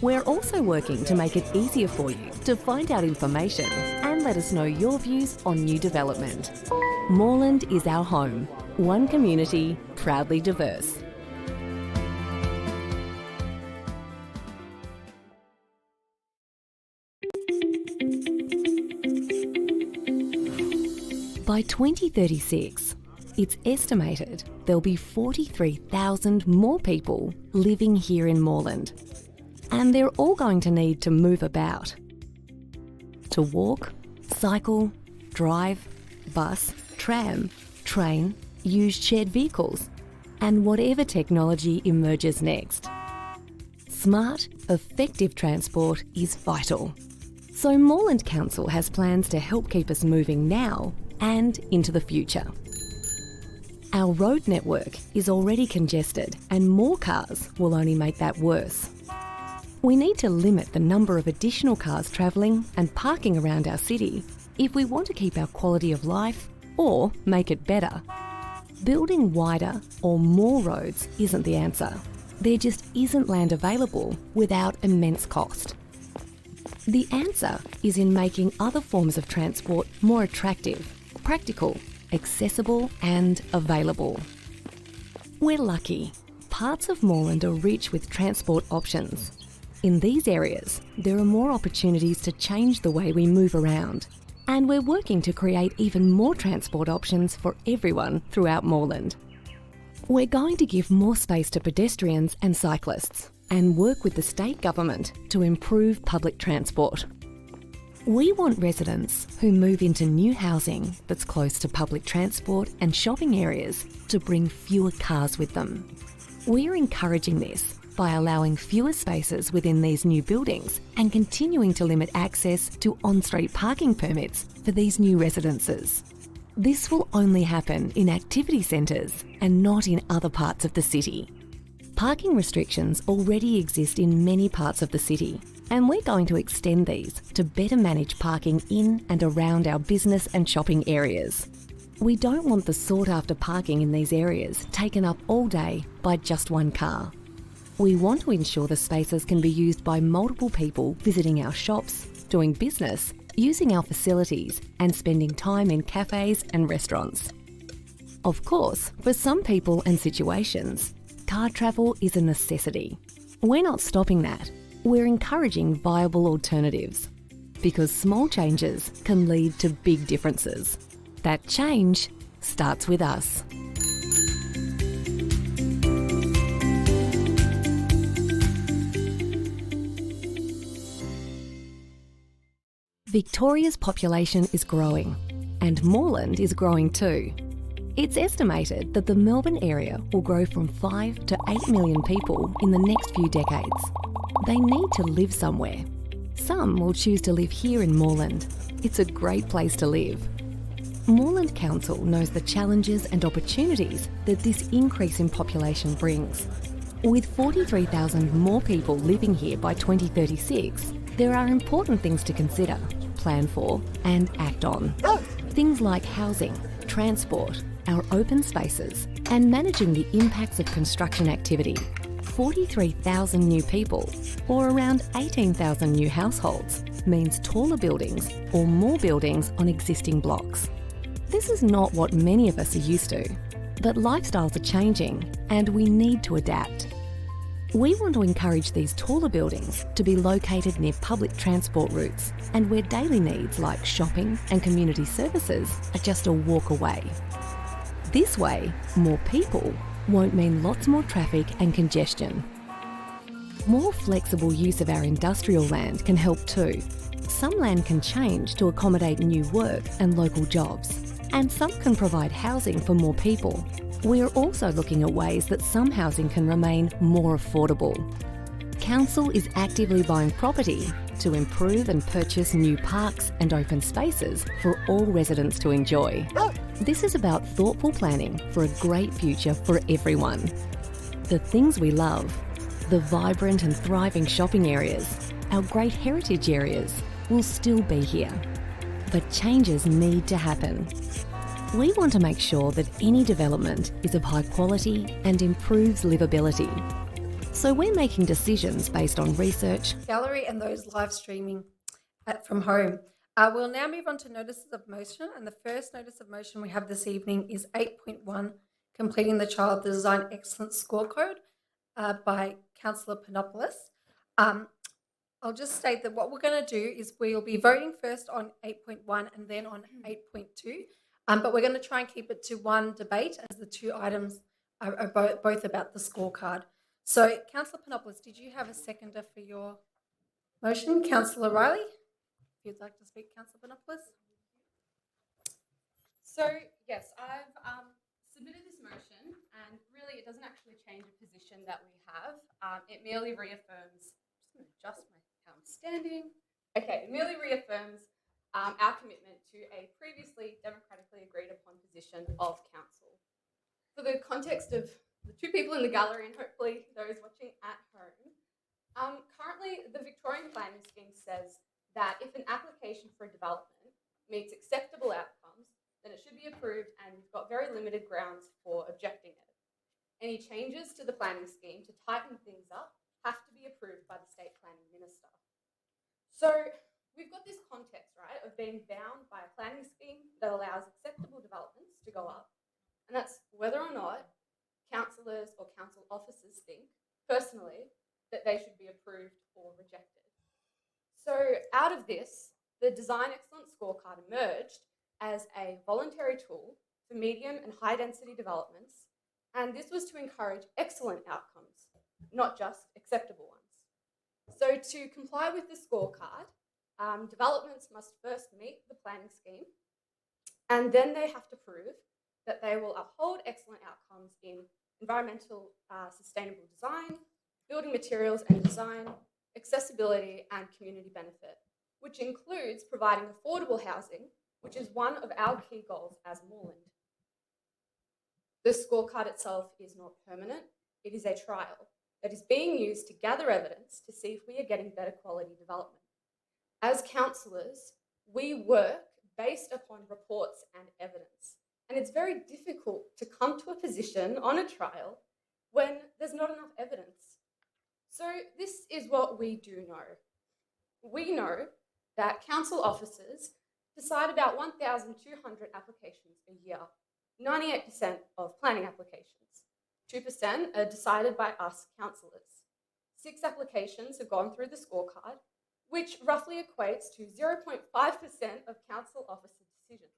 We're also working to make it easier for you to find out information and let us know your views on new development. Moreland is our home, one community, proudly diverse. By 2036, it's estimated there'll be 43,000 more people living here in Moreland. And they're all going to need to move about. To walk, cycle, drive, bus, tram, train, use shared vehicles, and whatever technology emerges next. Smart, effective transport is vital. So Moreland Council has plans to help keep us moving now and into the future. Our road network is already congested and more cars will only make that worse. We need to limit the number of additional cars travelling and parking around our city if we want to keep our quality of life or make it better. Building wider or more roads isn't the answer. There just isn't land available without immense cost. The answer is in making other forms of transport more attractive, practical, accessible and available. We're lucky. Parts of Moreland are rich with transport options. In these areas, there are more opportunities to change the way we move around. And we're working to create even more transport options for everyone throughout Moreland. We're going to give more space to pedestrians and cyclists and work with the state government to improve public transport. We want residents who move into new housing that's close to public transport and shopping areas to bring fewer cars with them. We're encouraging this by allowing fewer spaces within these new buildings and continuing to limit access to on-street parking permits for these new residences. This will only happen in activity centres and not in other parts of the city. Parking restrictions already exist in many parts of the city, and we're going to extend these to better manage parking in and around our business and shopping areas. We don't want the sought-after parking in these areas taken up all day by just one car. We want to ensure the spaces can be used by multiple people visiting our shops, doing business, using our facilities, and spending time in cafes and restaurants. Of course, for some people and situations, car travel is a necessity. We're not stopping that. We're encouraging viable alternatives, because small changes can lead to big differences. That change starts with us. Victoria's population is growing, and Moreland is growing too. It's estimated that the Melbourne area will grow from 5 to 8 million people in the next few decades. They need to live somewhere. Some will choose to live here in Moreland. It's a great place to live. Moreland Council knows the challenges and opportunities that this increase in population brings. With 43,000 more people living here by 2036, there are important things to consider, plan for, and act on. Things like housing, transport, our open spaces, and managing the impacts of construction activity. 43,000 new people, or around 18,000 new households, means taller buildings or more buildings on existing blocks. This is not what many of us are used to, but lifestyles are changing and we need to adapt. We want to encourage these taller buildings to be located near public transport routes and where daily needs like shopping and community services are just a walk away. This way, more people won't mean lots more traffic and congestion. More flexible use of our industrial land can help too. Some land can change to accommodate new work and local jobs, and some can provide housing for more people. We are also looking at ways that some housing can remain more affordable. Council is actively buying property to improve and purchase new parks and open spaces for all residents to enjoy. This is about thoughtful planning for a great future for everyone. The things we love, the vibrant and thriving shopping areas, our great heritage areas, will still be here. But changes need to happen. We want to make sure that any development is of high quality and improves livability. So we're making decisions based on research, Gallery and those live streaming from home. We'll now move on to notices of motion, and the first notice of motion we have this evening is 8.1, completing the Child Design Excellence Scorecode by Councillor Panopoulos. I'll just state that what we're going to do is we'll be voting first on 8.1 and then on 8.2, but we're going to try and keep it to one debate as the two items are both about the scorecard. So, Councillor Panopoulos, did you have a seconder for your motion? Councillor Riley, if you'd like to speak, Councillor Panopoulos. So, yes, I've submitted this motion, and really it doesn't actually change a position that we have. It merely reaffirms, I'm just going to adjust my how I'm standing. Okay, it merely reaffirms our commitment to a previously democratically agreed upon position of council. For the context of the two people in the gallery and hopefully those watching at home, currently the Victorian Planning Scheme says that if an application for a development meets acceptable outcomes, then it should be approved, and we've got very limited grounds for objecting it. Any changes to the planning scheme to tighten things up have to be approved by the State Planning Minister. So we've got this context, right, of being bound by a planning scheme that allows acceptable developments to go up, and that's whether or not councillors or council officers think, personally, that they should be approved or rejected. So out of this, the Design Excellence Scorecard emerged as a voluntary tool for medium and high density developments, and this was to encourage excellent outcomes, not just acceptable ones. So to comply with the scorecard, developments must first meet the planning scheme, and then they have to prove that they will uphold excellent outcomes in environmental sustainable design, building materials and design, accessibility and community benefit, which includes providing affordable housing, which is one of our key goals as Moreland. The scorecard itself is not permanent. It is a trial that is being used to gather evidence to see if we are getting better quality development. As councillors, we work based upon reports and evidence. And it's very difficult to come to a position on a trial when there's not enough evidence. So this is what we do know. We know that council officers decide about 1,200 applications a year, 98% of planning applications. 2% are decided by us councillors. 6 applications have gone through the scorecard, which roughly equates to 0.5% of council officer decisions.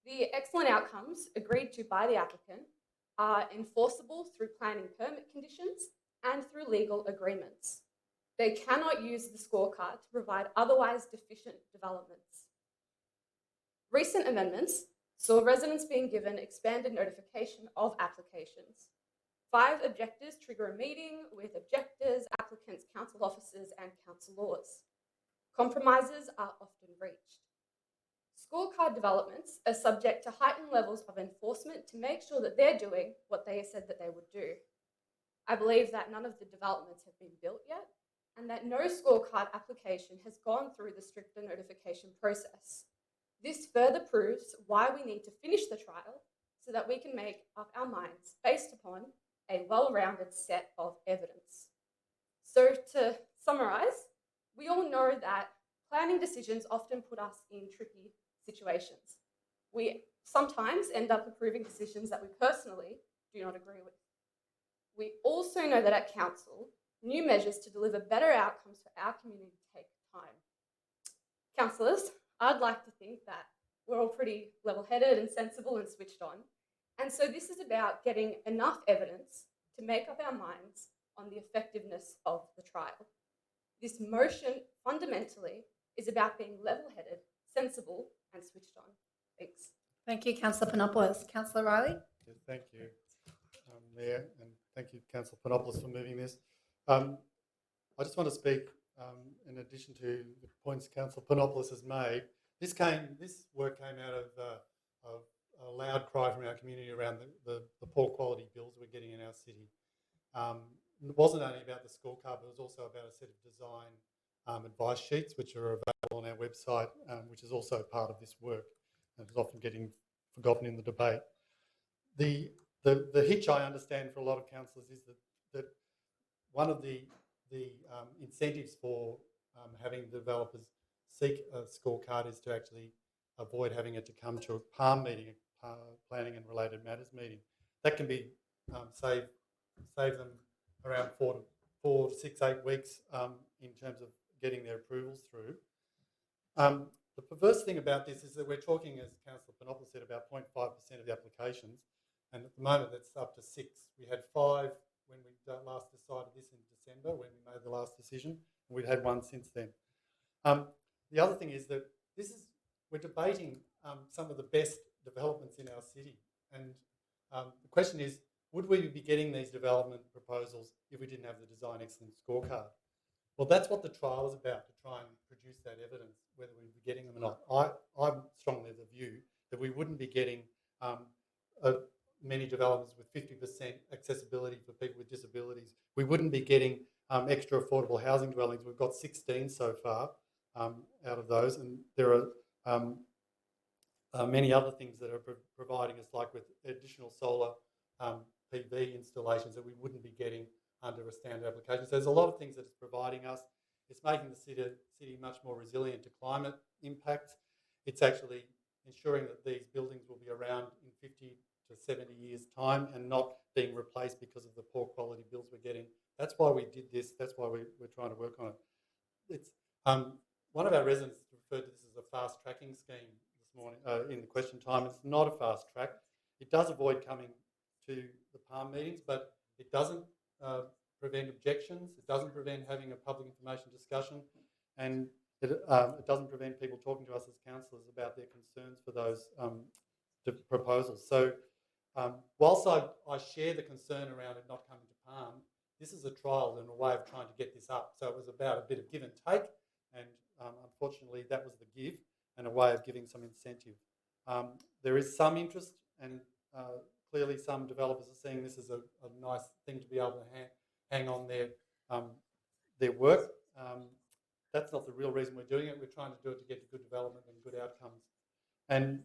The excellent outcomes agreed to by the applicant are enforceable through planning permit conditions and through legal agreements. They cannot use the scorecard to provide otherwise deficient developments. Recent amendments saw residents being given expanded notification of applications. 5 objectors trigger a meeting with objectors, applicants, council officers, and councillors. Compromises are often reached. Scorecard developments are subject to heightened levels of enforcement to make sure that they're doing what they said that they would do. I believe that none of the developments have been built yet, and that no scorecard application has gone through the stricter notification process. This further proves why we need to finish the trial so that we can make up our minds based upon a well-rounded set of evidence. So to summarise, we all know that planning decisions often put us in tricky situations. We sometimes end up approving decisions that we personally do not agree with. We also know that at council, new measures to deliver better outcomes for our community take time. Councillors, I'd like to think that we're all pretty level-headed and sensible and switched on. And so this is about getting enough evidence to make up our minds on the effectiveness of the trial. This motion fundamentally is about being level-headed, sensible, and switched on. Thanks. Thank you, Councillor Panopoulos. Councillor Riley? Yeah, thank you, Mayor, and thank you, Councillor Panopoulos, for moving this. I just want to speak, in addition to the points Councillor Panopoulos has made. This work came out of a loud cry from our community around the poor quality bills we're getting in our city. It wasn't only about the scorecard, but it was also about a set of design advice sheets which are available on our website, which is also part of this work and is often getting forgotten in the debate. The hitch I understand for a lot of councillors is that one of the incentives for having developers seek a scorecard is to actually avoid having it to come to a PALM meeting, a planning and related matters meeting. That can be save them around 4 to 6, 8 weeks in terms of getting their approvals through. The perverse thing about this is that we're talking, as Councillor Panopoulos said, about 0.5% of the applications, and at the moment that's up to 6. We had 5 when we last decided this in December, when we made the last decision, and we've had 1 since then. The other thing is that we're debating some of the best developments in our city, and the question is, would we be getting these development proposals if we didn't have the Design Excellence Scorecard? Well, that's what the trial is about, to try and produce that evidence, whether we'd be getting them or not. I'm strongly of the view that we wouldn't be getting many developments with 50% accessibility for people with disabilities. We wouldn't be getting extra affordable housing dwellings. We've got 16 so far out of those, and there are many other things that are providing us, like with additional solar PV installations, that we wouldn't be getting under a standard application. So there's a lot of things that it's providing us. It's making the city much more resilient to climate impacts. It's actually ensuring that these buildings will be around in 50 to 70 years' time and not being replaced because of the poor quality bills we're getting. That's why we did this. That's why we're trying to work on it. It's one of our residents referred to this as a fast tracking scheme this morning in the question time. It's not a fast track. It does avoid coming to the PALM meetings, but it doesn't prevent objections. It doesn't prevent having a public information discussion, and it doesn't prevent people talking to us as councillors about their concerns for those proposals. So whilst I share the concern around it not coming to PALM, this is a trial and a way of trying to get this up. So it was about a bit of give and take, and unfortunately that was the give, and a way of giving some incentive. There is some interest, and clearly some developers are seeing this as a nice thing to be able to hang on their work. That's not the real reason we're doing it. We're trying to do it to get to good development and good outcomes. And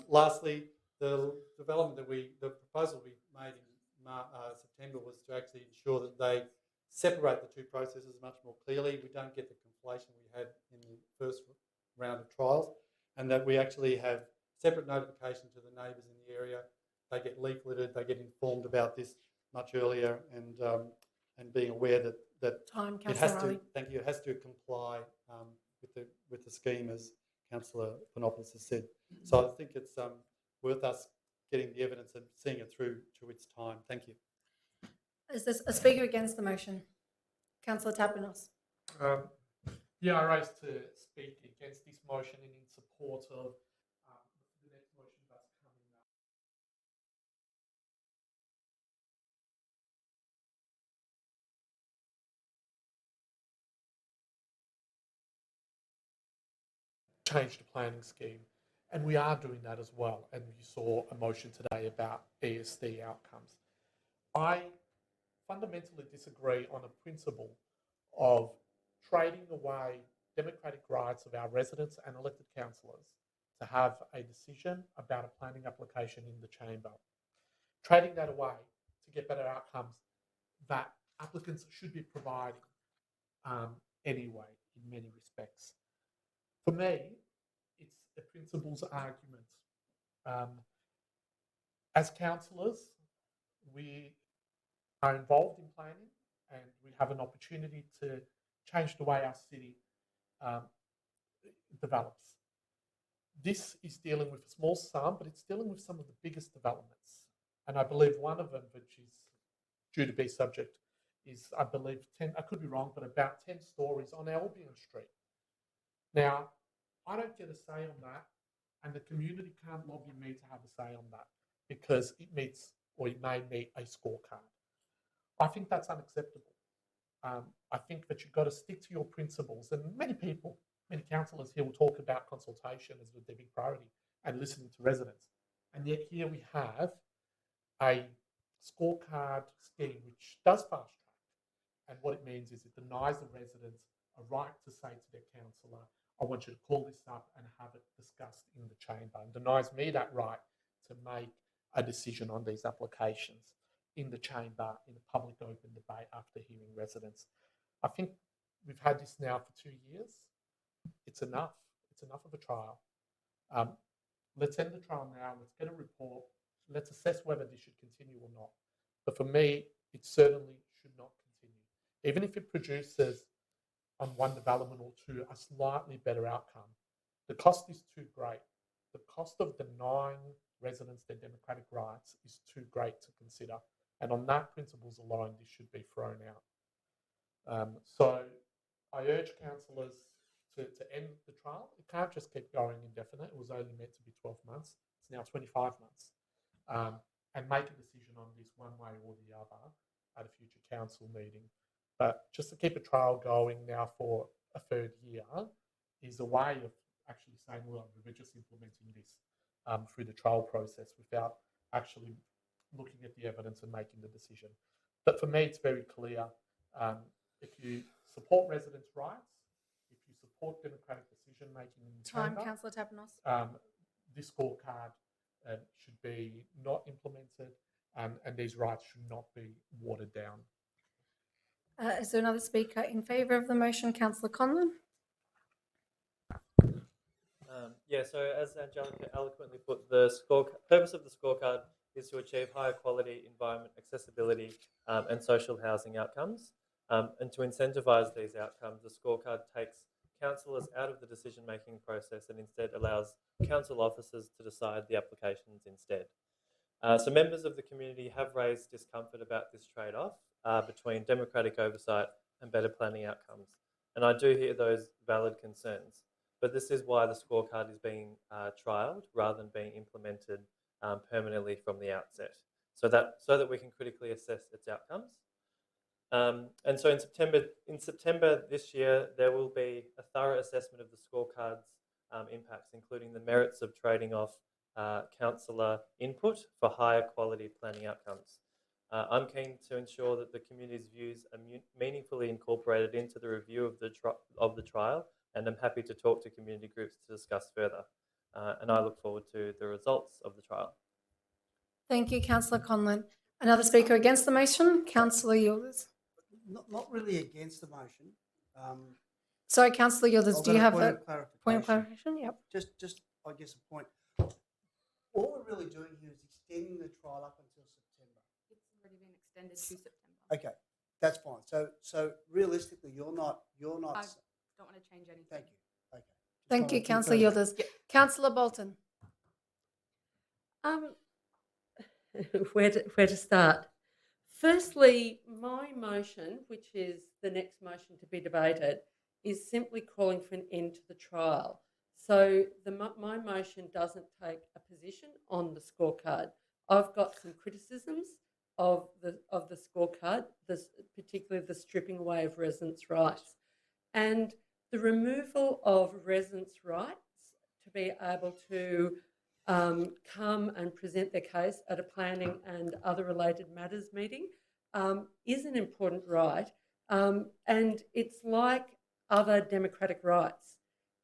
lastly, the development the proposal we made in September was to actually ensure that they separate the two processes much more clearly. We don't get the conflation we had in the first round of trials, and that we actually have separate notification to the neighbours in the area. They get leafleted, they get informed about this much earlier, and being aware that Time, it has Councillor to. Riley. Thank you. It has to comply with the scheme, as Councillor Panopoulos has said. So I think it's worth us getting the evidence and seeing it through to its time. Thank you. Is this a speaker against the motion? Councillor Tapinos. Yeah, I rise to speak against this motion and in support of the next motion that's coming up. Change the planning scheme. And we are doing that as well. And you saw a motion today about ESD outcomes. I fundamentally disagree on a principle of trading away democratic rights of our residents and elected councillors to have a decision about a planning application in the chamber. Trading that away to get better outcomes that applicants should be providing anyway, in many respects. For me, it's a principles argument. As councillors, we are involved in planning and we have an opportunity to change the way our city develops. This is dealing with a small sum, but it's dealing with some of the biggest developments. And I believe one of them, which is due to be subject, is, I believe, 10, I could be wrong, but about 10 stories on Albion Street. Now, I don't get a say on that, and the community can't lobby me to have a say on that because it meets, or it may meet, a scorecard. I think that's unacceptable. I think that you've got to stick to your principles, and many people, many councillors here will talk about consultation as their big priority and listening to residents. And yet here we have a scorecard scheme which does fast track. And what it means is it denies the residents a right to say to their councillor, I want you to call this up and have it discussed in the chamber, and denies me that right to make a decision on these applications in the chamber in a public open debate after hearing residents. I think we've had this now for 2 years. It's enough. It's enough of a trial. Let's end the trial now. Let's get a report. Let's assess whether this should continue or not. But for me, it certainly should not continue. Even if it produces on one development or two a slightly better outcome, the cost is too great. The cost of denying residents their democratic rights is too great to consider. And on that principles alone, this should be thrown out. So I urge councillors to end the trial. It can't just keep going indefinite. It was only meant to be 12 months. It's now 25 months. And make a decision on this one way or the other at a future council meeting. But just to keep a trial going now for a third year is a way of actually saying, well, we're just implementing this through the trial process without actually looking at the evidence and making the decision. But for me, it's very clear. If you support residents' rights, if you support democratic decision-making in the Time, chamber, Councillor Tapinos. this scorecard should be not implemented, and these rights should not be watered down. Is there another speaker in favour of the motion? Councillor Conlon. Yeah, so as Angelica eloquently put, the purpose of the scorecard is to achieve higher quality environment, accessibility, and social housing outcomes. And to incentivise these outcomes, the scorecard takes councillors out of the decision-making process and instead allows council officers to decide the applications instead. So members of the community have raised discomfort about this trade-off between democratic oversight and better planning outcomes. And I do hear those valid concerns, but this is why the scorecard is being trialled rather than being implemented permanently from the outset, so that we can critically assess its outcomes. And so in September this year, there will be a thorough assessment of the scorecard's impacts, including the merits of trading off councillor input for higher quality planning outcomes. I'm keen to ensure that the community's views are meaningfully incorporated into the review of the trial, and I'm happy to talk to community groups to discuss further. And I look forward to the results of the trial. Thank you, Councillor Conlon. Another speaker against the motion, Councillor Yildiz. Not really against the motion. Sorry, Councillor Yildiz, I've do got you have point a of clarification? point of clarification? Yep. Just I guess a point. All we're really doing here is extending the trial up until September. It's already been extended to September. Okay, that's fine. So realistically, you're not. I don't want to change anything. Thank you. Okay. Thank you, wanted to Councillor confirm Yildiz. Councillor Bolton. Where to start? Firstly, my motion, which is the next motion to be debated, is simply calling for an end to the trial. So my motion doesn't take a position on the scorecard. I've got some criticisms of the scorecard, particularly the stripping away of residents' rights, and the removal of residents' rights to be able to come and present their case at a planning and other related matters meeting is an important right, and it's like other democratic rights.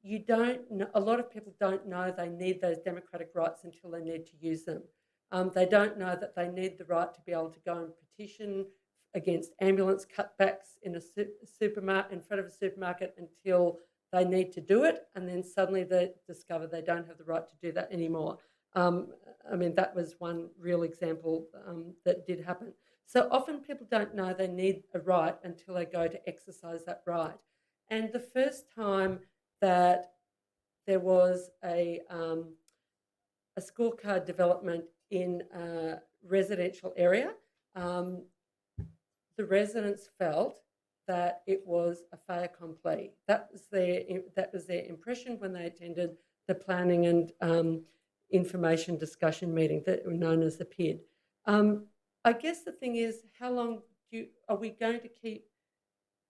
You don't know, a lot of people don't know they need those democratic rights until they need to use them. They don't know that they need the right to be able to go and petition against ambulance cutbacks in a supermarket, in front of a supermarket, until they need to do it, and then suddenly they discover they don't have the right to do that anymore. I mean, that was one real example that did happen. So often people don't know they need a right until they go to exercise that right. And the first time that there was a scorecard development in a residential area, the residents felt that it was a fait accompli. That was their impression when they attended the planning and information discussion meeting that were known as the PID. I guess the thing is, how long are we going to keep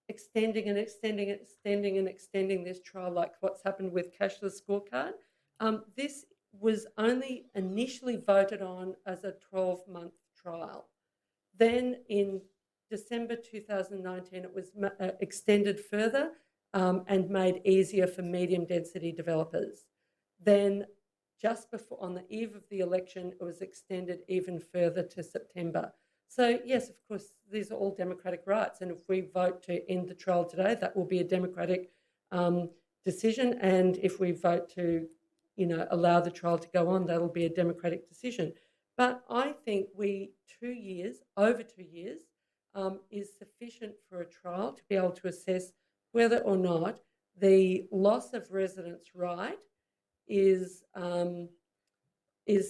extending and extending and extending and extending this trial, like what's happened with cashless scorecard? This was only initially voted on as a 12-month trial. Then in December 2019, it was extended further and made easier for medium density developers. Then just before, on the eve of the election, it was extended even further to September. So yes, of course, these are all democratic rights. And if we vote to end the trial today, that will be a democratic decision. And if we vote to, allow the trial to go on, that'll be a democratic decision. But I think over 2 years, is sufficient for a trial to be able to assess whether or not the loss of residents' right is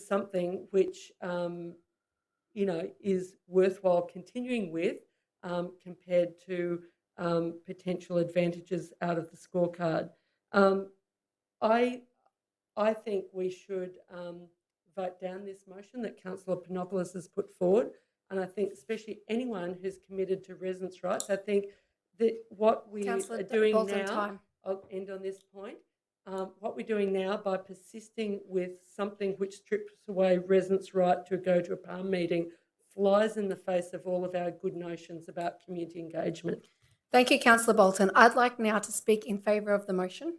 something which is worthwhile continuing with compared to potential advantages out of the scorecard. I think we should vote down this motion that Councillor Panopoulos has put forward. And I think especially anyone who's committed to residents' rights, I think that what we are doing now, I'll end on this point, what we're doing now by persisting with something which strips away residents' right to go to a PALM meeting flies in the face of all of our good notions about community engagement. Thank you, Councillor Bolton. I'd like now to speak in favour of the motion.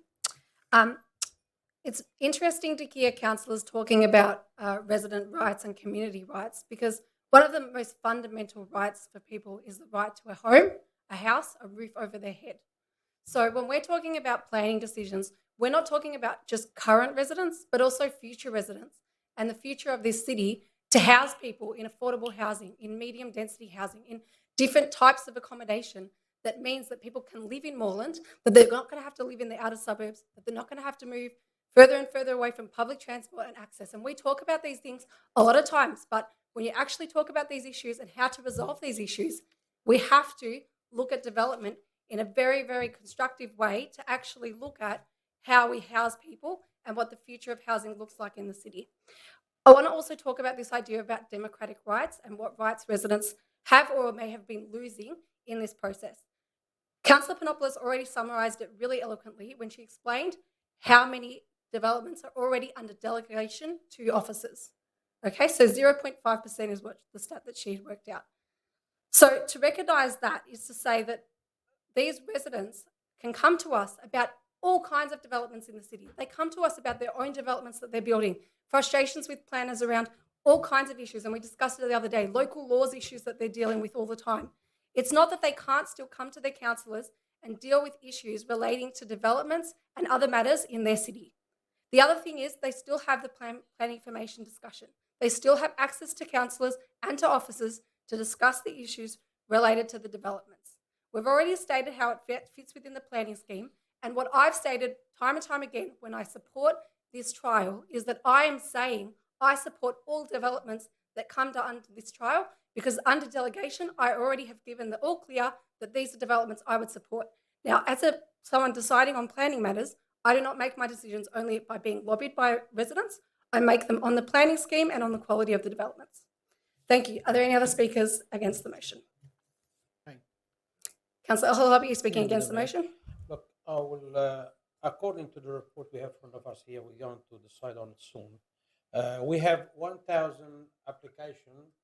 It's interesting to hear councillors talking about resident rights and community rights, because one of the most fundamental rights for people is the right to a home, a house, a roof over their head. So when we're talking about planning decisions, we're not talking about just current residents, but also future residents and the future of this city to house people in affordable housing, in medium density housing, in different types of accommodation. That means that people can live in Moreland, that they're not going to have to live in the outer suburbs, that they're not going to have to move further and further away from public transport and access. And we talk about these things a lot of times, but when you actually talk about these issues and how to resolve these issues, we have to look at development in a very, very constructive way to actually look at how we house people and what the future of housing looks like in the city. I want to also talk about this idea about democratic rights and what rights residents have or may have been losing in this process. Councillor Panopoulos already summarised it really eloquently when she explained how many developments are already under delegation to officers. Okay, so 0.5% is what the stat that she had worked out. So to recognise that is to say that these residents can come to us about all kinds of developments in the city. They come to us about their own developments that they're building, frustrations with planners around all kinds of issues, and we discussed it the other day, local laws issues that they're dealing with all the time. It's not that they can't still come to their councillors and deal with issues relating to developments and other matters in their city. The other thing is they still have the planning information discussion. They still have access to councillors and to officers to discuss the issues related to the developments. We've already stated how it fits within the planning scheme, and what I've stated time and time again when I support this trial is that I am saying I support all developments that come under this trial, because under delegation I already have given the all clear that these are developments I would support. Now, as someone deciding on planning matters, I do not make my decisions only by being lobbied by residents. I make them on the planning scheme and on the quality of the developments. Thank you. Are there any other speakers against the motion? Councillor Al-Halabi, are you speaking against the motion? Look, I will, according to the report we have in front of us here, we're going to decide on it soon. We have 1,000 applications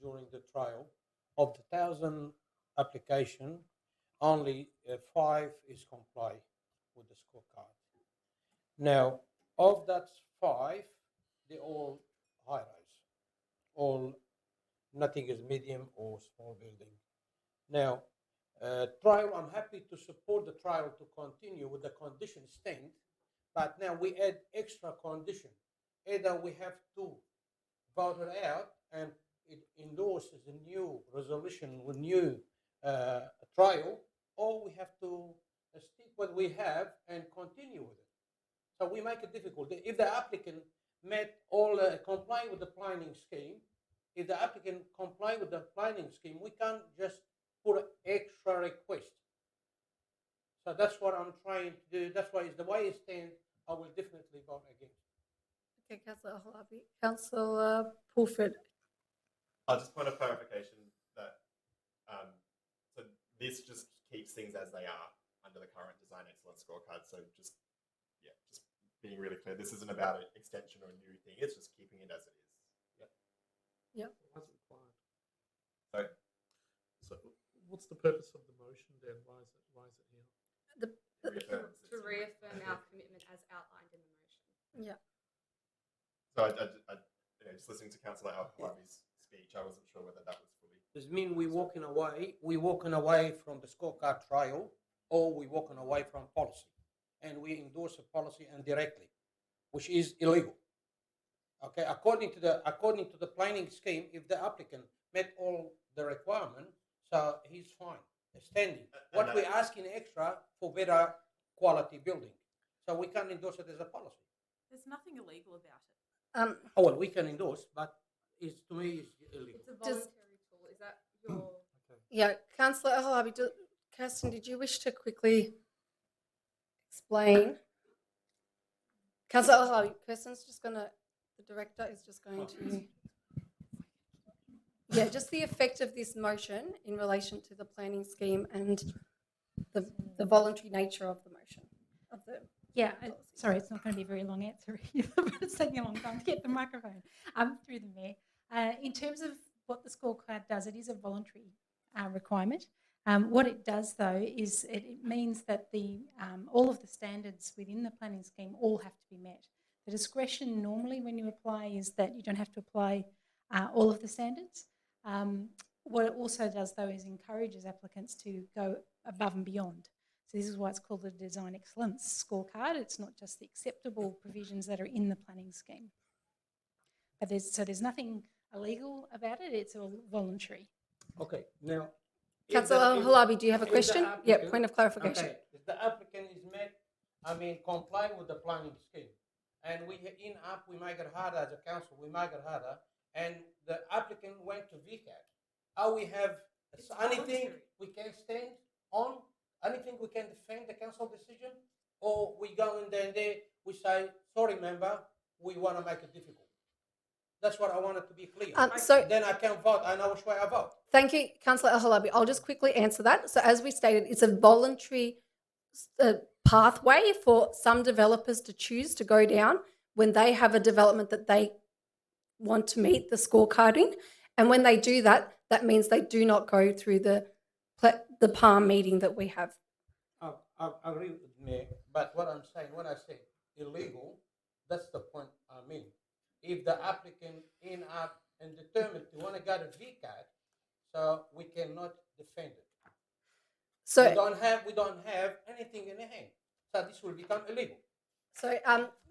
during the trial. Of the 1,000 applications, only 5 is comply with the scorecard. Now, of that 5, they're all high-rise. All, nothing is medium or small building. Now, trial, I'm happy to support the trial to continue with the condition stand, but now we add extra condition. Either we have to vote it out and it endorses a new resolution with new trial, or we have to stick what we have and continue with it. So we make it difficult. If the applicant met all, comply with the planning scheme, if the applicant comply with the planning scheme, we can't just put an extra request. So that's what I'm trying to do. That's why it's the way it stands, I will definitely vote against. Okay, Councillor Al-Halabi. Councillor Pulford. I'll just point of clarification that so this just keeps things as they are under the current design excellence scorecard. So just being really clear, this isn't about an extension or a new thing. It's just keeping it as it is. Yeah. So what's the purpose of the motion then? Why is it here? To reaffirm our commitment as outlined in the motion. Yeah. So I just listening to Councillor Al-Halabi's speech, I wasn't sure whether that was fully. Does it mean we're walking away from the scorecard trial, or we're walking away from policy? And we endorse a policy indirectly, which is illegal. Okay, according to the planning scheme, if the applicant met all the requirements, so he's fine, standing. What we're asking extra for better quality building, so we can't endorse it as a policy. There's nothing illegal about it. Oh well, we can endorse, but to me it's illegal. It's a voluntary tool. Is that your? Yeah, Councillor Al-Halabi, Kirsten, did you wish to quickly explain? Councillor Al-Halabi, Kirsten's just going to, the director is just going to, yeah, just the effect of this motion in relation to the planning scheme and the voluntary nature of the motion. Yeah, sorry, it's not going to be a very long answer either, but it's taking a long time to get the microphone through the mayor. In terms of what the scorecard does, it is a voluntary requirement. What it does, though, is it means that all of the standards within the planning scheme all have to be met. The discretion normally when you apply is that you don't have to apply all of the standards. What it also does, though, is encourages applicants to go above and beyond. So this is why it's called the Design Excellence Scorecard. It's not just the acceptable provisions that are in the planning scheme. But there's nothing illegal about it. It's all voluntary. Okay, now. Councillor Al-Halabi, do you have a question? Yeah, point of clarification. Okay, if the applicant is comply with the planning scheme, and we make it harder as a council, we make it harder, and the applicant went to VCAT, are we have anything we can stand on? Anything we can defend the council decision? Or we go in there and we say, sorry member, we want to make it difficult. That's what I wanted to be clear. Then I can vote. I know which way I vote. Thank you, Councillor Al-Halabi. I'll just quickly answer that. So as we stated, it's a voluntary pathway for some developers to choose to go down when they have a development that they want to meet the scorecarding. And when they do that, that means they do not go through the PALM meeting that we have. I agree with me, but what I'm saying, when I say illegal, that's the point I mean. If the applicant So we don't have anything in the hand. So this will become illegal. So,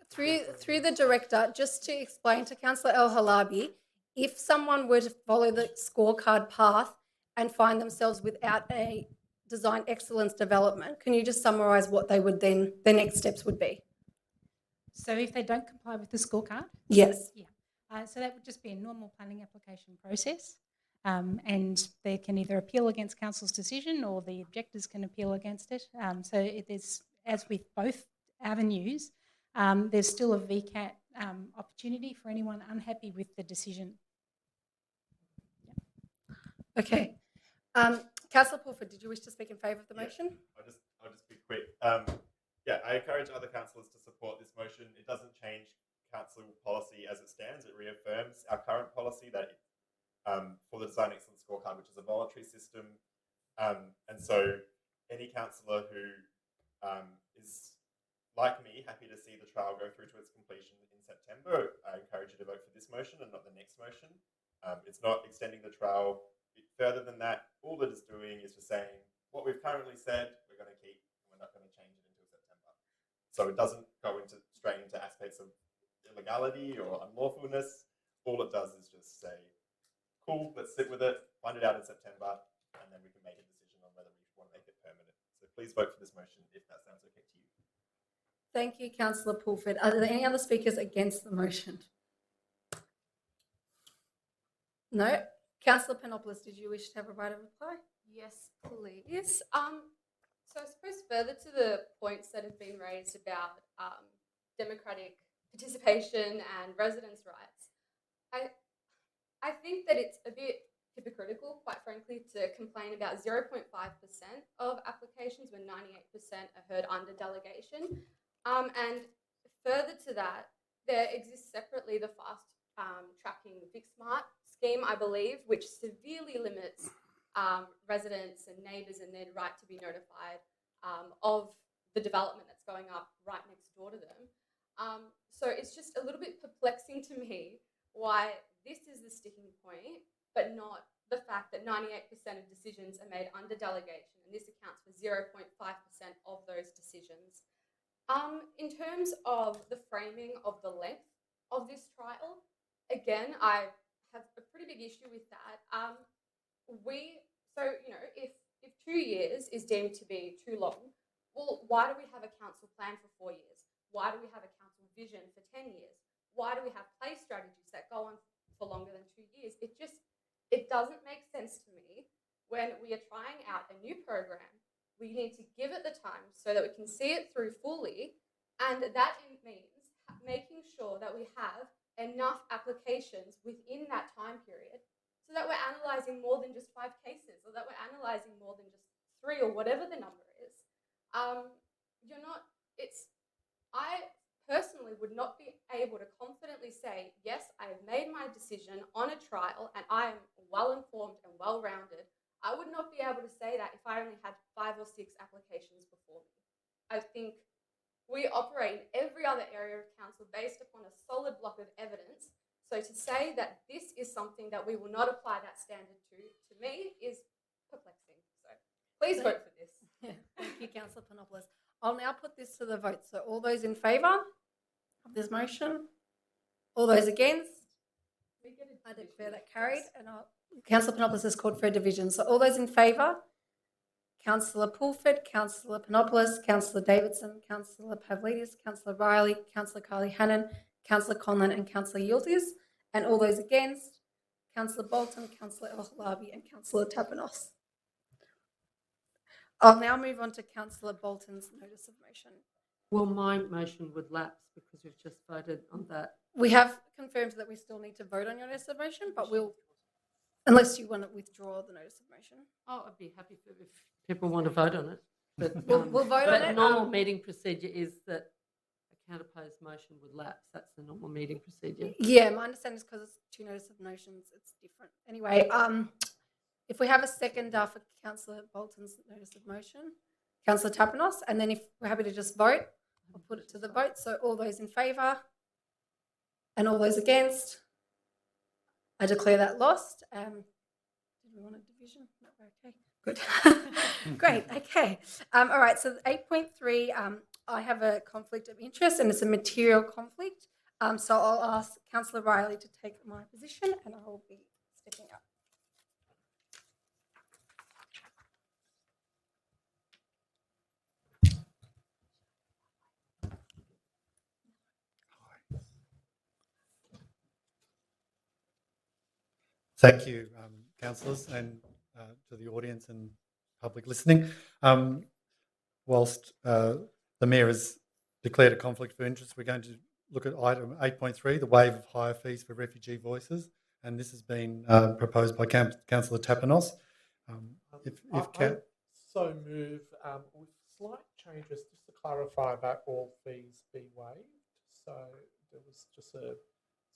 through the director, just to explain to Councillor El Halabi, if someone were to follow the scorecard path and find themselves without a design excellence development, can you just summarise what they would then, their next steps would be? So if they don't comply with the scorecard? Yes. Yeah. So that would just be a normal planning application process. And they can either appeal against council's decision or the objectors can appeal against it. So it is, as with both avenues, there's still a VCAT opportunity for anyone unhappy with the decision. Okay. Councillor Pulford, did you wish to speak in favour of the motion? I'll just be quick. I encourage other councillors to support this motion. It doesn't change council policy as it stands. It reaffirms our current policy that for the Design Excellence Scorecard, which is a voluntary system. And so any councillor who is, like me, happy to see the trial go through to its completion in September, I encourage you to vote for this motion and not the next motion. It's not extending the trial further than that. All it is doing is just saying what we've currently said we're going to keep, and we're not going to change it until September. So it doesn't go straight into aspects of illegality or unlawfulness. All it does is just say, cool, let's sit with it, find it out in September, and then we can make a decision on whether we want to make it permanent. So please vote for this motion if that sounds okay to you. Thank you, Councillor Pulford. Are there any other speakers against the motion? No? Councillor Panopoulos, did you wish to have a right of reply? Yes, please. So I suppose further to the points that have been raised about democratic participation and residents' rights, I think that it's a bit hypocritical, quite frankly, to complain about 0.5% of applications when 98% are heard under delegation. And further to that, there exists separately the fast tracking Fix Smart scheme, I believe, which severely limits residents and neighbours and their right to be notified of the development that's going up right next door to them. So it's just a little bit perplexing to me why this is the sticking point, but not the fact that 98% of decisions are made under delegation, and this accounts for 0.5% of those decisions. In terms of the framing of the length of this trial, again, I have a pretty big issue with that. If 2 years is deemed to be too long, well, why do we have a council plan for 4 years? Why do we have a council vision for 10 years? Why do we have play strategies that go on for longer than 2 years? It doesn't make sense to me when we are trying out a new program. We need to give it the time so that we can see it through fully, and that means making sure that we have enough applications within that time period so that we're analysing more than just 5 cases, or that we're analysing more than just 3, or whatever the number is. I personally would not be able to confidently say, yes, I have made my decision on a trial and I am well informed and well rounded. I would not be able to say that if I only had 5 or 6 applications before me. I think we operate in every other area of council based upon a solid block of evidence. So to say that this is something that we will not apply that standard to me, is perplexing. So please vote for this. Thank you, Councillor Panopoulos. I'll now put this to the vote. So all those in favour of this motion? All those against? I declare that carried. And Councillor Panopoulos has called for a division. So all those in favour? Councillor Pulford, Councillor Panopoulos, Councillor Davidson, Councillor Pavlidis, Councillor Riley, Councillor Carly Hannon, Councillor Conlon and Councillor Yildiz. And all those against? Councillor Bolton, Councillor El Halabi and Councillor Tapanos. I'll now move on to Councillor Bolton's notice of motion. Well, my motion would lapse because we've just voted on that. We have confirmed that we still need to vote on your notice of motion, but we'll, unless you want to withdraw the notice of motion. Oh, I'd be happy if people want to vote on it. But we'll vote on it. Normal meeting procedure is that a counterposed motion would lapse. That's the normal meeting procedure. Yeah, my understanding is because it's 2 notice of motions, it's different. Anyway, if we have a second for Councillor Bolton's notice of motion, Councillor Tapanos, and then if we're happy to just vote, I'll put it to the vote. So all those in favour and all those against, I declare that lost. Did we want a division? No, we're okay. Good. Great. Okay. All right. So 8.3, I have a conflict of interest, and it's a material conflict. So I'll ask Councillor Riley to take my position, and I will be stepping up. Thank you, councillors, and to the audience and public listening. Whilst the Mayor has declared a conflict of interest, we're going to look at item 8.3, the waive of higher fees for refugee voices, and this has been proposed by Councillor Tapanos. I so move with slight changes, just to clarify that all fees be waived. So there was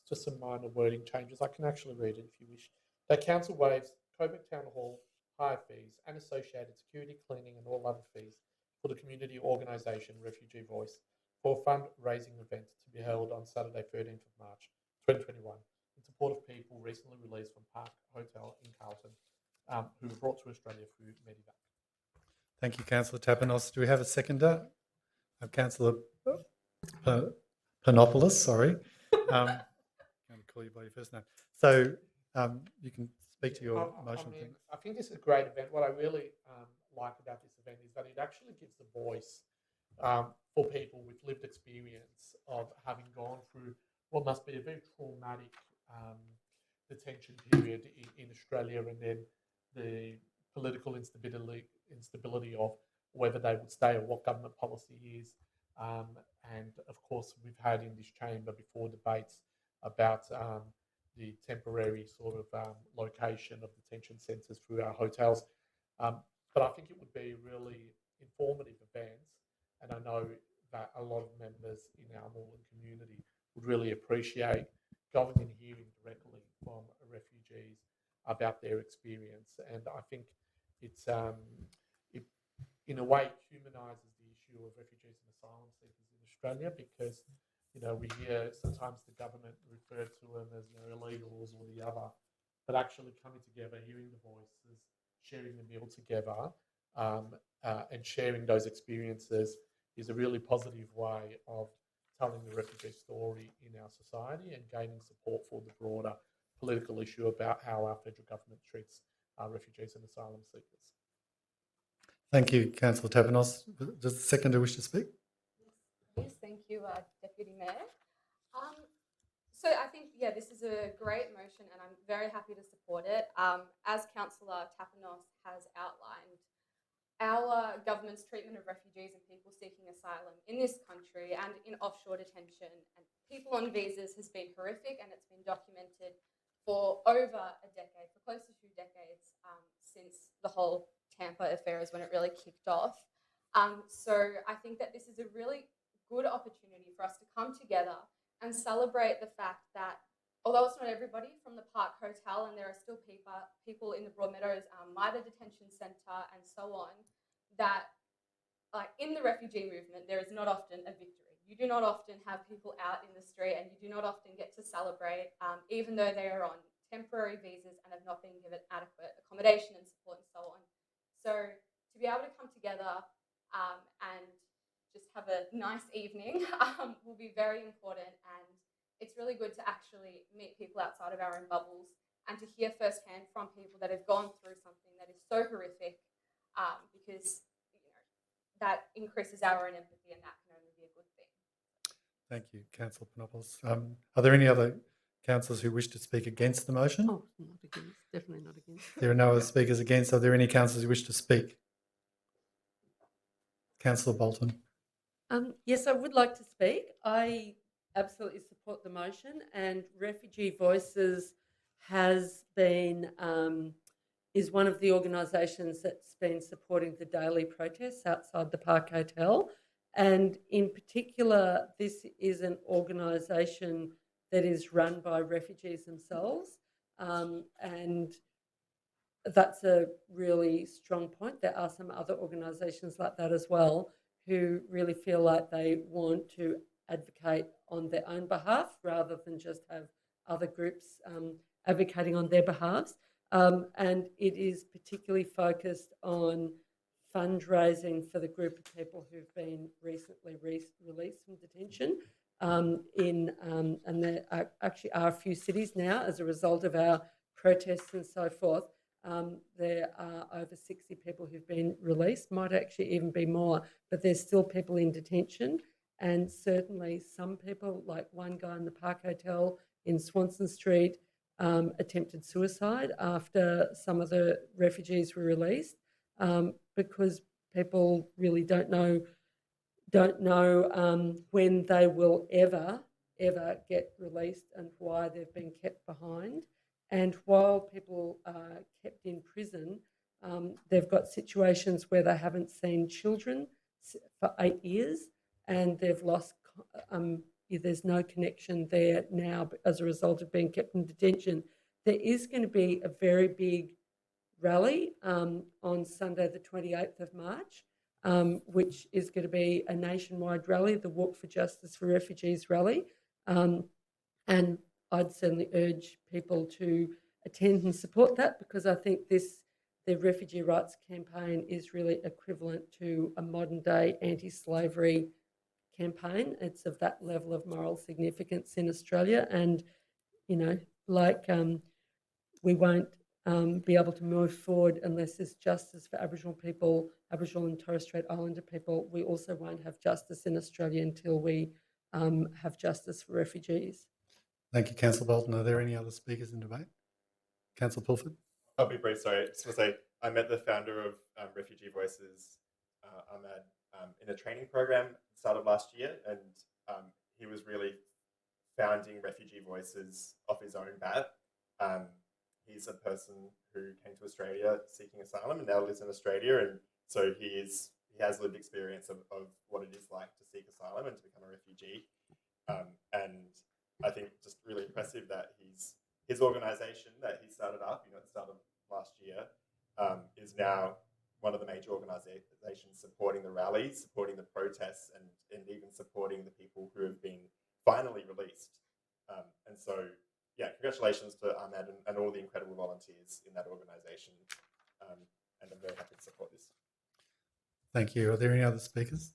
just some minor wording changes. I can actually read it if you wish. The council waives Coburg Town Hall hire fees and associated security, cleaning, and all other fees for the community organisation Refugee Voice for a fundraising event to be held on Saturday, 13th of March, 2021, in support of people recently released from Park Hotel in Carlton, who were brought to Australia through Merri-bek. Thank you, Councillor Tapanos. Do we have a seconder? Councillor Panopoulos, sorry. I'm going to call you by your first name. So you can speak to your motion. I think this is a great event. What I really like about this event is that it actually gives the voice for people with lived experience of having gone through what must be a very traumatic detention period in Australia, and then the political instability of whether they would stay or what government policy is. And of course, we've had in this chamber before debates about the temporary sort of location of detention centres through our hotels. But I think it would be a really informative event, and I know that a lot of members in our Moreland community would really appreciate going and hearing directly from refugees about their experience. And I think it's it in a way humanises the issue of refugees and asylum seekers in Australia, because we hear sometimes the government refer to them as illegals or the other, but actually coming together, hearing the voices, sharing the meal together, and sharing those experiences is a really positive way of telling the refugee story in our society and gaining support for the broader political issue about how our federal government treats refugees and asylum seekers. Thank you, Councillor Tapanos. Does the seconder wish to speak? Yes, thank you, Deputy Mayor. So I think, this is a great motion, and I'm very happy to support it. As Councillor Tapanos has outlined, our government's treatment of refugees and people seeking asylum in this country and in offshore detention and people on visas has been horrific, and it's been documented for over a decade, for close to 2 decades, since the whole Tampa affair is when it really kicked off. So I think that this is a really good opportunity for us to come together and celebrate the fact that although it's not everybody from the Park Hotel, and there are still people in the Broadmeadows Mida Detention Centre and so on, that like in the refugee movement, there is not often a victory. You do not often have people out in the street, and you do not often get to celebrate, even though they are on temporary visas and have not been given adequate accommodation and support and so on. So to be able to come together and just have a nice evening will be very important, and it's really good to actually meet people outside of our own bubbles and to hear firsthand from people that have gone through something that is so horrific, because that increases our own empathy, and that can only be a good thing. Thank you, Councillor Panopoulos. Are there any other councillors who wish to speak against the motion? Oh, not against, definitely not against. There are no other speakers against. Are there any councillors who wish to speak? Councillor Bolton. Yes, I would like to speak. I absolutely support the motion, and Refugee Voices has been is one of the organisations that's been supporting the daily protests outside the Park Hotel. And in particular, this is an organisation that is run by refugees themselves. And that's a really strong point. There are some other organisations like that as well who really feel like they want to advocate on their own behalf rather than just have other groups advocating on their behalves. and it is particularly focused on fundraising for the group of people who've been recently released from detention. And there actually are a few cities now as a result of our protests and so forth. There are over 60 people who've been released, might actually even be more, but there's still people in detention. And certainly some people, like one guy in the Park Hotel in Swanston Street, attempted suicide after some of the refugees were released, because people really don't know when they will ever get released and why they've been kept behind. And while people are kept in prison, they've got situations where they haven't seen children for 8 years, and they've lost, there's no connection there now as a result of being kept in detention. There is going to be a very big rally on Sunday the 28th of March, which is going to be a nationwide rally, the Walk for Justice for Refugees rally. And I'd certainly urge people to attend and support that, because I think the refugee rights campaign is really equivalent to a modern day anti-slavery campaign. It's of that level of moral significance in Australia, and we won't be able to move forward unless there's justice for Aboriginal people, Aboriginal and Torres Strait Islander people. We also won't have justice in Australia until we have justice for refugees. Thank you, Councillor Bolton. Are there any other speakers in debate? Councillor Pulford. I'll be brief, sorry. I just want to say I met the founder of Refugee Voices, Ahmad, in a training program at the start of last year, and he was really founding Refugee Voices off his own bat. He's a person who came to Australia seeking asylum and now lives in Australia, and so he has lived experience of what it is like to seek asylum and to become a refugee. And I think just really impressive that his organisation that he started up, at the start of last year, is now one of the major organisations supporting the rallies, supporting the protests, and even supporting the people who have been finally released. And so, yeah, congratulations to Ahmed and all the incredible volunteers in that organisation. And I'm very happy to support this. Thank you. Are there any other speakers?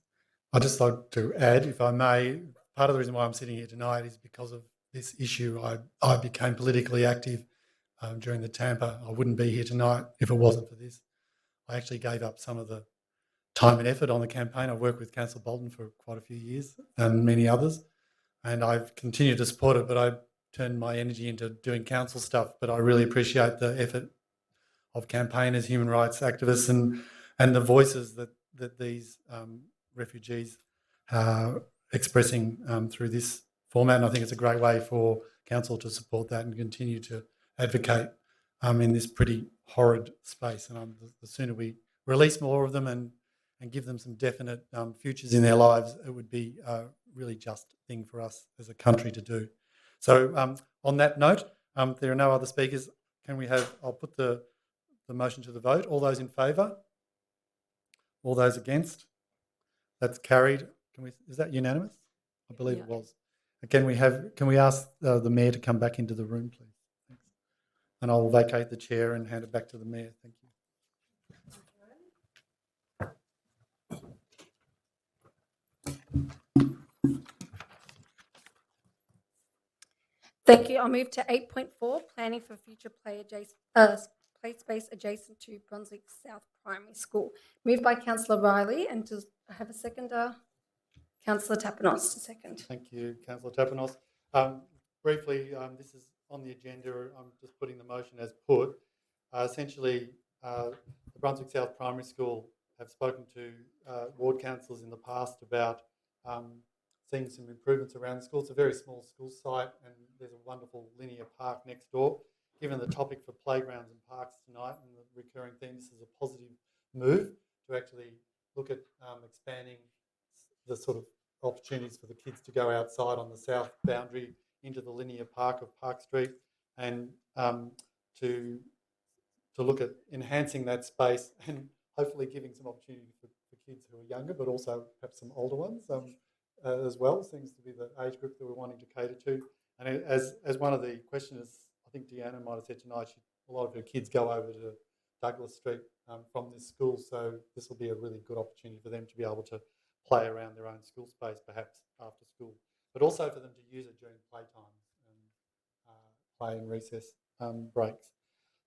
I'd just like to add, if I may, part of the reason why I'm sitting here tonight is because of this issue. I became politically active during the Tampa. I wouldn't be here tonight if it wasn't for this. I actually gave up some of the time and effort on the campaign. I've worked with Councillor Bolton for quite a few years and many others, and I've continued to support it, but I turned my energy into doing council stuff. But I really appreciate the effort of campaigners, human rights activists, and the voices that these refugees are expressing through this format. And I think it's a great way for council to support that and continue to advocate in this pretty horrid space. And the sooner we release more of them and give them some definite futures in their lives, it would be a really just thing for us as a country to do. So on that note, there are no other speakers. I'll put the motion to the vote. All those in favour? All those against? That's carried. Is that unanimous? I believe it was. Can we ask the Mayor to come back into the room, please? Thanks. And I'll vacate the chair and hand it back to the Mayor. Thank you. Thank you. I'll move to 8.4, planning for future play space adjacent to Brunswick South Primary School. Moved by Councillor Riley, and to have a seconder, Councillor Tapanos to second. Thank you, Councillor Tapanos. Briefly, this is on the agenda. I'm just putting the motion as put. Essentially, the Brunswick South Primary School have spoken to ward councillors in the past about seeing some improvements around the school. It's a very small school site, and there's a wonderful linear park next door. Given the topic for playgrounds and parks tonight and the recurring theme, this is a positive move to actually look at expanding the sort of opportunities for the kids to go outside on the south boundary into the linear park of Park Street, and to look at enhancing that space and hopefully giving some opportunity for kids who are younger, but also perhaps some older ones as well. Seems to be the age group that we're wanting to cater to. And as one of the questioners, I think Deanna might have said tonight, a lot of her kids go over to Douglas Street from this school, so this will be a really good opportunity for them to be able to play around their own school space, perhaps after school, but also for them to use it during playtimes and play and recess breaks.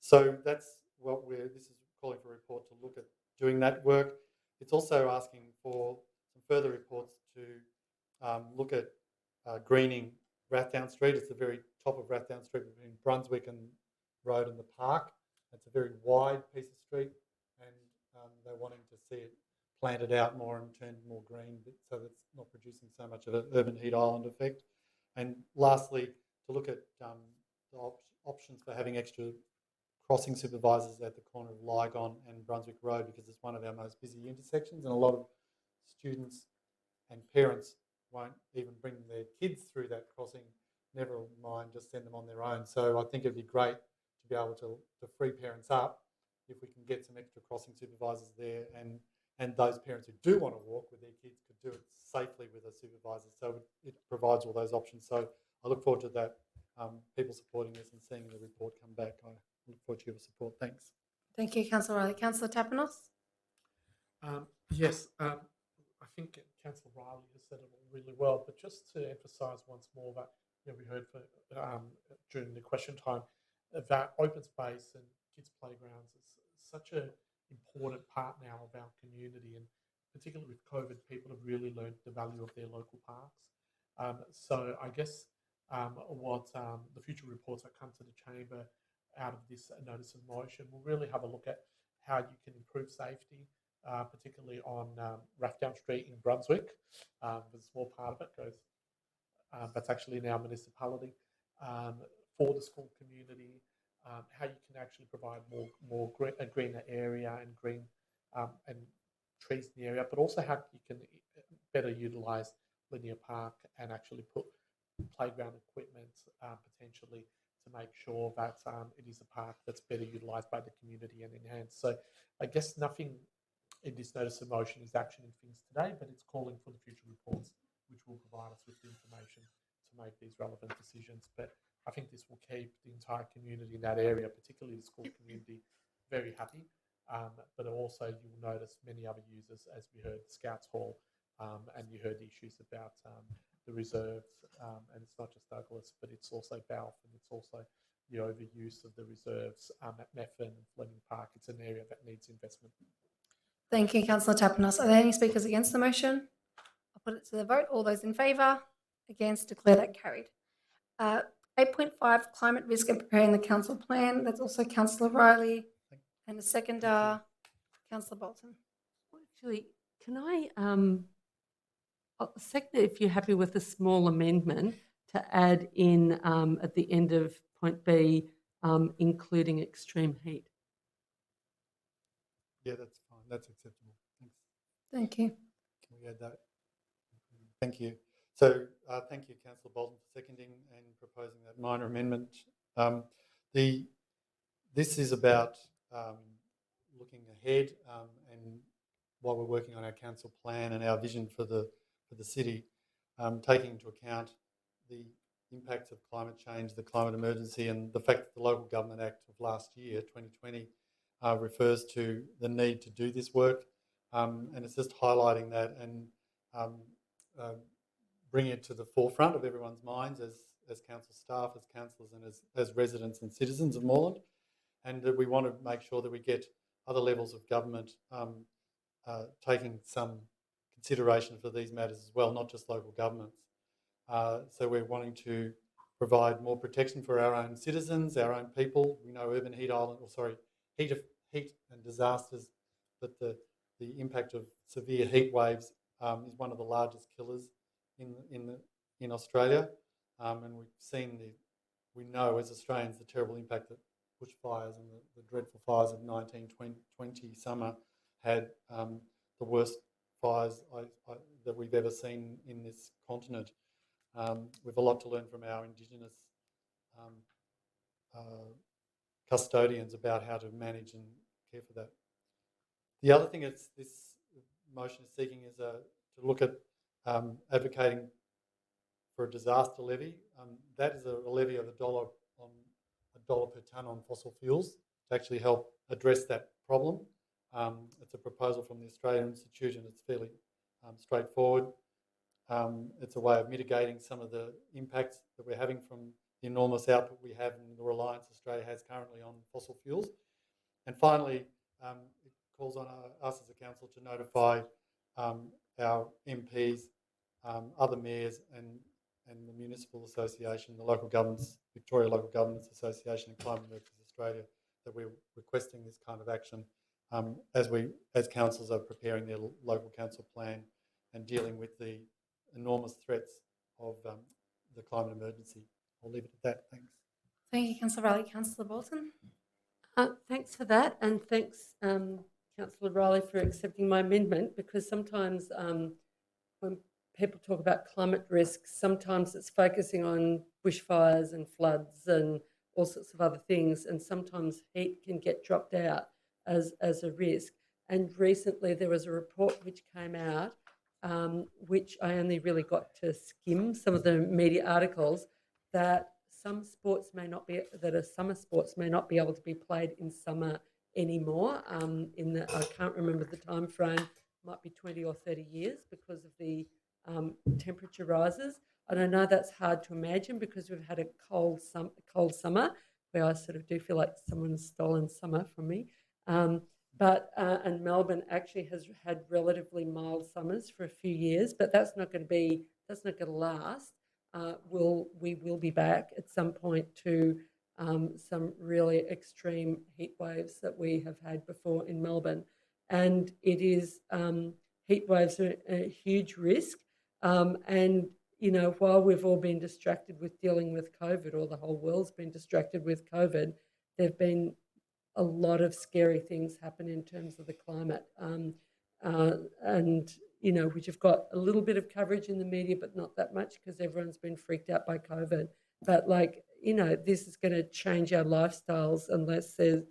So that's what this is calling for a report to look at doing that work. It's also asking for some further reports to look at greening Rathdown Street. It's the very top of Rathdown Street between Brunswick and Road and the Park. It's a very wide piece of street, and they're wanting to see it planted out more and turned more green, so that it's not producing so much of an urban heat island effect. And lastly, to look at the options for having extra crossing supervisors at the corner of Lygon and Brunswick Road, because it's one of our most busy intersections, and a lot of students and parents won't even bring their kids through that crossing, never mind just send them on their own. So I think it'd be great to be able to free parents up if we can get some extra crossing supervisors there, and those parents who do want to walk with their kids could do it safely with a supervisor. So it provides all those options. So I look forward to that, people supporting this and seeing the report come back. I look forward to your support. Thanks. Thank you, Councillor Riley. Councillor Tapanos? Yes, I think Councillor Riley has said it all really well, but just to emphasise once more that we heard during the question time that open space and kids' playgrounds is such an important part now of our community, and particularly with COVID, people have really learned the value of their local parks. So I guess what the future reports that come to the chamber out of this notice of motion will really have a look at how you can improve safety, particularly on Rathdown Street in Brunswick. The small part of it goes, that's actually in our municipality, for the school community, how you can actually provide a greener area and green and trees in the area, but also how you can better utilise Linear Park and actually put playground equipment potentially to make sure that it is a park that's better utilised by the community and enhanced. So I guess nothing in this notice of motion is actioning things today, but it's calling for the future reports, which will provide us with the information to make these relevant decisions. But I think this will keep the entire community in that area, particularly the school community, very happy. But also you will notice many other users, as we heard, Scouts Hall, and you heard the issues about the reserves, and it's not just Douglas, but it's also Balfour, and it's also the overuse of the reserves at Methven and Fleming Park. It's an area that needs investment. Thank you, Councillor Tapanos. Are there any speakers against the motion? I'll put it to the vote. All those in favour? Against? Declare that carried. 8.5, climate risk and preparing the council plan. That's also Councillor Riley. And the seconder, Councillor Bolton. Actually, can I second if you're happy with a small amendment to add in at the end of point B, including extreme heat? Yeah, that's fine. That's acceptable. Thanks. Thank you. Can we add that? Thank you. So thank you, Councillor Bolton, for seconding and proposing that minor amendment. This is about looking ahead and while we're working on our council plan and our vision for the city, taking into account the impacts of climate change, the climate emergency, and the fact that the Local Government Act of last year, 2020, refers to the need to do this work, and it's just highlighting that and bringing it to the forefront of everyone's minds as council staff, as councillors, and as residents and citizens of Moreland, and that we want to make sure that we get other levels of government taking some consideration for these matters as well, not just local governments. So we're wanting to provide more protection for our own citizens, our own people. We know urban heat and disasters, but the impact of severe heat waves is one of the largest killers in Australia, and we know as Australians the terrible impact that bushfires and the dreadful fires of 1920 summer had, the worst fires that we've ever seen in this continent. We've a lot to learn from our Indigenous custodians about how to manage and care for that. The other thing this motion is seeking is to look at advocating for a disaster levy. That is a levy of $1 $1 per tonne on fossil fuels to actually help address that problem. It's a proposal from the Australian Institute, and it's fairly straightforward. It's a way of mitigating some of the impacts that we're having from the enormous output we have and the reliance Australia has currently on fossil fuels. And finally, it calls on us as a council to notify our MPs, other mayors and the Municipal Association, the Local Governments, Victoria Local Governments Association and Climate Emergencies Australia, that we're requesting this kind of action as councils are preparing their local council plan and dealing with the enormous threats of the climate emergency. I'll leave it at that. Thanks. Thank you, Councillor Riley. Councillor Bolton. Thanks for that, and thanks, Councillor Riley, for accepting my amendment, because sometimes when people talk about climate risks, sometimes it's focusing on bushfires and floods and all sorts of other things, and sometimes heat can get dropped out as a risk. And recently there was a report which came out, which I only really got to skim some of the media articles, that some sports may not be, that are summer sports may not be able to be played in summer anymore. I can't remember the time frame, might be 20 or 30 years because of the temperature rises. And I know that's hard to imagine because we've had a cold summer where I sort of do feel like someone's stolen summer from me. And Melbourne actually has had relatively mild summers for a few years, but that's not going to last. We will be back at some point to some really extreme heat waves that we have had before in Melbourne, and it is heat waves are a huge risk. And while we've all been distracted with dealing with COVID, or the whole world's been distracted with COVID, there've been a lot of scary things happen in terms of the climate, and which have got a little bit of coverage in the media, but not that much because everyone's been freaked out by COVID. But this is going to change our lifestyles unless there's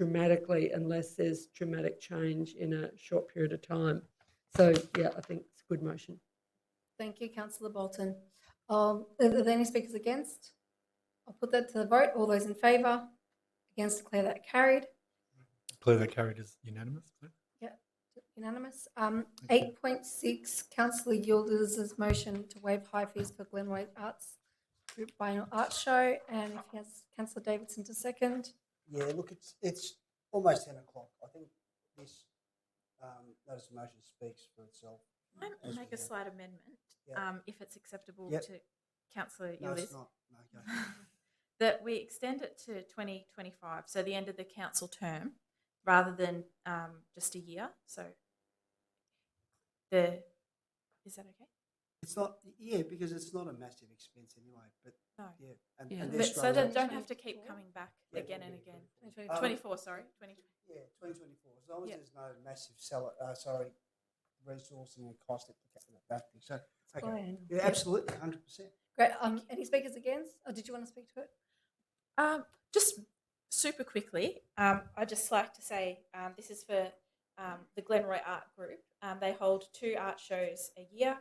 unless there's dramatic change in a short period of time. So yeah, I think it's a good motion. Thank you, Councillor Bolton. Are there any speakers against? I'll put that to the vote. All those in favour? Against, declare that carried. Declare that carried as unanimous, please. Yeah, unanimous. 8.6, Councillor Yildiz' motion to waive high fees for Glenroy Arts Group Biennial Art Show, and if he has Councillor Davidson to second. Yeah, look, it's almost 10 o'clock. I think this notice of motion speaks for itself. Can I make a slight amendment, if it's acceptable to Councillor No, Yildiz? it's not. No, go. That we extend it to 2025, so the end of the council term, rather than just a year. So is that okay? It's not, because it's not a massive expense anyway. But no, and but so they don't have to keep coming back again and again. 24, sorry, 20. Yeah, 2024. As long as there's no massive resourcing and cost implication of that thing. So okay, yeah, absolutely, 100%. Great. Any speakers against? Or did you want to speak to it? Just super quickly, I'd just like to say this is for the Glenroy Art Group. They hold 2 art shows a year.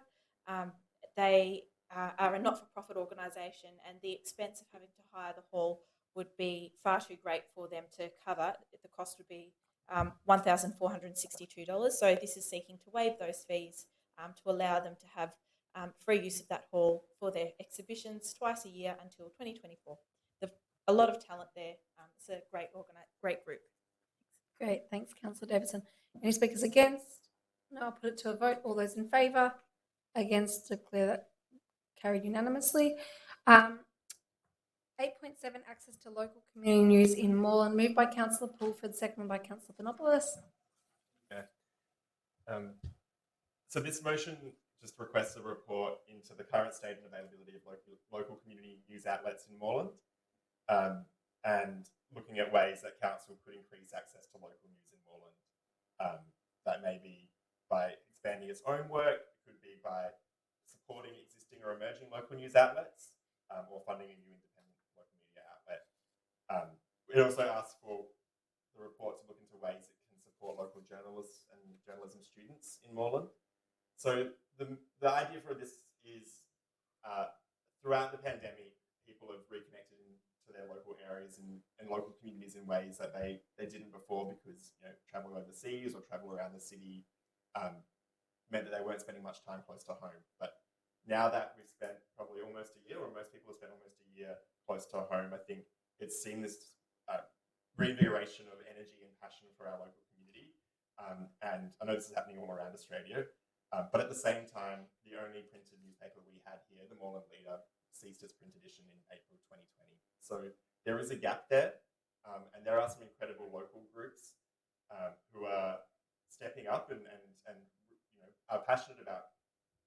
They are a not-for-profit organisation, and the expense of having to hire the hall would be far too great for them to cover. The cost would be $1,462. So this is seeking to waive those fees to allow them to have free use of that hall for their exhibitions twice a year until 2024. There's a lot of talent there. It's a great group. Great, thanks, Councillor Davidson. Any speakers against? No, I'll put it to a vote. All those in favour? Against, declare that carried unanimously. 8.7, access to local community news in Moreland, moved by Councillor Pulford, seconded by Councillor Panopoulos. Okay. So this motion just requests a report into the current state and availability of local community news outlets in Moreland, and looking at ways that council could increase access to local news in Moreland. That may be by expanding its own work, it could be by supporting existing or emerging local news outlets, or funding a new independent local media outlet. It also asks for the report to look into ways it can support local journalists and journalism students in Moreland. So the idea for this is throughout the pandemic, people have reconnected to their local areas and local communities in ways that they didn't before, because travel overseas or travel around the city meant that they weren't spending much time close to home. But now that we've spent probably almost a year, or most people have spent almost a year close to home, I think it's seen this reinvigoration of energy and passion for our local community. And I know this is happening all around Australia, but at the same time, the only printed newspaper we had here, the Moreland Leader, ceased its print edition in April 2020. So there is a gap there, and there are some incredible local groups who are stepping up and are passionate about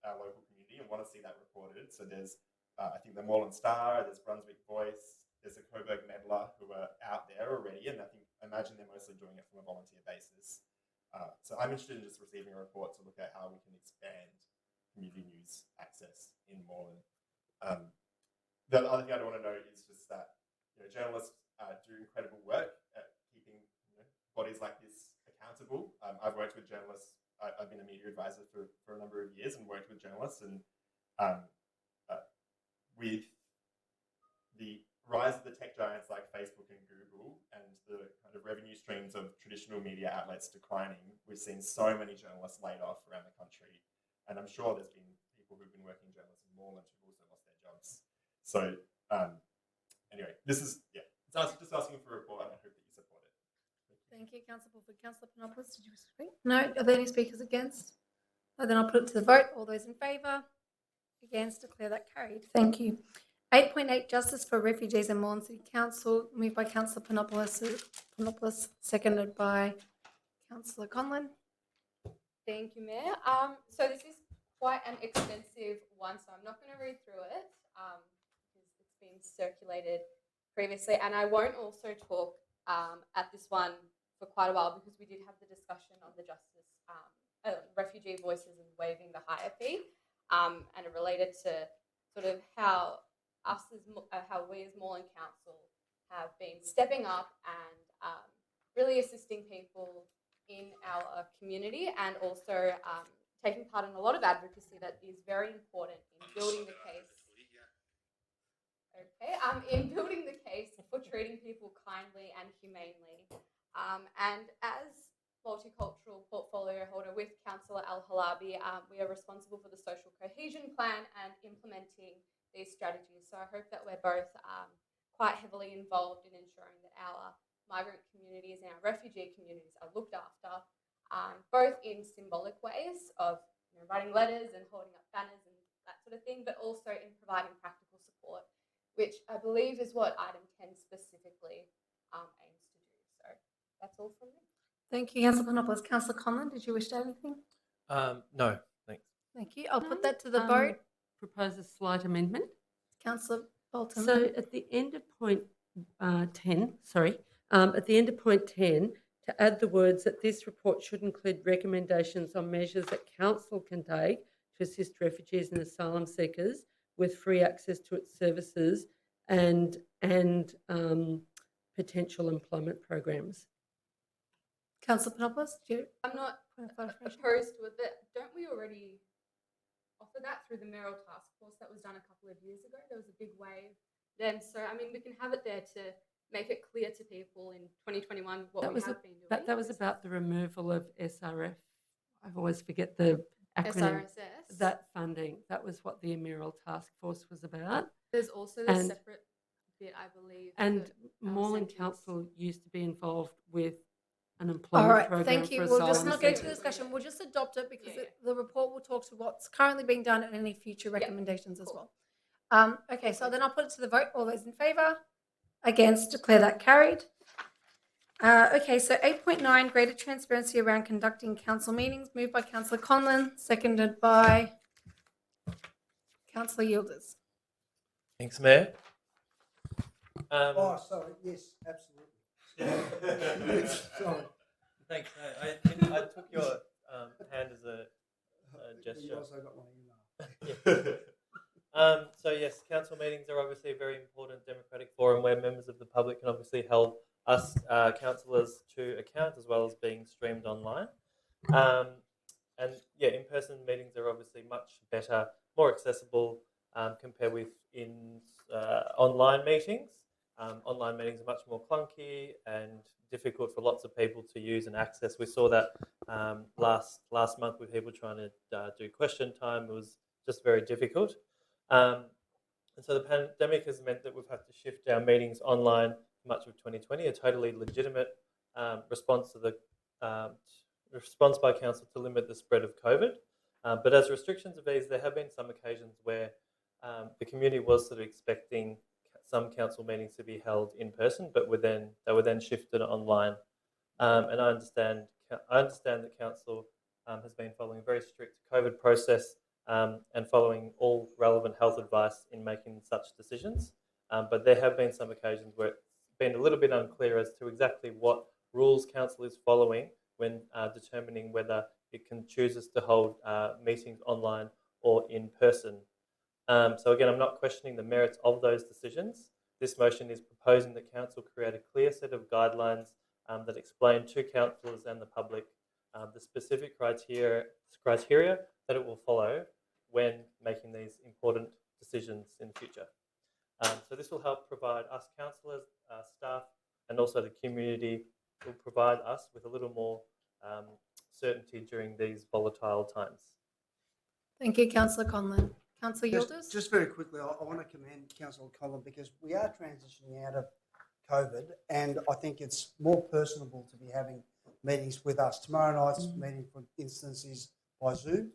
our local community and want to see that reported. So there's, I think, the Moreland Star, there's Brunswick Voice, there's the Coburg Meddler who are out there already, and I imagine they're mostly doing it from a volunteer basis. So I'm interested in just receiving a report to look at how we can expand community news access in Moreland. The other thing I want to note is just that journalists do incredible work at keeping bodies like this accountable. I've worked with journalists. I've been a media advisor for a number of years and worked with journalists, and with the rise of the tech giants like Facebook and Google and the kind of revenue streams of traditional media outlets declining, we've seen so many journalists laid off around the country. And I'm sure there's been people who've been working journalists in Moreland who've also lost their jobs. So anyway, this is, just asking for a report, and I hope that you support it. Thank you, Councillor Bolton. Councillor Panopoulos, did you wish to speak? No. Are there any speakers against? Then I'll put it to the vote. All those in favour? Against? Declare that carried. Thank you. 8.8, Justice for Refugees in Moreland City Council, moved by Councillor Panopoulos, seconded by Councillor Conlon. Thank you, Mayor. So this is quite an extensive one, so I'm not going to read through it because it's been circulated previously, and I won't also talk at this one for quite a while because we did have the discussion on the justice, refugee voices and waiving the hire fee, and it related to sort of how we as Moreland Council have been stepping up and really assisting people in our community, and also taking part in a lot of advocacy that is very important in building the case. In building the case for treating people kindly and humanely. And as multicultural portfolio holder with Councillor Al-Halabi, we are responsible for the social cohesion plan and implementing these strategies. So I hope that we're both quite heavily involved in ensuring that our migrant communities and our refugee communities are looked after, both in symbolic ways of writing letters and holding up banners and that sort of thing, but also in providing practical support, which I believe is what item 10 specifically aims to do. So that's all from me. Thank you, Councillor Panopoulos. Councillor Conlon, did you wish to add anything? No, thanks. Thank you. I'll put that to the vote. Propose a slight amendment. Councillor Bolton. So at the end of point 10, at the end of point 10, to add the words that this report should include recommendations on measures that council can take to assist refugees and asylum seekers with free access to its services and potential employment programs. Councillor Panopoulos, I'm not opposed to it, but don't we already offer that through the mayoral task force that was done a couple of years ago? There was a big wave then. So, I mean, we can have it there to make it clear to people in 2021 what we have been doing. That was about the removal of SRF. I always forget the acronym. SRSS. That funding. That was what the mayoral task force was about. There's also the separate bit, I believe. And Moreland Council used to be involved with an employment program. Thank you. We'll just not get into the discussion. We'll just adopt it because the report will talk to what's currently being done and any future recommendations as well. Okay, so then I'll put it to the vote. All those in favour? Against? Declare that carried. Okay, so 8.9, greater transparency around conducting council meetings, moved by Councillor Conlon, seconded by Councillor Yildiz. Thanks, Mayor. Sorry. Yes, absolutely. Sorry. Thanks. I took your hand as a gesture. You also got my email. So yes, council meetings are obviously a very important democratic forum where members of the public can obviously hold us councillors to account, as well as being streamed online. And yeah, in-person meetings are obviously much better, more accessible compared with online meetings. online meetings are much more clunky and difficult for lots of people to use and access. We saw that last month with people trying to do question time. It was just very difficult. And so the pandemic has meant that we've had to shift our meetings online for much of 2020, a totally legitimate response to the response by council to limit the spread of COVID. But as restrictions have eased, there have been some occasions where the community was sort of expecting some council meetings to be held in person, but they were then shifted online. And I understand that council has been following a very strict COVID process and following all relevant health advice in making such decisions. But there have been some occasions where it's been a little bit unclear as to exactly what rules council is following when determining whether it can chooses to hold meetings online or in person. So again, I'm not questioning the merits of those decisions. This motion is proposing that council create a clear set of guidelines that explain to councillors and the public the specific criteria that it will follow when making these important decisions in the future. So this will help provide us councillors, staff, and also the community will provide us with a little more certainty during these volatile times. Thank you, Councillor Conlon. Councillor Yildiz? Just very quickly, I want to commend Councillor Conlon because we are transitioning out of COVID, and I think it's more personable to be having meetings with us. Tomorrow night's meeting, for instance, is by Zoom,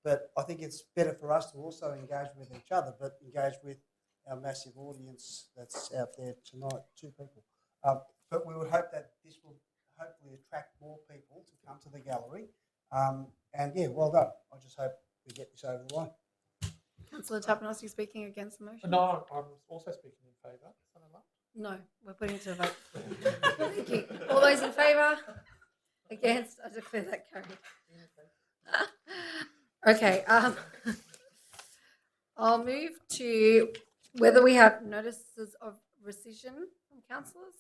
but I think it's better for us to also engage with each other, but engage with our massive audience that's out there tonight, 2 people. But we would hope that this will hopefully attract more people to come to the gallery. And yeah, well done. I just hope we get this over the line. Councillor Tapanos, are you speaking against the motion? No, I'm also speaking in favour. No, we're putting it to a vote. Thank you. All those in favour? Against? I declare that carried. Okay. I'll move to whether we have notices of rescission from councillors.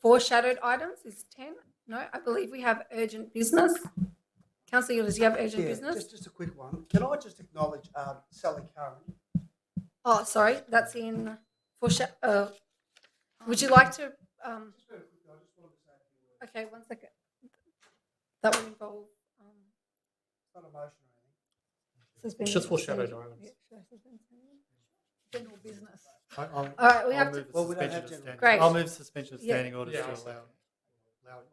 Foreshadowed items is 10. No, I believe we have urgent business. Councillor Yildiz, do you have urgent business? Just a quick one. Can I just acknowledge Sally Curran? Oh, sorry, that's in would you like to? Okay, 1 second. That would involve. It's not a motion or anything. It's just foreshadowed items. General business. All right, we have to. Well, we don't have general. Great. I'll move suspension of standing Yeah. orders to allow.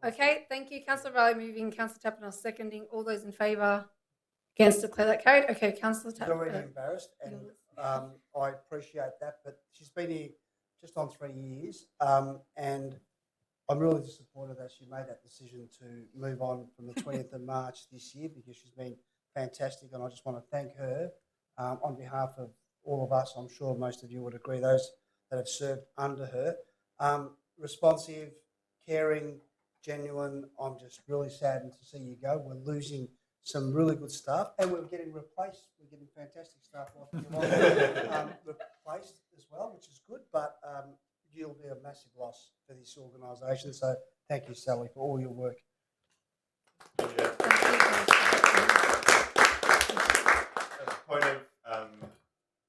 Okay, thank you. Councillor Riley moving, Councillor Tapanos seconding. All those in favour? Against, declare that carried. Okay, Councillor She's already embarrassed, and I appreciate that, but she's been here just on 3 years, and I'm really disappointed that she made that decision to move on from the 20th of March this year because she's been fantastic, and I just want to thank her on behalf of all of us. I'm sure most of you would agree, those that have served under her. Responsive, caring, genuine. I'm just really saddened to see you go. We're losing some really good staff, and we're getting replaced. We're getting fantastic staff like you replaced as well, which is good, but you'll be a massive loss for this organisation. So thank you, Sally, for all your work. As a point of,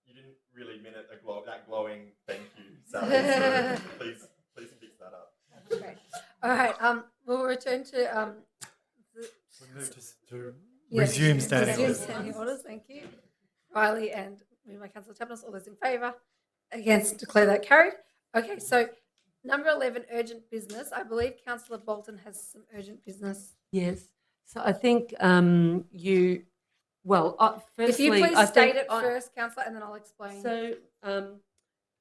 you didn't really mean it that glowing thank you, Sally. So please fix that up. Okay. All right. We'll return to We move to resume standing resume orders. standing orders. Thank you, Riley and my Councillor Tapanos. All those in favour? Against, declare that carried. Okay. So number 11, urgent business. I believe Councillor Bolton has some urgent business. Yes. So I think you. Well, firstly, if you please I state think it first, Councillor, and then I'll explain. So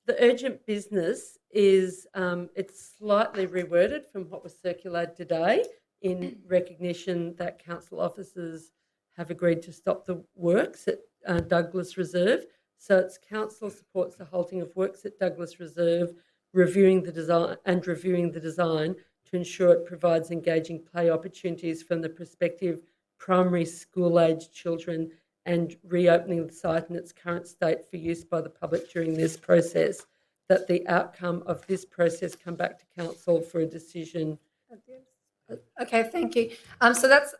the urgent business is it's slightly reworded from what was circulated today in recognition that council officers have agreed to stop the works at Douglas Reserve. So it's council supports the halting of works at Douglas Reserve, reviewing the design to ensure it provides engaging play opportunities from the prospective primary school-aged children and reopening the site in its current state for use by the public during this process, that the outcome of this process come back to council for a decision. Okay, thank you. So that's,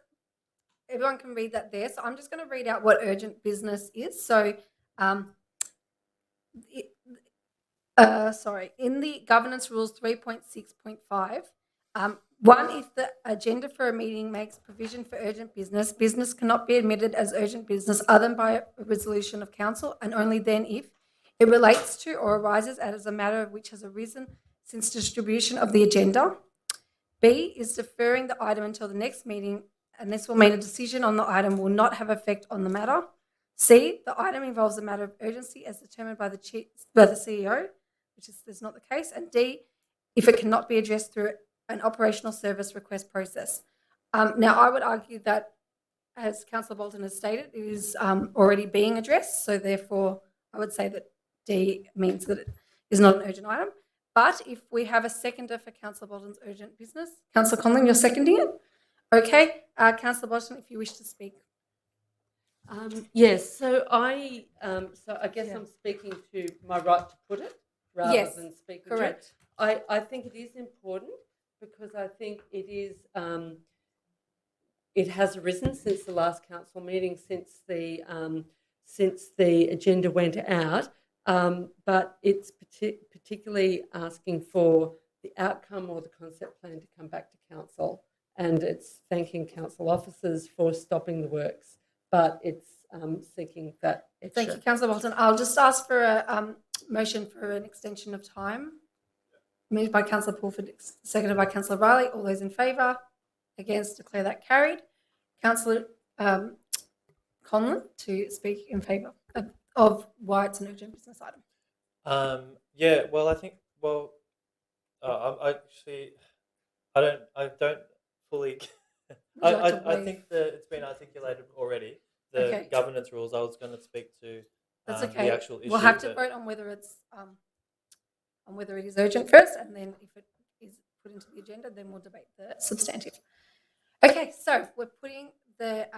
everyone can read that there. So I'm just going to read out what urgent business is. So In the governance rules 3.6.5, one, if the agenda for a meeting makes provision for urgent business, business cannot be admitted as urgent business other than by a resolution of council, and only then if it relates to or arises as a matter which has arisen since distribution of the agenda. B is deferring the item until the next meeting, and this will mean a decision on the item will not have effect on the matter. C, the item involves a matter of urgency as determined by the CEO, which is not the case. And D, if it cannot be addressed through an operational service request process. Now, I would argue that, as Councillor Bolton has stated, it is already being addressed. So therefore, I would say that D means that it is not an urgent item. But if we have a seconder for Councillor Bolton's urgent business, Councillor Conlon, you're seconding it? Okay. Councillor Bolton, if you wish to speak. Yes, so I guess I'm speaking to my right to put it rather than speaking correct. to it. I think it is important because I think it is it has arisen since the last council meeting, since the agenda went out, but it's particularly asking for the outcome or the concept plan to come back to council, and it's thanking council officers for stopping the works, but it's seeking that extra. Thank you, Councillor Bolton. I'll just ask for a motion for an extension of time. Moved by Councillor Pulford, seconded by Councillor Riley. All those in favour? Against? Declare that carried. Councillor Conlon to speak in favour of why it's an urgent business item. Yeah, well, I think, I don't fully. I think that it's been articulated already. The governance rules. I was going to speak to That's okay. the actual issue. We'll have to vote on whether it's on whether it is urgent first, and then if it is put into the agenda, then we'll debate the substantive. Okay, so we're putting the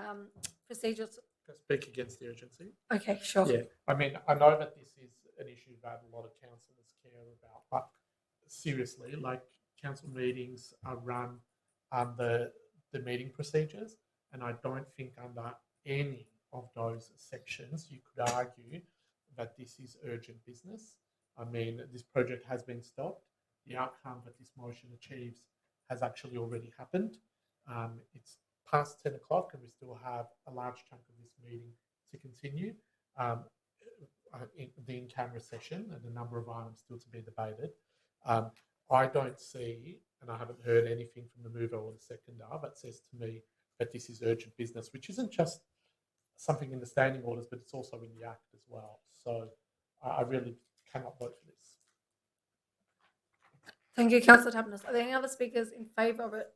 procedures. Speak against the urgency. Okay, sure. Yeah, I mean, I know that this is an issue that a lot of councillors care about, but seriously, like, council meetings are run under the meeting procedures, and I don't think under any of those sections you could argue that this is urgent business. I mean, this project has been stopped. The outcome that this motion achieves has actually already happened. It's past 10 o'clock and we still have a large chunk of this meeting to continue. In the in-camera session and a number of items still to be debated. I don't see, and I haven't heard anything from the mover or the seconder that says to me that this is urgent business, which isn't just something in the standing orders, but it's also in the Act as well. So I really cannot vote for this. Thank you, Councillor Tabernas. Are there any other speakers in favour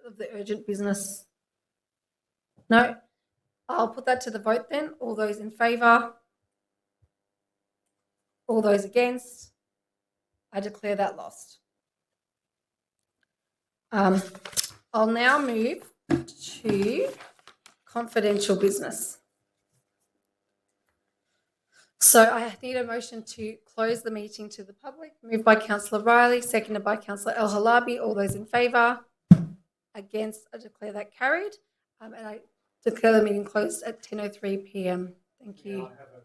of the urgent business? No? I'll put that to the vote then. All those in favour? All those against? I declare that lost. I'll now move to confidential business. So I need a motion to close the meeting to the public. Moved by Councillor Riley, seconded by Councillor El Halabi. All those in favour? Against? I declare that carried. And I declare the meeting closed at 10:03 p.m. Thank you. Yeah, I have a